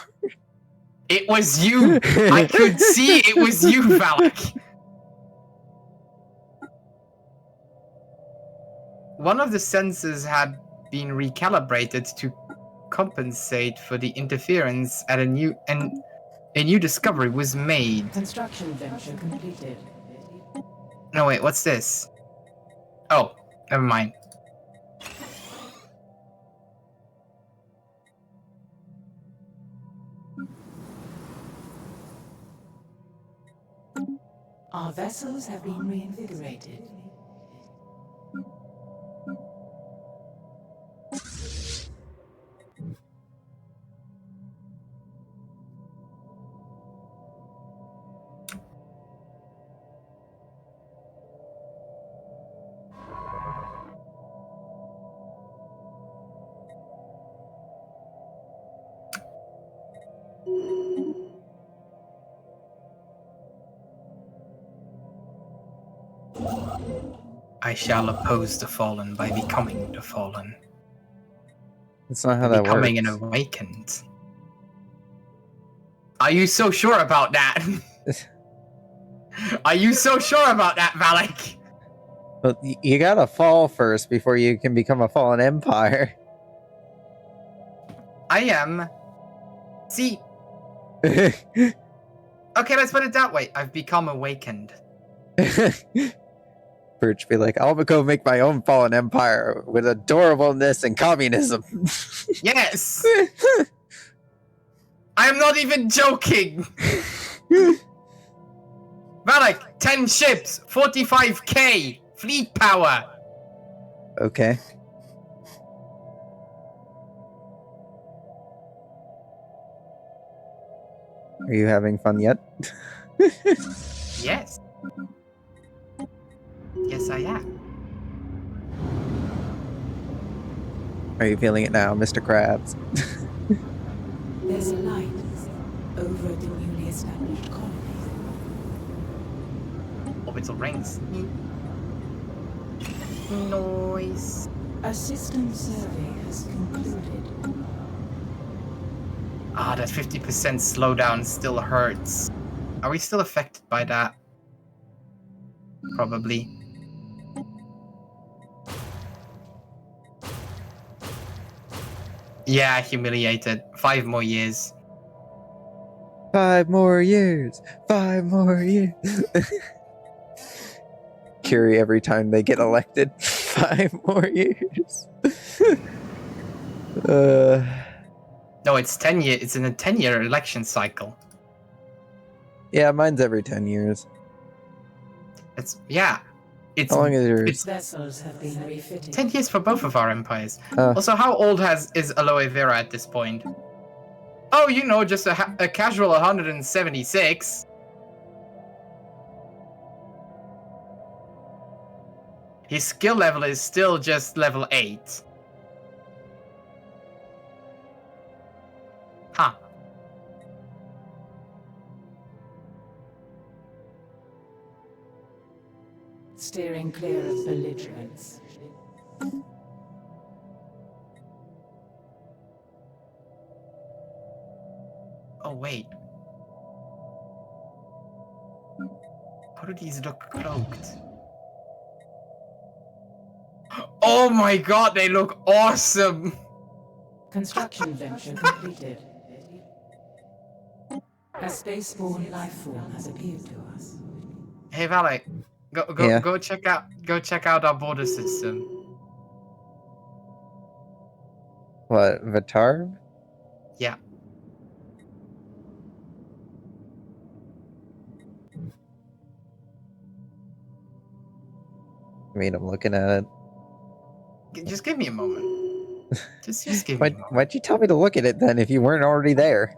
It was you. I could see it was you, Valak. One of the sensors had been recalibrated to compensate for the interference at a new discovery was made. Construction venture completed. No, wait, what's this? Oh, never mind. Our vessels have been reinvigorated. I shall oppose the fallen by becoming the fallen. That's not how that Becoming works. an awakened. Are you so sure about that? Are you so sure about that, Valak? But you gotta fall first before you can become a fallen empire. I am. See. Okay, let's put it that way. I've become awakened. Birch be like, I'll go make my own fallen empire with adorableness and communism. Yes! I am not even joking! Varux, 10 ships, 45k, fleet power. Okay. Are you having fun yet? Yes. Yes, I am. Are you feeling it now, Mr. Krabs? There's a light over the newly established colony. Orbital rings. Noise. A system survey has concluded. Ah, that 50% slowdown still hurts. Are we still affected by that? Probably. Yeah, humiliated. 5 more years. 5 more years. 5 more years. Curie every time they get elected. 5 more years. No, it's 10 years. It's in a 10-year election cycle. Yeah, mine's every 10 years. It's It's How long is yours? it's Vessels have been refitted. 10 years for both of our empires. Oh. Also, how old is Aloe Vera at this point? Oh, you know, just a casual 176. His skill level is still just level 8. Huh. Steering clear of belligerents. Oh, wait. How do these look cloaked? Oh my god, they look awesome! Construction venture completed. A spaceborne life form has appeared to us. Hey, Valet, Yeah. go check out our border system. What, Vitarv? Yeah. I mean, I'm looking at it. Just give me a moment. Just give me a moment. Why'd you tell me to look at it then if you weren't already there?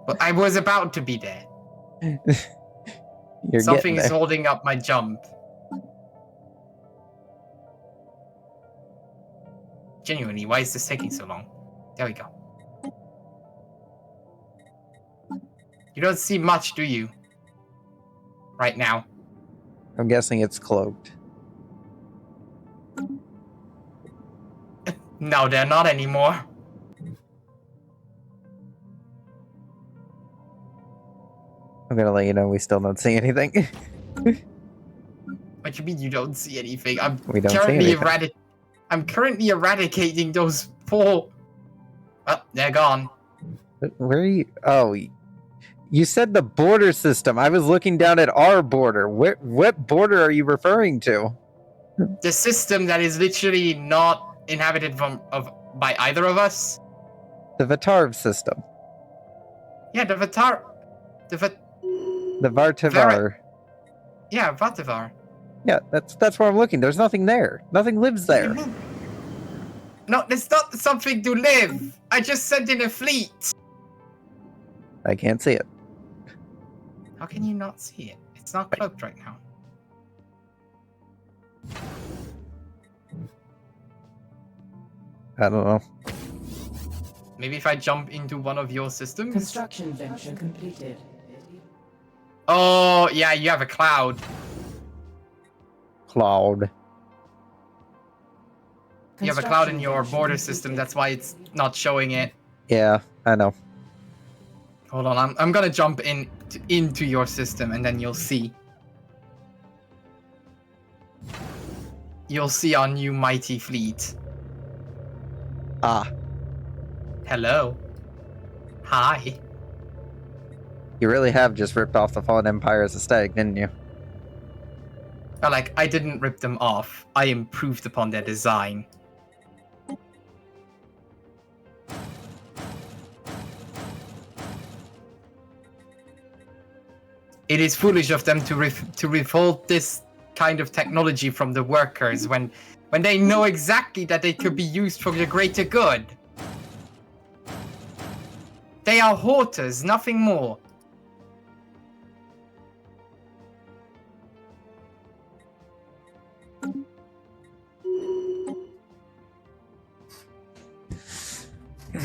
But I was about to be there. You're Something getting is there. holding up my jump. Genuinely, why is this taking so long? There we go. You don't see much, do you? Right now. I'm guessing it's cloaked. No, they're not anymore. I'm gonna let you know we still don't see anything. What you mean you don't see anything? We don't see anything. I'm currently eradicating those poor. Oh, they're gone. Where are you? Oh, you said the border system. I was looking down at our border. What border are you referring to? The system that is literally not inhabited by either of us. The Vitarv system. Yeah, the Vartivar. Yeah, Vativar. Yeah, that's where I'm looking. There's nothing there. Nothing lives there. No, it's not something to live. I just sent in a fleet. I can't see it. How can you not see it? It's not cloaked right now. I don't know. Maybe if I jump into one of your systems? Construction venture completed. Oh, yeah, you have a cloud. Cloud. You have a cloud in your border system, that's why it's not showing it. Yeah, I know. Hold on, I'm gonna jump into your system and then you'll see. You'll see our new mighty fleet. Ah. Hello. Hi. You really have just ripped off the Fallen Empire's aesthetic, didn't you? But, like, I didn't rip them off. I improved upon their design. It is foolish of them to withhold this kind of technology from the workers when they know exactly that it could be used for the greater good. They are hoarders, nothing more. Here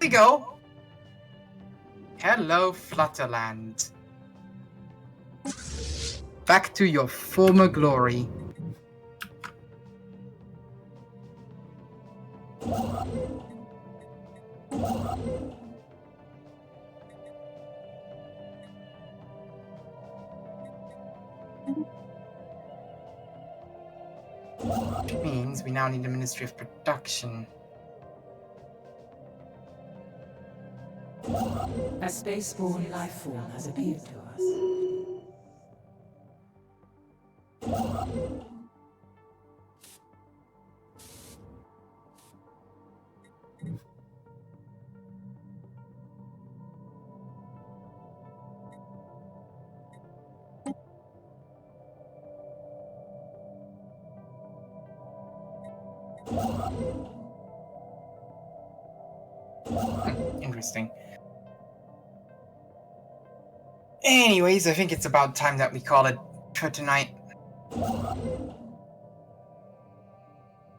we go. Hello, Flutterland. Back to your former glory. Which means we now need the Ministry of Production. A spaceborne life form has appeared to us. Interesting. Anyways, I think it's about time that we call it for tonight.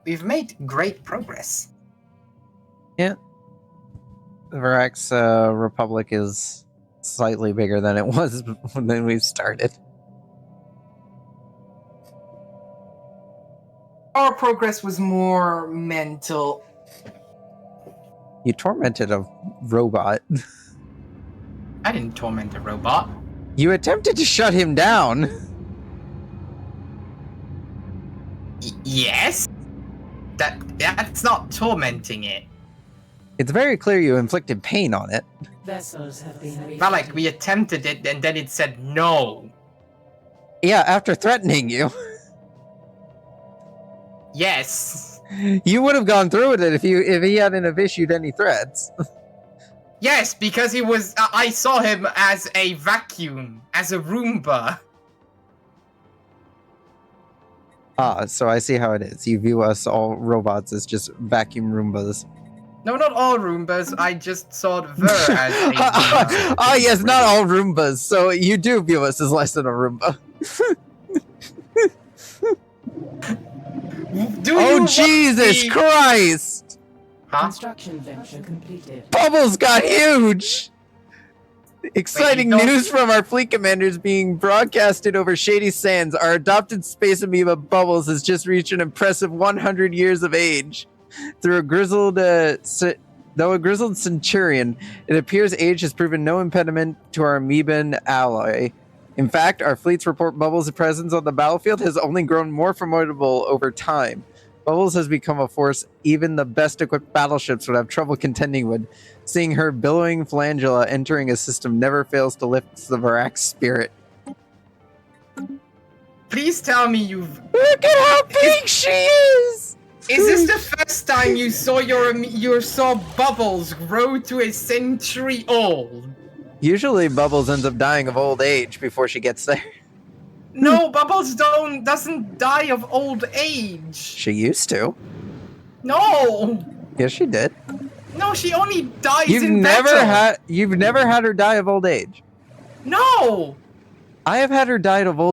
We've made great progress. Yeah. The Varux Republic is slightly bigger than it was when we started. Our progress was more mental. You tormented a robot. I didn't torment a robot. You attempted to shut him down. Yes? That's not tormenting it. It's very clear you inflicted pain on it. Vessels have been Not like we attempted it and then it said no. Yeah, after threatening you. Yes. You would have gone through with it if he hadn't have issued any threats. Yes, because he was. I saw him as a vacuum, as a Roomba. Ah, so I see how it is. You view us all robots as just vacuum Roombas. No, not all Roombas. I just saw Ver as a Roomba. Ah, yes, not all Roombas. So you do view us as less than a Roomba. Oh, Jesus Christ! Huh? Construction venture completed. Bubbles got huge! Exciting Wait, you don't- news from our fleet commanders being broadcasted over Shady Sands. Our adopted space amoeba Bubbles has just reached an impressive 100 years of age. Though a grizzled centurion, it appears age has proven no impediment to our amoeban ally. In fact, our fleet's report Bubbles' presence on the battlefield has only grown more formidable over time. Bubbles has become a force even the best equipped battleships would have trouble contending with. Seeing her billowing flangella entering a system never fails to lift the Varux spirit. Please tell me you've. Look at how big she is! Is this the first time you saw you saw Bubbles grow to a century old? Usually Bubbles ends up dying of old age before she gets there. No, Bubbles doesn't die of old age. She used to. No, Yes, she did. no, she only dies You've in never battle. had her die of old age. No. I have had her die of old